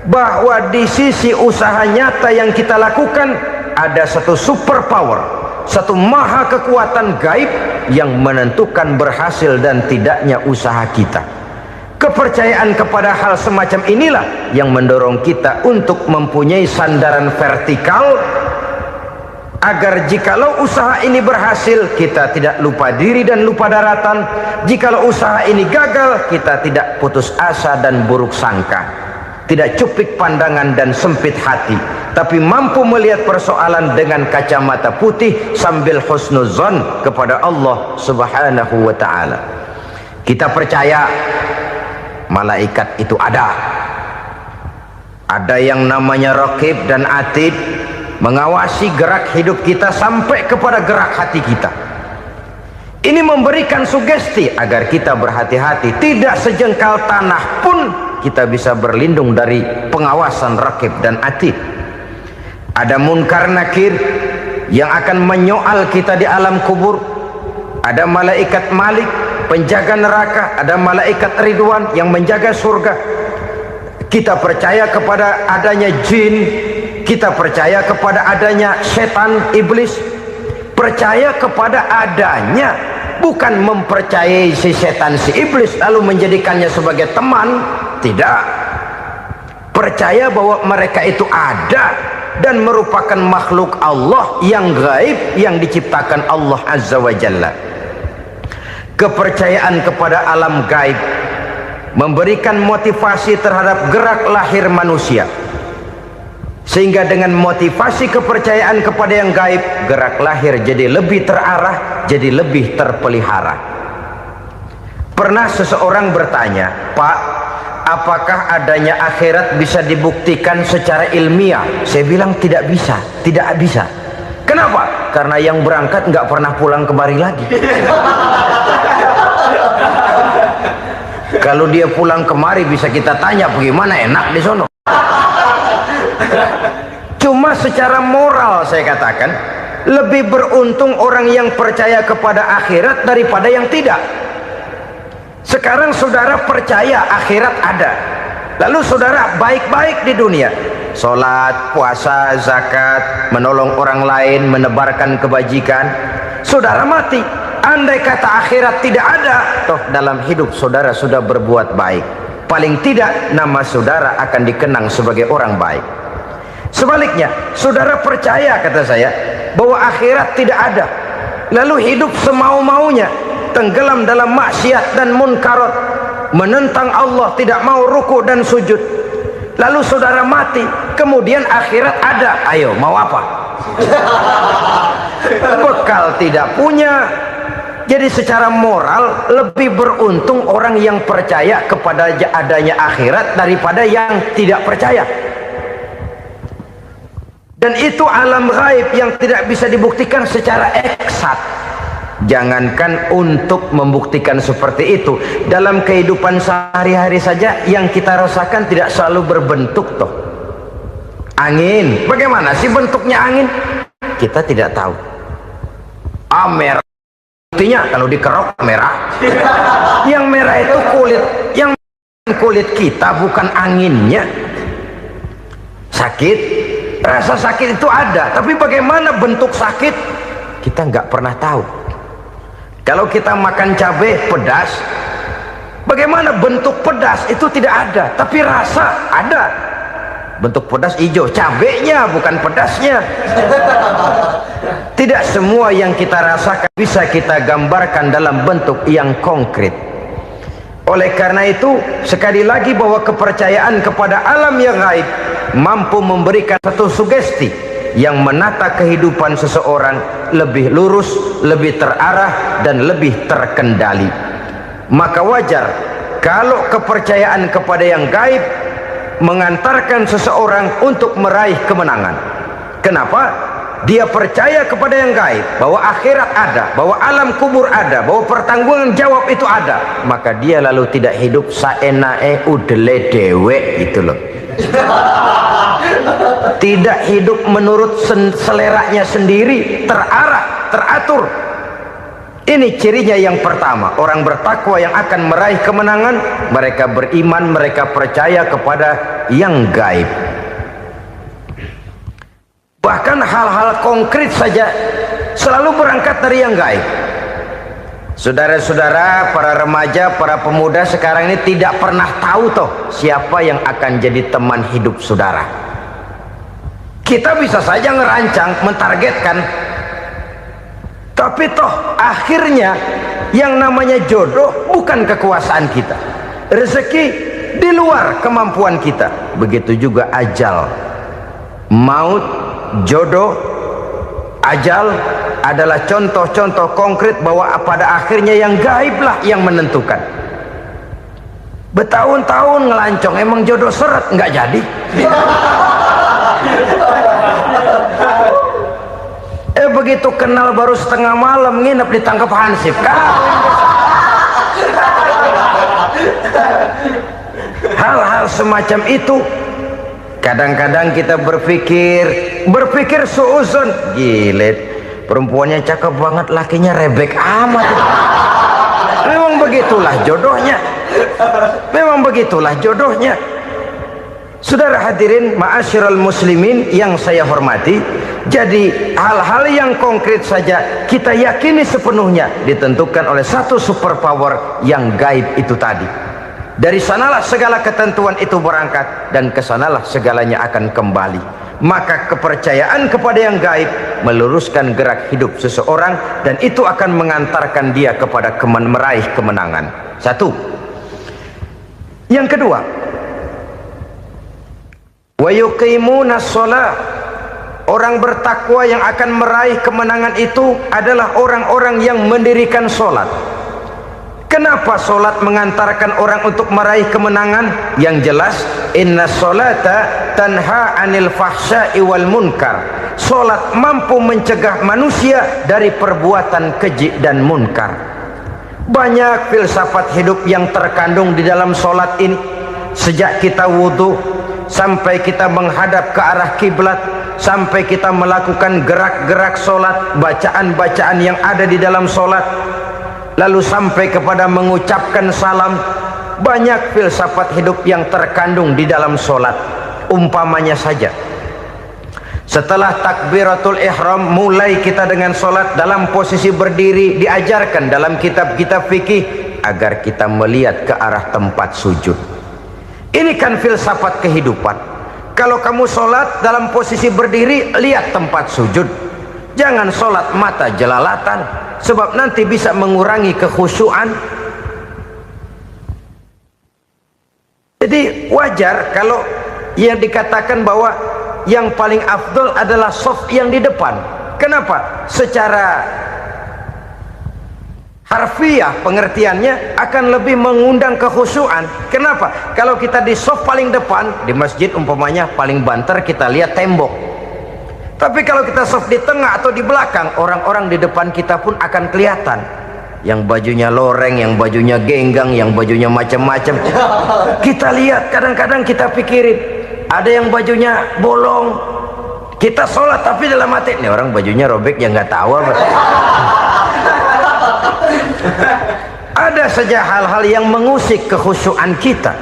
bahwa di sisi usaha nyata yang kita lakukan ada satu super power, satu maha kekuatan gaib yang menentukan berhasil dan tidaknya usaha kita. Kepercayaan kepada hal semacam inilah yang mendorong kita untuk mempunyai sandaran vertikal, agar jikalau usaha ini berhasil, kita tidak lupa diri dan lupa daratan. Jikalau usaha ini gagal, kita tidak putus asa dan buruk sangka, tidak cupik pandangan dan sempit hati, tapi mampu melihat persoalan dengan kacamata putih sambil husnuzon kepada Allah Subhanahu wa ta'ala. Kita percaya malaikat itu ada yang namanya raqib dan atid, mengawasi gerak hidup kita sampai kepada gerak hati kita. Ini memberikan sugesti agar kita berhati-hati, tidak sejengkal tanah pun kita bisa berlindung dari pengawasan raqib dan atid. Ada munkar nakir yang akan menyoal kita di alam kubur. Ada malaikat Malik, penjaga neraka. Ada malaikat Ridwan yang menjaga surga. Kita percaya kepada adanya jin, kita percaya kepada adanya setan, iblis. Percaya kepada adanya, bukan mempercayai si setan, si iblis lalu menjadikannya sebagai teman. Tidak. Percaya bahwa mereka itu ada dan merupakan makhluk Allah yang gaib, yang diciptakan Allah Azza wa Jalla. kepercayaan kepada alam gaib, memberikan motivasi terhadap gerak lahir manusia, sehingga dengan motivasi kepercayaan kepada yang gaib, gerak lahir jadi lebih terarah, jadi lebih terpelihara. Pernah seseorang bertanya, "Pak, apakah adanya akhirat bisa dibuktikan secara ilmiah?" Saya bilang tidak bisa, tidak bisa. Kenapa? Karena yang berangkat nggak pernah pulang kembali lagi. Kalau dia pulang kemari bisa kita tanya bagaimana enak di sono. Cuma secara moral saya katakan, lebih beruntung orang yang percaya kepada akhirat daripada yang tidak. Sekarang saudara percaya akhirat ada, lalu saudara baik-baik di dunia, sholat, puasa, zakat, menolong orang lain, menebarkan kebajikan. Saudara mati, andai kata akhirat tidak ada, toh dalam hidup saudara sudah berbuat baik, paling tidak nama saudara akan dikenang sebagai orang baik. Sebaliknya, saudara percaya, kata saya, bahwa akhirat tidak ada, lalu hidup semau-maunya, tenggelam dalam maksiat dan munkarat, menentang Allah, tidak mau ruku dan sujud, lalu saudara mati, kemudian akhirat ada, ayo mau apa? Bekal tidak punya. Jadi secara moral lebih beruntung orang yang percaya kepada adanya akhirat daripada yang tidak percaya. Dan itu alam gaib yang tidak bisa dibuktikan secara eksat. Jangankan untuk membuktikan seperti itu, dalam kehidupan sehari-hari saja yang kita rasakan tidak selalu berbentuk toh. Angin, bagaimana sih bentuknya angin? Kita tidak tahu. Merah, buktinya kalau dikerok merah. Yang merah itu kulit, yang kulit kita bukan anginnya. Sakit, rasa sakit itu ada, tapi bagaimana bentuk sakit kita nggak pernah tahu. Kalau kita makan cabai pedas, bagaimana bentuk pedas itu tidak ada, tapi rasa ada. Bentuk pedas hijau, cabainya bukan pedasnya. Tidak semua yang kita rasakan bisa kita gambarkan dalam bentuk yang konkret. Oleh karena itu, sekali lagi bahwa kepercayaan kepada alam yang gaib mampu memberikan satu sugesti yang menata kehidupan seseorang lebih lurus, lebih terarah, dan lebih terkendali. Maka wajar kalau kepercayaan kepada yang gaib mengantarkan seseorang untuk meraih kemenangan. Kenapa? Dia percaya kepada yang gaib, bahwa akhirat ada, bahwa alam kubur ada, bahwa pertanggungan jawab itu ada. Maka dia lalu tidak hidup saenae udele dewe, gitu loh. Tidak hidup menurut seleranya sendiri, terarah, teratur. Ini cirinya yang pertama, orang bertakwa yang akan meraih kemenangan, mereka beriman, mereka percaya kepada yang gaib. Bahkan hal-hal konkret saja selalu berangkat dari yang gaib. Saudara-saudara, para remaja, para pemuda sekarang ini tidak pernah tahu toh siapa yang akan jadi teman hidup saudara. Kita bisa saja ngerancang, mentargetkan, tapi toh akhirnya yang namanya jodoh bukan kekuasaan kita, rezeki di luar kemampuan kita. Begitu juga ajal, maut, jodoh, ajal adalah contoh-contoh konkret bahwa pada akhirnya yang gaiblah yang menentukan. Bertahun-tahun ngelancong, emang jodoh seret nggak jadi. Begitu kenal baru setengah malam nginep ditangkap hansip kan. Hal-hal semacam itu kadang-kadang kita berpikir suuzon, gile, perempuannya cakep banget, lakinya rebek amat. Memang begitulah jodohnya, memang begitulah jodohnya. Saudara hadirin ma'asyiral muslimin yang saya hormati, jadi hal-hal yang konkret saja kita yakini sepenuhnya ditentukan oleh satu superpower yang gaib itu tadi. Dari sanalah segala ketentuan itu berangkat, dan kesanalah segalanya akan kembali. maka kepercayaan kepada yang gaib meluruskan gerak hidup seseorang, dan itu akan mengantarkan dia kepada meraih kemenangan. Satu. Yang kedua, wa yuqimunas shalah. Orang bertakwa yang akan meraih kemenangan itu adalah orang-orang yang mendirikan sholat. Kenapa sholat mengantarkan orang untuk meraih kemenangan? Yang jelas, inna sholata tanha anil fahsya'i wal munkar. Sholat mampu mencegah manusia dari perbuatan keji dan munkar. Banyak filsafat hidup yang terkandung di dalam sholat ini. Sejak kita wudhu sampai kita menghadap ke arah kiblat, sampai kita melakukan gerak-gerak sholat, bacaan-bacaan yang ada di dalam sholat, lalu sampai kepada mengucapkan salam. Banyak filsafat hidup yang terkandung di dalam sholat. Umpamanya saja, setelah takbiratul ihram, mulai kita dengan sholat dalam posisi berdiri. Diajarkan dalam kitab-kitab fikih agar kita melihat ke arah tempat sujud. Ini kan filsafat kehidupan. Kalau kamu sholat dalam posisi berdiri, lihat tempat sujud. Jangan sholat mata jelalatan, sebab nanti bisa mengurangi kekhusyuan. Jadi wajar kalau yang dikatakan bahwa yang paling afdol adalah shaf yang di depan. Kenapa? Secara harfiah pengertiannya akan lebih mengundang kekhusyuan. Kenapa? Kalau kita di shaf paling depan di masjid umpamanya, paling banter kita lihat tembok. Tapi kalau kita shaf di tengah atau di belakang, orang-orang di depan kita pun akan kelihatan. Yang bajunya loreng, yang bajunya genggang, yang bajunya macam-macam. Kita lihat, kadang-kadang kita pikirin, ada yang bajunya bolong. Kita sholat tapi dalam hati, nih orang bajunya robek, yang nggak tahu apa. Ada saja hal-hal yang mengusik kekhusyuan kita.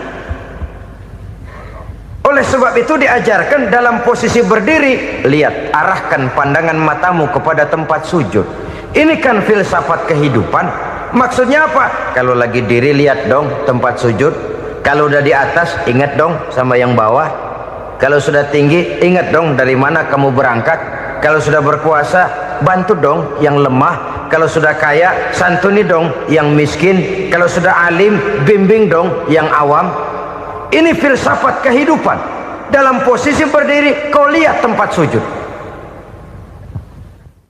Oleh sebab itu diajarkan dalam posisi berdiri, lihat, arahkan pandangan matamu kepada tempat sujud. Ini kan filsafat kehidupan. Maksudnya apa? Kalau lagi diri, lihat dong tempat sujud. Kalau udah di atas, ingat dong sama yang bawah. Kalau sudah tinggi, ingat dong dari mana kamu berangkat. Kalau sudah berkuasa, bantu dong yang lemah. Kalau sudah kaya, santuni dong yang miskin. Kalau sudah alim, bimbing dong yang awam. Ini filsafat kehidupan. Dalam posisi berdiri, kau lihat tempat sujud.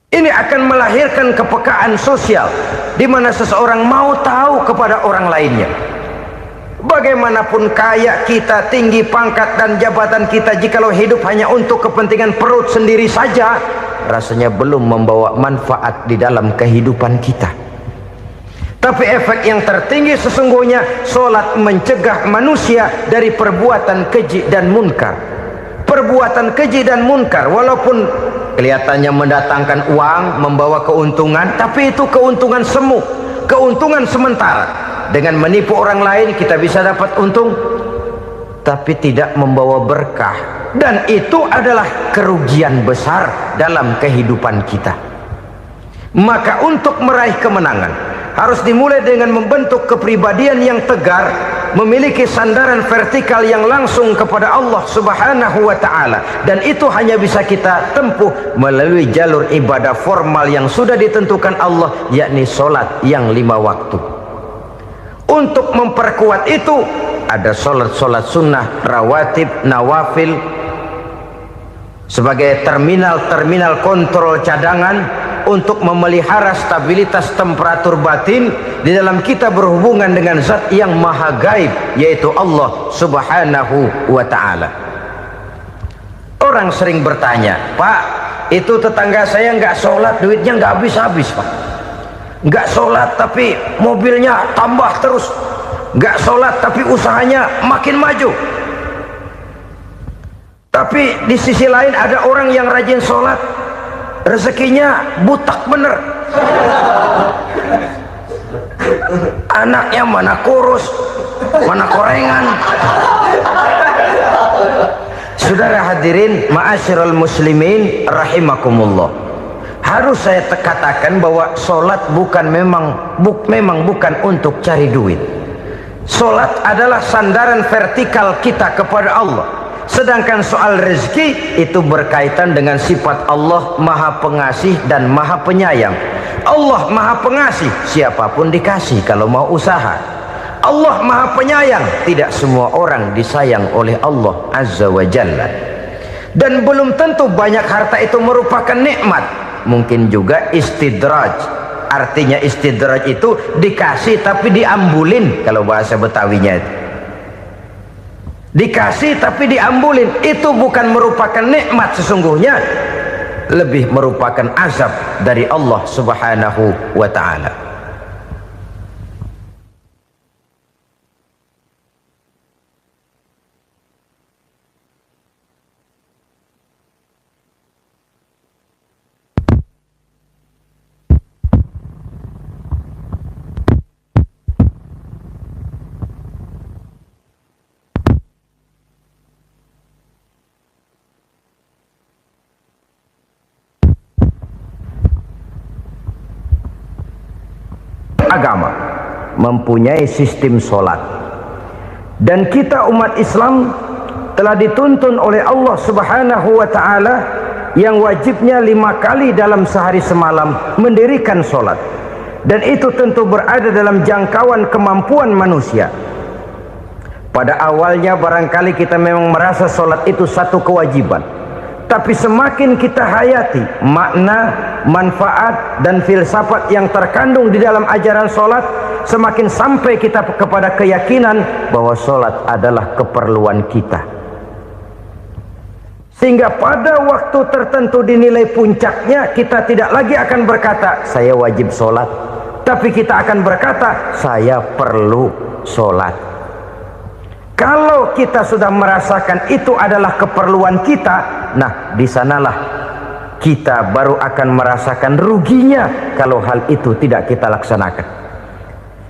Ini akan melahirkan kepekaan sosial, di mana seseorang mau tahu kepada orang lainnya. Bagaimanapun kaya kita, tinggi pangkat dan jabatan kita, jikalau hidup hanya untuk kepentingan perut sendiri saja, rasanya belum membawa manfaat di dalam kehidupan kita. Tapi efek yang tertinggi sesungguhnya, sholat mencegah manusia dari perbuatan keji dan munkar. Perbuatan keji dan munkar, walaupun kelihatannya mendatangkan uang, membawa keuntungan, tapi itu keuntungan semu, keuntungan sementara. Dengan menipu orang lain kita bisa dapat untung, tapi tidak membawa berkah, dan itu adalah kerugian besar dalam kehidupan kita. Maka untuk meraih kemenangan harus dimulai dengan membentuk kepribadian yang tegar, memiliki sandaran vertikal yang langsung kepada Allah Subhanahu wa ta'ala, dan itu hanya bisa kita tempuh melalui jalur ibadah formal yang sudah ditentukan Allah, yakni sholat yang 5 waktu. Untuk memperkuat itu ada sholat-sholat sunnah, rawatib, nawafil sebagai terminal kontrol cadangan untuk memelihara stabilitas temperatur batin di dalam kita berhubungan dengan zat yang maha gaib, yaitu Allah Subhanahu wa ta'ala. Orang sering bertanya, Pak, itu tetangga saya nggak sholat, duitnya nggak habis-habis, Pak. Nggak sholat tapi mobilnya tambah terus, nggak sholat tapi usahanya makin maju. Tapi di sisi lain ada orang yang rajin sholat, rezekinya butak bener. Anaknya mana kurus, mana korengan. Saudara hadirin ma'asyiral muslimin rahimakumullah, harus saya katakan bahwa sholat memang bukan untuk cari duit. Sholat adalah sandaran vertikal kita kepada Allah. Sedangkan soal rezeki itu berkaitan dengan sifat Allah Maha Pengasih dan Maha Penyayang. Allah Maha Pengasih, siapapun dikasih kalau mau usaha. Allah Maha Penyayang, tidak semua orang disayang oleh Allah Azza wa Jalla. Dan belum tentu banyak harta itu merupakan nikmat, mungkin juga istidraj. Artinya istidraj itu dikasih tapi diambulin, kalau bahasa Betawinya itu. Dikasih tapi diambulin, itu bukan merupakan nikmat sesungguhnya, lebih merupakan azab dari Allah Subhanahu wa ta'ala. Agama mempunyai sistem solat, dan kita umat Islam telah dituntun oleh Allah Subhanahu wa ta'ala yang wajibnya 5 kali dalam sehari semalam mendirikan solat, dan itu tentu berada dalam jangkauan kemampuan manusia. Pada awalnya barangkali kita memang merasa solat itu satu kewajiban, tapi semakin kita hayati makna, manfaat dan filsafat yang terkandung di dalam ajaran solat, semakin sampai kita kepada keyakinan bahwa solat adalah keperluan kita. Sehingga pada waktu tertentu dinilai puncaknya, kita tidak lagi akan berkata saya wajib solat, tapi kita akan berkata saya perlu solat. Kalau kita sudah merasakan itu adalah keperluan kita, nah di sanalah kita baru akan merasakan ruginya kalau hal itu tidak kita laksanakan.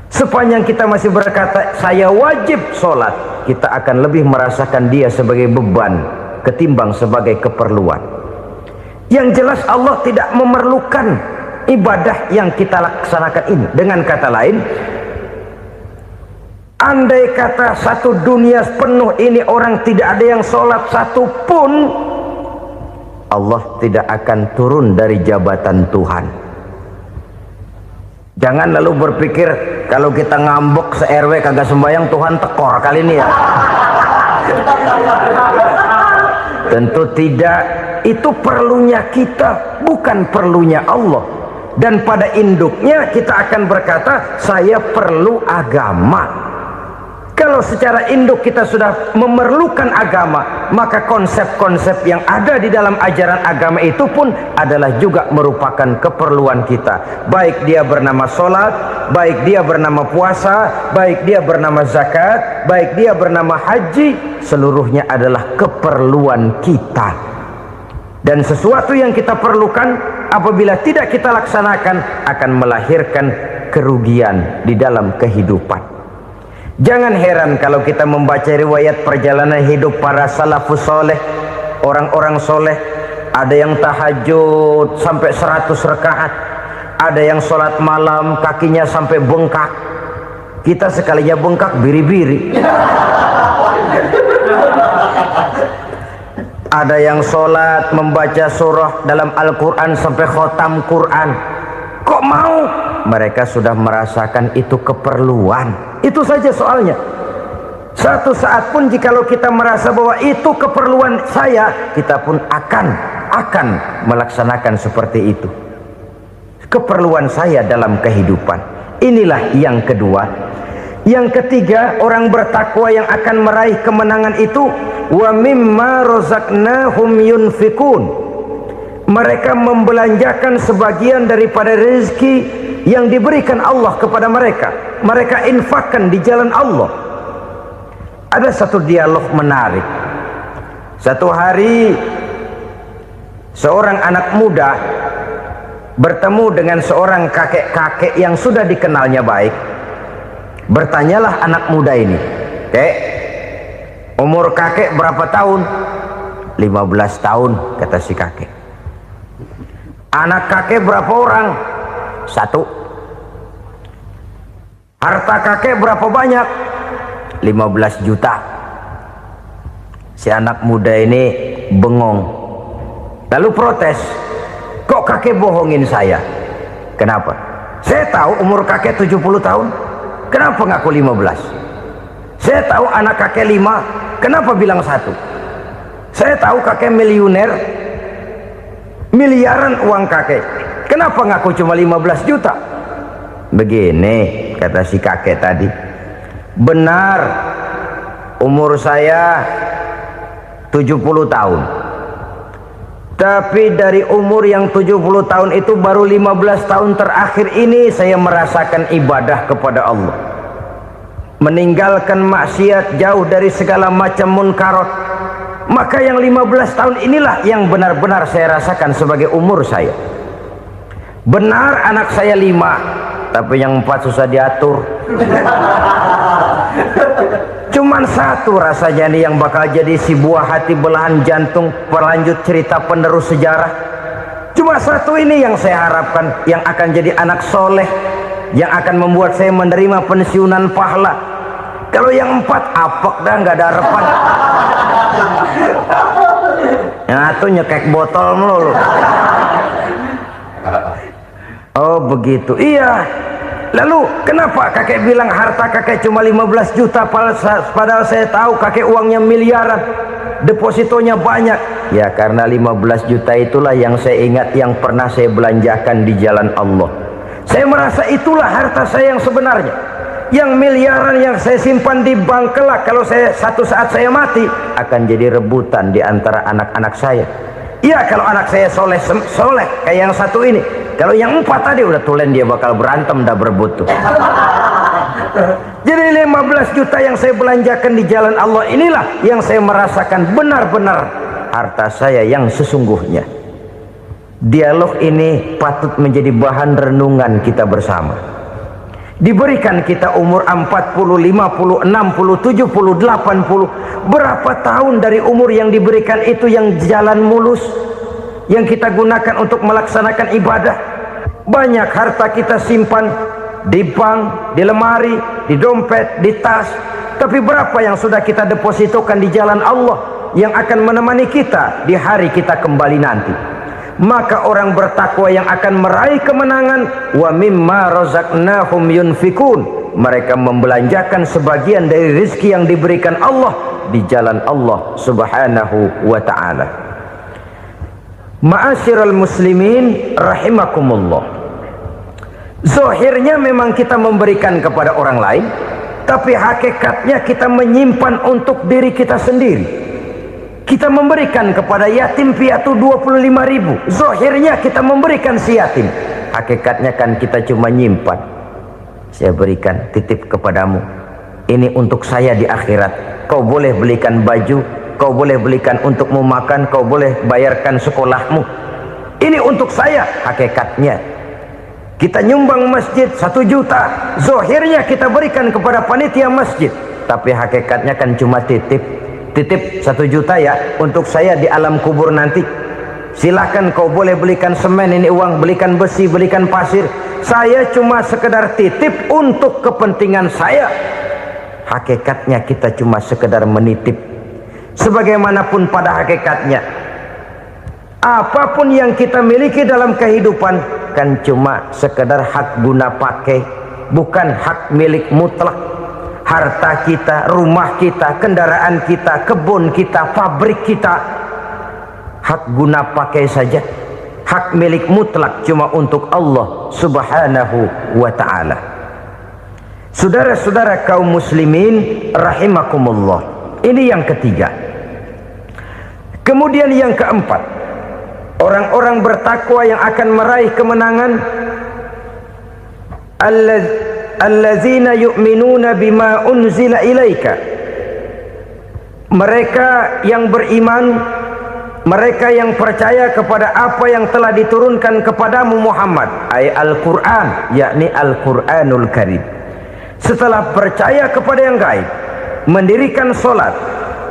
Sepanjang kita masih berkata saya wajib sholat, kita akan lebih merasakan dia sebagai beban ketimbang sebagai keperluan. Yang jelas Allah tidak memerlukan ibadah yang kita laksanakan ini. Dengan kata lain, andai kata satu dunia penuh ini orang tidak ada yang sholat satu pun, Allah tidak akan turun dari jabatan Tuhan. Jangan lalu berpikir kalau kita ngambek se-RW kagak sembahyang Tuhan tekor kali ini ya. Tentu tidak. Itu perlunya kita, bukan perlunya Allah. Dan pada induknya kita akan berkata saya perlu agama. Kalau secara induk kita sudah memerlukan agama, maka konsep-konsep yang ada di dalam ajaran agama itu pun adalah juga merupakan keperluan kita. Baik dia bernama sholat, baik dia bernama puasa, baik dia bernama zakat, baik dia bernama haji, seluruhnya adalah keperluan kita. Dan sesuatu yang kita perlukan apabila tidak kita laksanakan akan melahirkan kerugian di dalam kehidupan. Jangan heran kalau kita membaca riwayat perjalanan hidup para salafus soleh, orang-orang soleh. Ada yang tahajud sampai 100 rakaat, ada yang sholat malam kakinya sampai bengkak. Kita sekalinya bengkak biri-biri. Ada yang sholat membaca surah dalam Al-Quran sampai khotam Quran. Kok mau? Mereka sudah merasakan itu keperluan. Itu saja soalnya. Satu saat pun jikalau kita merasa bahwa itu keperluan saya, kita pun akan melaksanakan seperti itu. Keperluan saya dalam kehidupan. Inilah yang kedua. Yang ketiga, orang bertakwa yang akan meraih kemenangan itu, wa mimma razaqnahum yunfikun. Mereka membelanjakan sebagian daripada rezeki yang diberikan Allah kepada mereka. Mereka infakkan di jalan Allah. Ada satu dialog menarik. Satu hari seorang anak muda bertemu dengan seorang kakek-kakek yang sudah dikenalnya baik. Bertanyalah anak muda ini, "Kek, umur kakek berapa tahun?" 15 tahun, kata si kakek. Anak kakek berapa orang? 1. Harta kakek berapa banyak? 15 juta. Si anak muda ini bengong, lalu protes, kok kakek bohongin saya? Kenapa? Saya tahu umur kakek 70 tahun, kenapa ngaku 15? Saya tahu anak kakek 5, kenapa bilang 1? Saya tahu kakek miliuner, miliaran uang kakek, kenapa ngaku cuma 15 juta? Begini kata si kakek tadi, benar umur saya 70 tahun, tapi dari umur yang 70 tahun itu baru 15 tahun terakhir ini saya merasakan ibadah kepada Allah, meninggalkan maksiat, jauh dari segala macam munkarat. Maka yang 15 tahun inilah yang benar-benar saya rasakan sebagai umur saya. Benar anak saya 5, tapi yang 4 susah diatur. Cuman 1 rasanya nih yang bakal jadi si buah hati, belahan jantung, pelanjut cerita penerus sejarah. Cuma 1 ini yang saya harapkan, yang akan jadi anak soleh, yang akan membuat saya menerima pensiunan pahala. Kalau yang 4 apek dah, nggak ada harapan. Yang 1 nyekek botol melulu. Oh begitu, iya. Lalu kenapa kakek bilang harta kakek cuma 15 juta padahal saya tahu kakek uangnya miliaran, depositonya banyak? Ya karena 15 juta itulah yang saya ingat yang pernah saya belanjakan di jalan Allah. Saya merasa itulah harta saya yang sebenarnya. Yang miliaran yang saya simpan di bank kelak, kalau satu saat saya mati, akan jadi rebutan di antara anak-anak saya. Iya kalau anak saya soleh kayak yang 1 ini. Kalau yang 4 tadi udah tulen dia bakal berantem, dah berebut tuh. Jadi 15 juta yang saya belanjakan di jalan Allah inilah yang saya merasakan benar-benar harta saya yang sesungguhnya. Dialog ini patut menjadi bahan renungan kita bersama. Diberikan kita umur 40, 50, 60, 70, 80. Berapa tahun dari umur yang diberikan itu yang jalan mulus, yang kita gunakan untuk melaksanakan ibadah? Banyak harta kita simpan di bank, di lemari, di dompet, di tas. Tapi berapa yang sudah kita depositokan di jalan Allah yang akan menemani kita di hari kita kembali nanti? Maka orang bertakwa yang akan meraih kemenangan, wa mimma razaqnahum yunfikun, mereka membelanjakan sebagian dari rezeki yang diberikan Allah di jalan Allah subhanahu wa ta'ala. Ma'asyiral muslimin rahimakumullah, zahirnya memang kita memberikan kepada orang lain, tapi hakikatnya kita menyimpan untuk diri kita sendiri. Kita memberikan kepada yatim piatu 25.000, zahirnya kita memberikan si yatim, hakikatnya kan kita cuma nyimpan. Saya berikan, titip kepadamu, ini untuk saya di akhirat. Kau boleh belikan baju, kau boleh belikan untukmu makan, kau boleh bayarkan sekolahmu. Ini untuk saya. Hakikatnya kita nyumbang masjid 1 juta, zahirnya kita berikan kepada panitia masjid, tapi hakikatnya kan cuma titip 1 juta ya untuk saya di alam kubur nanti. Silakan kau boleh belikan semen, ini uang, belikan besi, belikan pasir. Saya cuma sekedar titip untuk kepentingan saya. Hakikatnya kita cuma sekedar menitip. Sebagaimanapun pada hakikatnya, apapun yang kita miliki dalam kehidupan kan cuma sekedar hak guna pakai, bukan hak milik mutlak. Harta kita, rumah kita, kendaraan kita, kebun kita, pabrik kita, hak guna pakai saja. Hak milik mutlak cuma untuk Allah subhanahu wa ta'ala. Saudara-saudara kaum muslimin rahimakumullah, ini yang ketiga. Kemudian yang keempat, orang-orang bertakwa yang akan meraih kemenangan, allazina yu'minuna bima unzila ilaika, mereka yang beriman, mereka yang percaya kepada apa yang telah diturunkan kepadamu Muhammad, ay Al-Quran, yakni Al-Quranul Karim. Setelah percaya kepada yang gaib, mendirikan solat,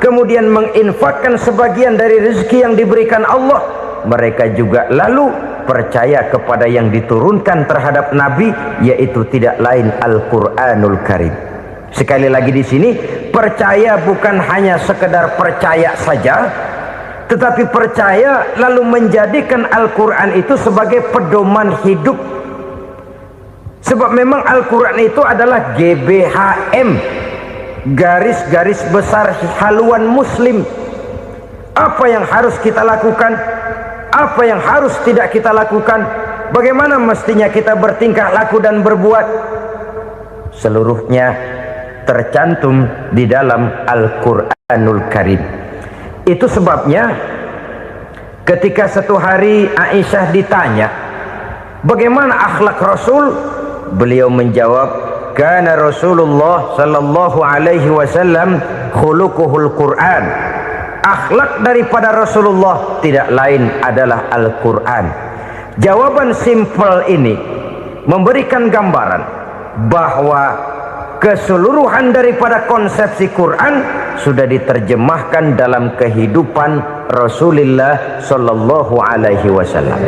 kemudian menginfakkan sebagian dari rezeki yang diberikan Allah, mereka juga lalu percaya kepada yang diturunkan terhadap Nabi, yaitu tidak lain Al-Quranul Karim. Sekali lagi di sini, percaya bukan hanya sekedar percaya saja, tetapi percaya lalu menjadikan Al-Quran itu sebagai pedoman hidup. Sebab memang Al-Quran itu adalah GBHM, garis-garis besar haluan muslim. Apa yang harus kita lakukan, apa yang harus tidak kita lakukan, bagaimana mestinya kita bertingkah laku dan berbuat, seluruhnya tercantum di dalam Al-Quranul Karim. Itu sebabnya ketika satu hari Aisyah ditanya bagaimana akhlak Rasul, beliau menjawab, kana Rasulullah sallallahu alaihi wasallam khuluquhul Quran. Akhlak daripada Rasulullah tidak lain adalah Al-Quran. Jawaban simpel ini memberikan gambaran bahwa keseluruhan daripada konsepsi Quran sudah diterjemahkan dalam kehidupan Rasulullah sallallahu alaihi wasallam.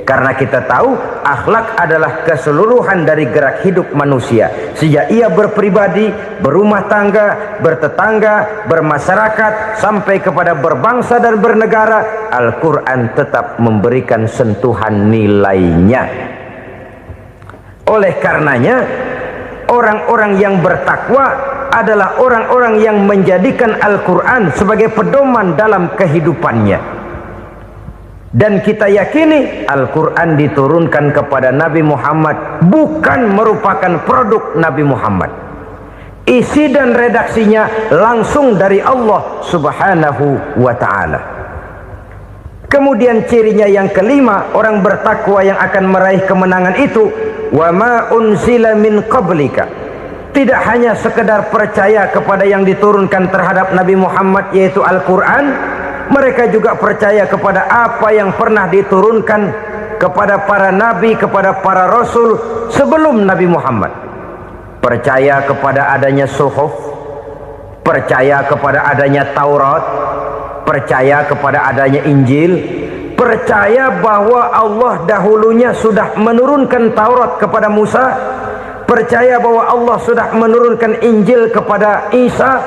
Karena kita tahu akhlak adalah keseluruhan dari gerak hidup manusia. Sejak ia berpribadi, berumah tangga, bertetangga, bermasyarakat, sampai kepada berbangsa dan bernegara, Al-Quran tetap memberikan sentuhan nilainya. Oleh karenanya, orang-orang yang bertakwa adalah orang-orang yang menjadikan Al-Quran sebagai pedoman dalam kehidupannya. Dan kita yakini Al-Quran diturunkan kepada Nabi Muhammad bukan merupakan produk Nabi Muhammad. Isi dan redaksinya langsung dari Allah Subhanahu wa ta'ala. Kemudian cirinya yang kelima, orang bertakwa yang akan meraih kemenangan itu, wa ma unzila min qablika. Tidak hanya sekedar percaya kepada yang diturunkan terhadap Nabi Muhammad yaitu Al-Quran, mereka juga percaya kepada apa yang pernah diturunkan kepada para nabi, kepada para rasul sebelum Nabi Muhammad. Percaya kepada adanya suhuf, percaya kepada adanya Taurat, percaya kepada adanya Injil, percaya bahwa Allah dahulunya sudah menurunkan Taurat kepada Musa, percaya bahwa Allah sudah menurunkan Injil kepada Isa,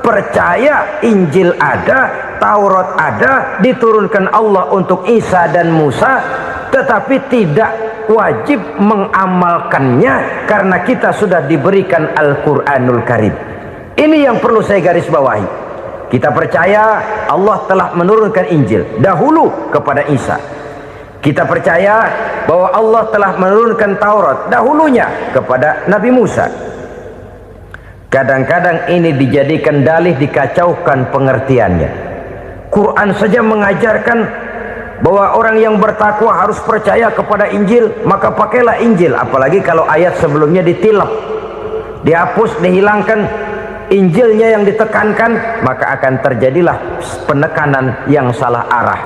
percaya Injil ada, Taurat ada, diturunkan Allah untuk Isa dan Musa, tetapi tidak wajib mengamalkannya karena kita sudah diberikan Al-Quranul Karim. Ini yang perlu saya garis bawahi. Kita percaya Allah telah menurunkan Injil dahulu kepada Isa. Kita percaya bahwa Allah telah menurunkan Taurat dahulunya kepada Nabi Musa. Kadang-kadang ini dijadikan dalih, dikacaukan pengertiannya. Quran saja mengajarkan bahwa orang yang bertakwa harus percaya kepada Injil, maka pakailah Injil. Apalagi kalau ayat sebelumnya ditilap, dihapus, dihilangkan, Injilnya yang ditekankan, maka akan terjadilah penekanan yang salah arah.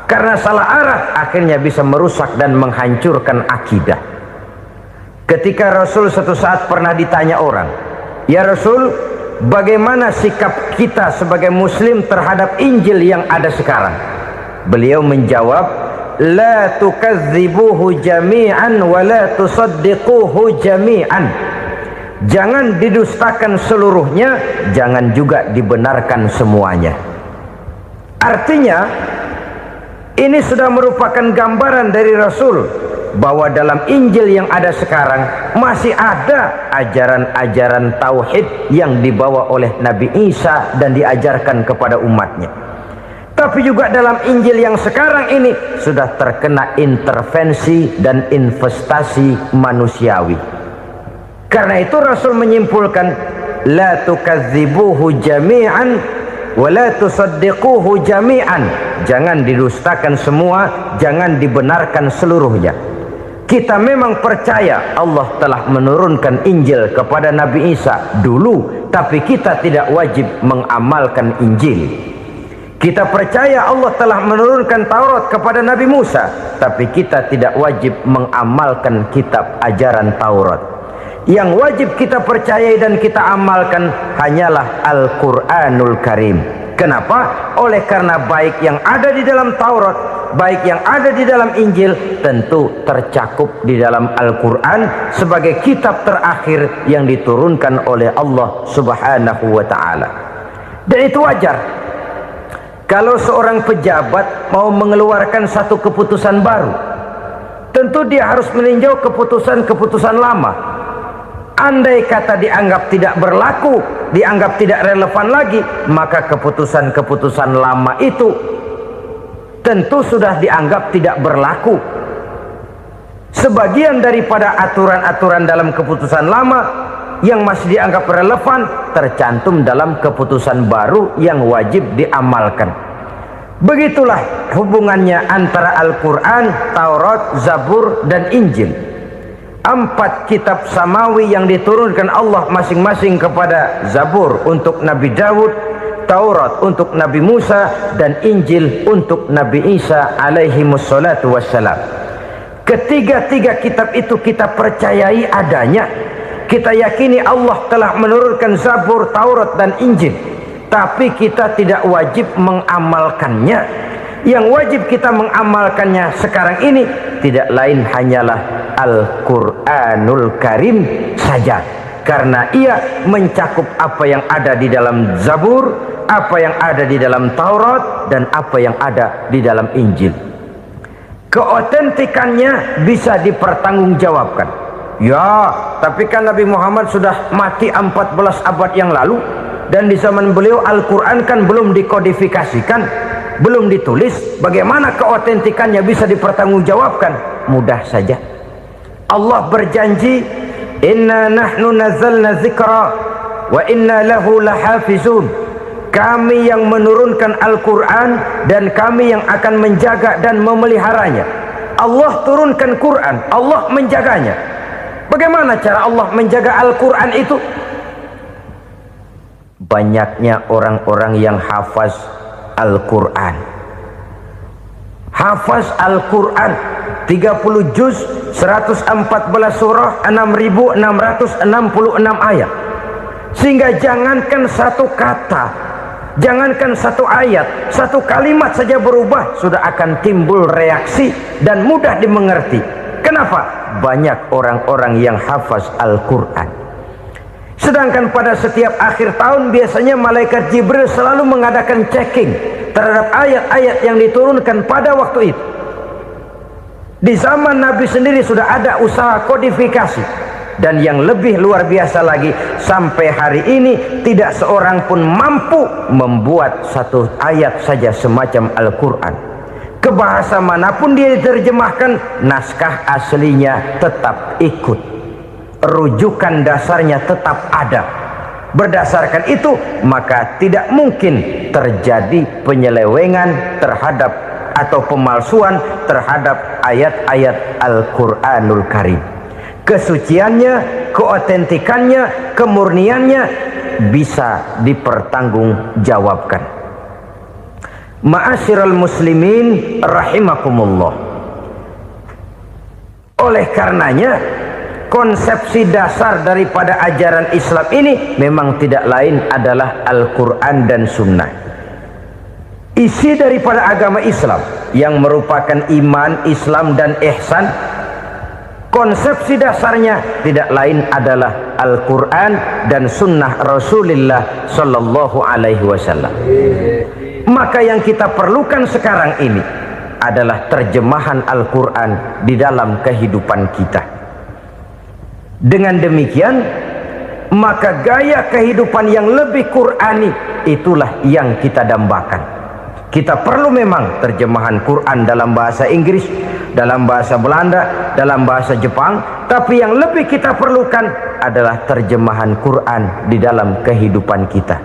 Karena salah arah akhirnya bisa merusak dan menghancurkan akidah. Ketika Rasul suatu saat pernah ditanya orang, ya Rasul, bagaimana sikap kita sebagai muslim terhadap Injil yang ada sekarang? Beliau menjawab, la tukadzibuhu jami'an wa la tusaddiquhu jami'an. Jangan didustakan seluruhnya, jangan juga dibenarkan semuanya. Artinya ini sudah merupakan gambaran dari Rasul bahwa dalam Injil yang ada sekarang masih ada ajaran-ajaran tauhid yang dibawa oleh Nabi Isa dan diajarkan kepada umatnya. Tapi juga dalam Injil yang sekarang ini sudah terkena intervensi dan investasi manusiawi. Karena itu Rasul menyimpulkan, la tukadzibuhu jami'an wa la tusaddiquhu jami'an. Jangan didustakan semua, jangan dibenarkan seluruhnya. Kita memang percaya Allah telah menurunkan Injil kepada Nabi Isa dulu, tapi kita tidak wajib mengamalkan Injil. Kita percaya Allah telah menurunkan Taurat kepada Nabi Musa, tapi kita tidak wajib mengamalkan kitab ajaran Taurat. Yang wajib kita percayai dan kita amalkan hanyalah Al-Quranul Karim. Kenapa? Oleh karena baik yang ada di dalam Taurat, baik yang ada di dalam Injil, tentu tercakup di dalam Al-Quran sebagai kitab terakhir yang diturunkan oleh Allah Subhanahu wa ta'ala. Dan itu wajar. Kalau seorang pejabat mau mengeluarkan satu keputusan baru, tentu dia harus meninjau keputusan-keputusan lama. Andai kata dianggap tidak berlaku, dianggap tidak relevan lagi, maka keputusan-keputusan lama itu tentu sudah dianggap tidak berlaku. Sebagian daripada aturan-aturan dalam keputusan lama yang masih dianggap relevan tercantum dalam keputusan baru yang wajib diamalkan. Begitulah hubungannya antara Al-Quran, Taurat, Zabur, dan Injil. 4 kitab samawi yang diturunkan Allah masing-masing kepada Zabur untuk Nabi Daud, Taurat untuk Nabi Musa, dan Injil untuk Nabi Isa alaihi wassalatu wassalam. Ketiga-tiga kitab itu kita percayai adanya. Kita yakini Allah telah menurunkan Zabur, Taurat, dan Injil, tapi kita tidak wajib mengamalkannya. Yang wajib kita mengamalkannya sekarang ini tidak lain hanyalah Al-Quranul Karim saja, karena ia mencakup apa yang ada di dalam Zabur, apa yang ada di dalam Taurat, dan apa yang ada di dalam Injil. Keotentikannya bisa dipertanggungjawabkan. Ya, tapi kan Nabi Muhammad sudah mati 14 abad yang lalu, dan di zaman beliau Al-Quran kan belum dikodifikasikan, belum ditulis. Bagaimana keotentikannya bisa dipertanggungjawabkan? Mudah saja. Allah berjanji, inna nahnu nazzalna dzikra wa inna lahu lahafizun. Kami yang menurunkan Al-Quran dan kami yang akan menjaga dan memeliharanya. Allah turunkan Quran, Allah menjaganya. Bagaimana cara Allah menjaga Al-Quran itu? Banyaknya orang-orang yang hafaz Al-Quran. Hafaz Al-Quran 30 juz, 114 surah, 6.666 ayat. Sehingga jangankan satu kata, jangankan satu ayat, satu kalimat saja berubah sudah akan timbul reaksi dan mudah dimengerti. Kenapa? Banyak orang-orang yang hafaz Al-Quran. Sedangkan pada setiap akhir tahun biasanya malaikat Jibril selalu mengadakan checking terhadap ayat-ayat yang diturunkan pada waktu itu. Di zaman Nabi sendiri sudah ada usaha kodifikasi. Dan yang lebih luar biasa lagi, sampai hari ini tidak seorang pun mampu membuat satu ayat saja semacam Al-Quran. Ke bahasa manapun dia diterjemahkan, naskah aslinya tetap ikut, rujukan dasarnya tetap ada. Berdasarkan itu maka tidak mungkin terjadi penyelewengan terhadap atau pemalsuan terhadap ayat-ayat Al-Quranul Karim. Kesuciannya, keotentikannya, kemurniannya bisa dipertanggungjawabkan. Ma'asyiral muslimin rahimakumullah. Oleh karenanya, konsepsi dasar daripada ajaran Islam ini memang tidak lain adalah Al-Quran dan Sunnah. Isi daripada agama Islam yang merupakan iman, Islam, dan ihsan, konsepsi dasarnya tidak lain adalah Al-Quran dan Sunnah Rasulullah Sallallahu Alaihi Wasallam. Maka yang kita perlukan sekarang ini adalah terjemahan Al-Quran di dalam kehidupan kita. Dengan demikian, maka gaya kehidupan yang lebih Qurani itulah yang kita dambakan. Kita perlu memang terjemahan Quran dalam bahasa Inggris, dalam bahasa Belanda, dalam bahasa Jepang, tapi yang lebih kita perlukan adalah terjemahan Quran di dalam kehidupan kita.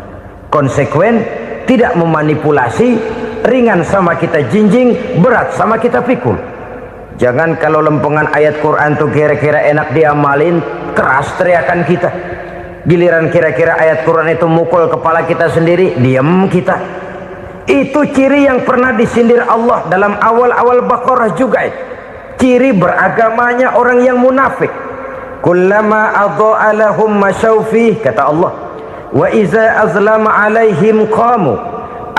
Konsekuen, tidak memanipulasi, ringan sama kita jinjing, berat sama kita pikul. Jangan kalau lempengan ayat Quran tuh kira-kira enak diamalin, keras teriakan kita. Giliran kira-kira ayat Quran itu mukul kepala kita sendiri, diam kita. Itu ciri yang pernah disindir Allah dalam awal-awal Baqarah juga. Ciri beragamanya orang yang munafik. Kullama adha'a lahum masyawfih, kata Allah, wa iza azlama alaihim qamu.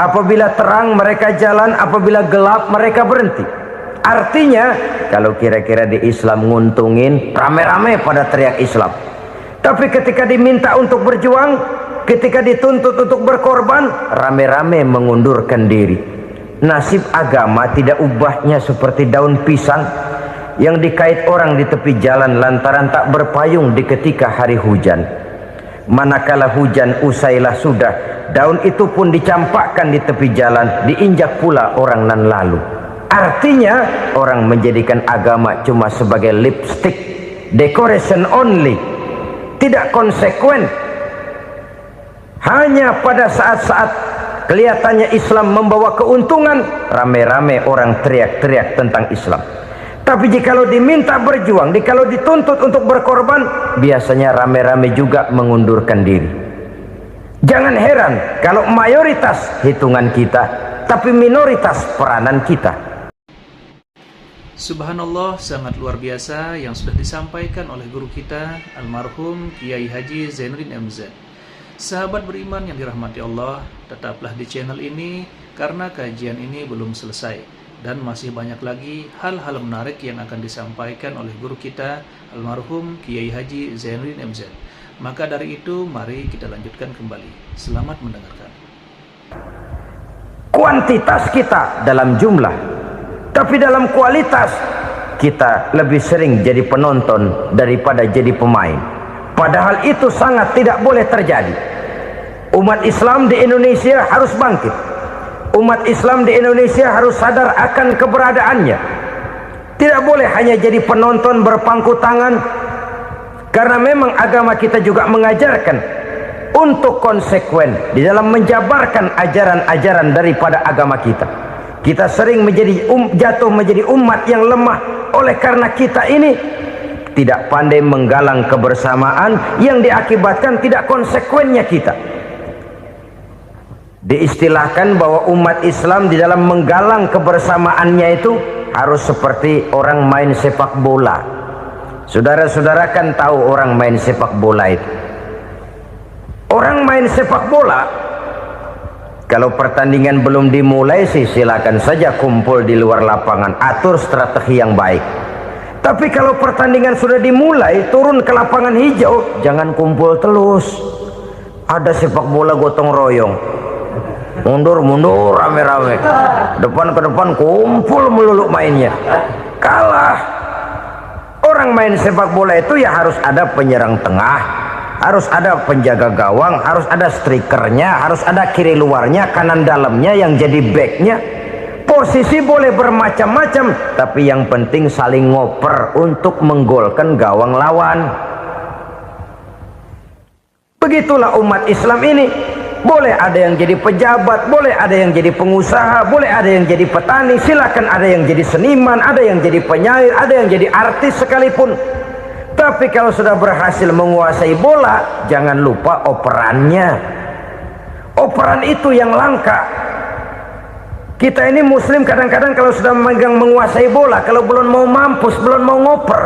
Apabila terang mereka jalan, apabila gelap mereka berhenti. Artinya kalau kira-kira di Islam nguntungin, rame-rame pada teriak Islam. Tapi ketika diminta untuk berjuang, ketika dituntut untuk berkorban, rame-rame mengundurkan diri. Nasib agama tidak ubahnya seperti daun pisang yang dikait orang di tepi jalan lantaran tak berpayung di ketika hari hujan. Manakala hujan usailah sudah, daun itu pun dicampakkan di tepi jalan, diinjak pula orang nan lalu. Artinya orang menjadikan agama cuma sebagai lipstick, decoration only, tidak konsekuen. Hanya pada saat-saat kelihatannya Islam membawa keuntungan, rame-rame orang teriak-teriak tentang Islam. Tapi jikalau diminta berjuang, jikalau dituntut untuk berkorban, biasanya rame-rame juga mengundurkan diri. Jangan heran kalau mayoritas hitungan kita, tapi minoritas peranan kita. Subhanallah, sangat luar biasa yang sudah disampaikan oleh guru kita, almarhum Kiai Haji Zainuddin MZ. Sahabat beriman yang dirahmati Allah, tetaplah di channel ini karena kajian ini belum selesai. Dan masih banyak lagi hal-hal menarik yang akan disampaikan oleh guru kita, almarhum Kiai Haji Zainuddin MZ. Maka dari itu, mari kita lanjutkan kembali. Selamat mendengarkan. Kuantitas kita dalam jumlah, tapi dalam kualitas kita lebih sering jadi penonton daripada jadi pemain. Padahal itu sangat tidak boleh terjadi. Umat Islam di Indonesia harus bangkit. Umat Islam di Indonesia harus sadar akan keberadaannya. Tidak boleh hanya jadi penonton berpangku tangan, karena memang agama kita juga mengajarkan untuk konsekuen di dalam menjabarkan ajaran-ajaran daripada agama kita. Kita sering menjadi jatuh menjadi umat yang lemah oleh karena kita ini tidak pandai menggalang kebersamaan yang diakibatkan tidak konsekuennya kita. Diistilahkan bahwa umat Islam di dalam menggalang kebersamaannya itu harus seperti orang main sepak bola. Saudara-saudara kan tahu orang main sepak bola itu. Orang main sepak bola, kalau pertandingan belum dimulai sih silakan saja kumpul di luar lapangan, atur strategi yang baik. Tapi kalau pertandingan sudah dimulai, turun ke lapangan hijau, jangan kumpul terus. Ada sepak bola gotong royong, mundur-mundur rame-rame, depan ke depan kumpul melulu mainnya. Kalah. Orang main sepak bola itu ya harus ada penyerang tengah, harus ada penjaga gawang, harus ada strikernya, harus ada kiri luarnya, kanan dalamnya yang jadi backnya. Posisi boleh bermacam-macam, tapi yang penting saling ngoper untuk menggolkan gawang lawan. Begitulah umat Islam ini. Boleh ada yang jadi pejabat, boleh ada yang jadi pengusaha, boleh ada yang jadi petani, silakan ada yang jadi seniman, ada yang jadi penyair, ada yang jadi artis sekalipun. Tapi kalau sudah berhasil menguasai bola, jangan lupa operannya. Operan itu yang langka. Kita ini muslim kadang-kadang kalau sudah memegang menguasai bola, kalau belum mau mampus, belum mau ngoper.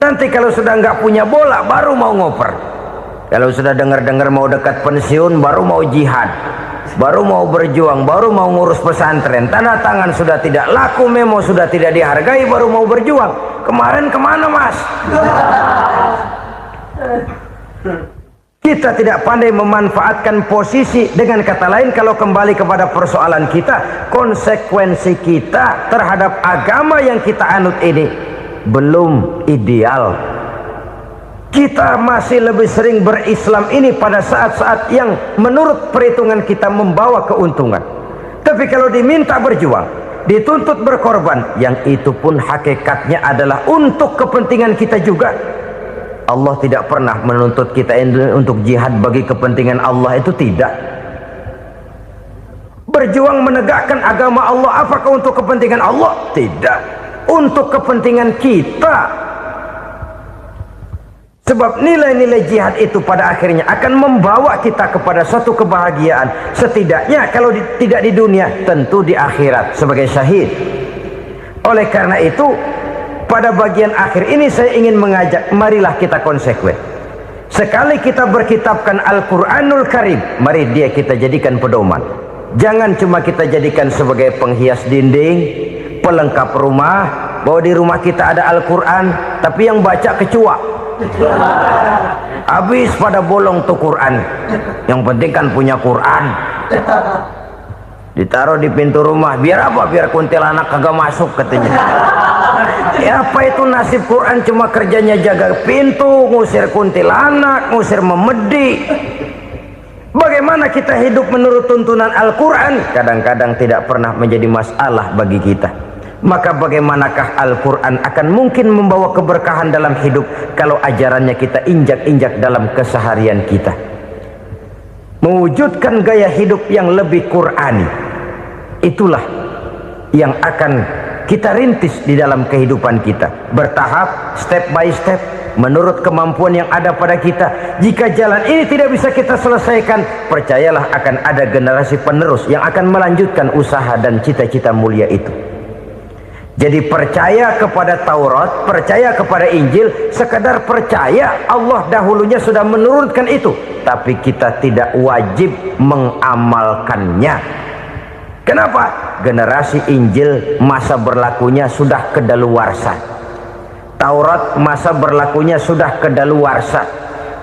Nanti kalau sudah nggak punya bola, baru mau ngoper. Kalau sudah dengar-dengar mau dekat pensiun, baru mau jihad, baru mau berjuang, baru mau ngurus pesantren. Tanda tangan sudah tidak laku, memo sudah tidak dihargai, baru mau berjuang. Kemarin kemana mas? Kita tidak pandai memanfaatkan posisi. Dengan kata lain, kalau kembali kepada persoalan kita, konsekuensi kita terhadap agama yang kita anut ini belum ideal. Kita masih lebih sering berislam ini pada saat-saat yang menurut perhitungan kita membawa keuntungan. Tapi kalau diminta berjuang, dituntut berkorban, yang itu pun hakikatnya adalah untuk kepentingan kita juga. Allah tidak pernah menuntut kita untuk jihad bagi kepentingan Allah, itu tidak. Berjuang menegakkan agama Allah, apakah untuk kepentingan Allah? Tidak. Untuk kepentingan kita. Sebab nilai-nilai jihad itu pada akhirnya akan membawa kita kepada suatu kebahagiaan. Setidaknya kalau tidak di dunia, tentu di akhirat sebagai syahid. Oleh karena itu, pada bagian akhir ini saya ingin mengajak, marilah kita konsekuen. Sekali kita berkitabkan Al-Quranul Karim, mari dia kita jadikan pedoman. Jangan cuma kita jadikan sebagai penghias dinding, pelengkap rumah, bahwa di rumah kita ada Al-Quran, tapi yang baca kecoa. Habis pada bolong tuh Quran. Yang penting kan punya Quran. Ditaruh di pintu rumah, biar apa? Biar kuntilanak kagak masuk katanya. Ya apa itu nasib Quran, cuma kerjanya jaga pintu, ngusir kuntilanak, ngusir memedi. Bagaimana kita hidup menurut tuntunan Al-Quran? Kadang-kadang tidak pernah menjadi masalah bagi kita. Maka bagaimanakah Al-Quran akan mungkin membawa keberkahan dalam hidup kalau ajarannya kita injak-injak dalam keseharian kita? Mewujudkan gaya hidup yang lebih Qurani, itulah yang akan kita rintis di dalam kehidupan kita, bertahap, step by step, menurut kemampuan yang ada pada kita. Jika jalan ini tidak bisa kita selesaikan, percayalah akan ada generasi penerus yang akan melanjutkan usaha dan cita-cita mulia itu. Jadi percaya kepada Taurat, percaya kepada Injil, sekadar percaya Allah dahulunya sudah menurunkan itu, tapi kita tidak wajib mengamalkannya. Kenapa? Generasi Injil masa berlakunya sudah kedaluarsa. Taurat masa berlakunya sudah kedaluarsa.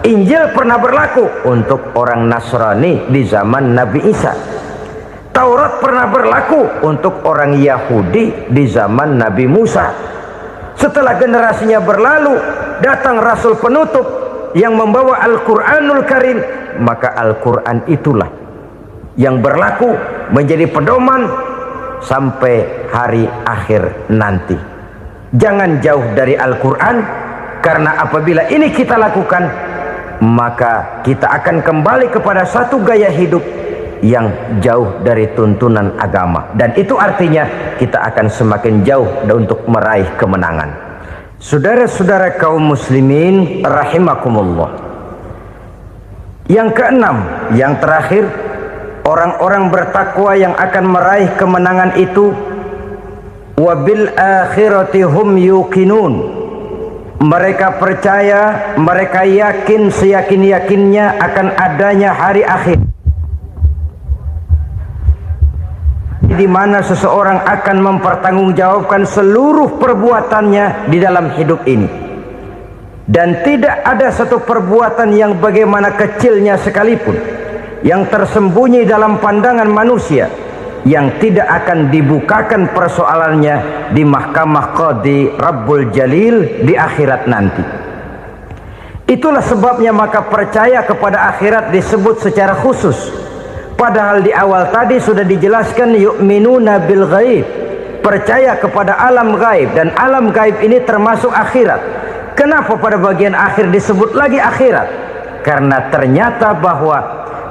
Injil pernah berlaku untuk orang Nasrani di zaman Nabi Isa. Taurat pernah berlaku untuk orang Yahudi di zaman Nabi Musa. Setelah generasinya berlalu, datang Rasul penutup yang membawa Al-Quranul Karim. Maka Al-Quran itulah yang berlaku menjadi pedoman sampai hari akhir nanti. Jangan jauh dari Al-Quran, karena apabila ini kita lakukan, maka kita akan kembali kepada satu gaya hidup yang jauh dari tuntunan agama, dan itu artinya kita akan semakin jauh untuk meraih kemenangan. Saudara-saudara kaum muslimin rahimakumullah. Yang keenam, yang terakhir, orang-orang bertakwa yang akan meraih kemenangan itu, wabil akhirati hum yuqinun. Mereka percaya, mereka yakin seyakin-yakinnya akan adanya hari akhir, di mana seseorang akan mempertanggungjawabkan seluruh perbuatannya di dalam hidup ini. Dan tidak ada satu perbuatan yang bagaimana kecilnya sekalipun, yang tersembunyi dalam pandangan manusia, yang tidak akan dibukakan persoalannya di mahkamah Qadi Rabbul Jalil di akhirat nanti. Itulah sebabnya maka percaya kepada akhirat disebut secara khusus. Padahal di awal tadi sudah dijelaskan yu'minuna bil ghaib, percaya kepada alam gaib, dan alam gaib ini termasuk akhirat. Kenapa pada bagian akhir disebut lagi akhirat? Karena ternyata bahwa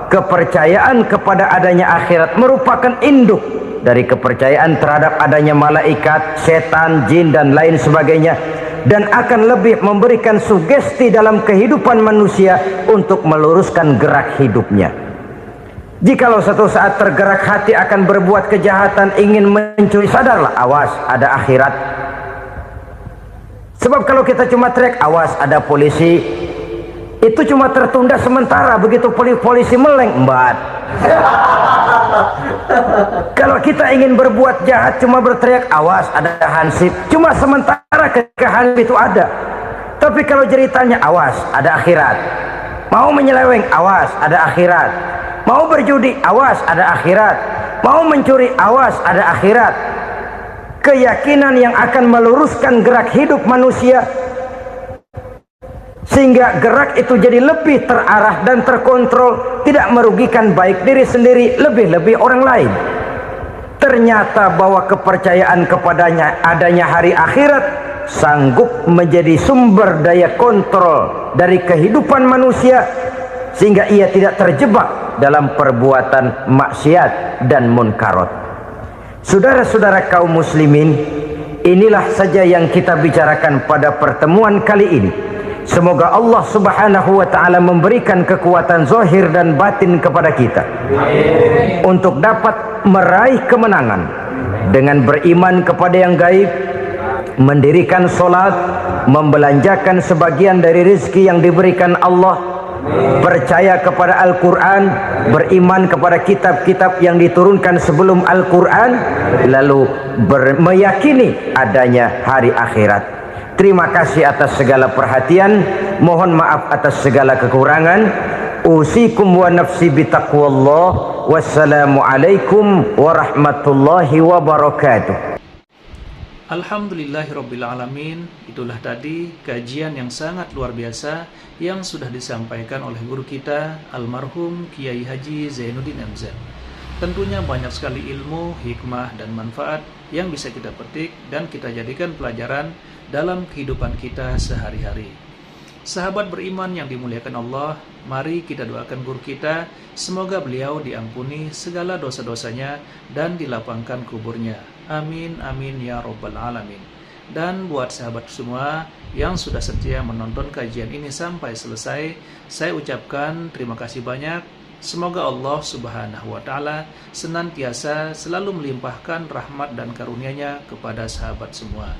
kepercayaan kepada adanya akhirat merupakan induk dari kepercayaan terhadap adanya malaikat, setan, jin, dan lain sebagainya, dan akan lebih memberikan sugesti dalam kehidupan manusia untuk meluruskan gerak hidupnya. Jikalau satu saat tergerak hati akan berbuat kejahatan, ingin mencuri, sadarlah, awas ada akhirat. Sebab kalau kita cuma teriak awas ada polisi, itu cuma tertunda sementara, begitu polisi meleng embat. Kalau kita ingin berbuat jahat cuma berteriak awas ada hansip, cuma sementara ketika hansip itu ada. Tapi kalau ceritanya awas ada akhirat, mau menyeleweng awas ada akhirat, mau berjudi awas ada akhirat, mau mencuri awas ada akhirat. Keyakinan yang akan meluruskan gerak hidup manusia, sehingga gerak itu jadi lebih terarah dan terkontrol, tidak merugikan baik diri sendiri, lebih-lebih orang lain. Ternyata bahwa kepercayaan kepadanya adanya hari akhirat sanggup menjadi sumber daya kontrol dari kehidupan manusia, sehingga ia tidak terjebak dalam perbuatan maksiat dan munkarat. Saudara-saudara kaum muslimin, inilah saja yang kita bicarakan pada pertemuan kali ini. Semoga Allah subhanahu wa ta'ala memberikan kekuatan zahir dan batin kepada kita untuk dapat meraih kemenangan dengan beriman kepada yang gaib, mendirikan solat, membelanjakan sebagian dari rezeki yang diberikan Allah, percaya kepada Al-Quran, beriman kepada kitab-kitab yang diturunkan sebelum Al-Quran, lalu meyakini adanya hari akhirat. Terima kasih atas segala perhatian, mohon maaf atas segala kekurangan. Usikum wa nafsi bitaqwallah. Wassalamualaikum warahmatullahi wabarakatuh. Alhamdulillahirrabbilalamin. Itulah tadi kajian yang sangat luar biasa yang sudah disampaikan oleh guru kita almarhum Kiai Haji Zainuddin MZ. Tentunya banyak sekali ilmu, hikmah, dan manfaat yang bisa kita petik dan kita jadikan pelajaran dalam kehidupan kita sehari-hari. Sahabat beriman yang dimuliakan Allah, mari kita doakan guru kita, semoga beliau diampuni segala dosa-dosanya dan dilapangkan kuburnya. Amin, amin ya robbal alamin. Dan buat sahabat semua yang sudah setia menonton kajian ini sampai selesai, saya ucapkan terima kasih banyak. Semoga Allah subhanahu wa ta'ala senantiasa selalu melimpahkan rahmat dan karunia-Nya kepada sahabat semua.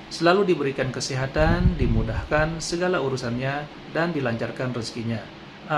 Selalu diberikan kesehatan, dimudahkan segala urusannya, dan dilancarkan rezekinya.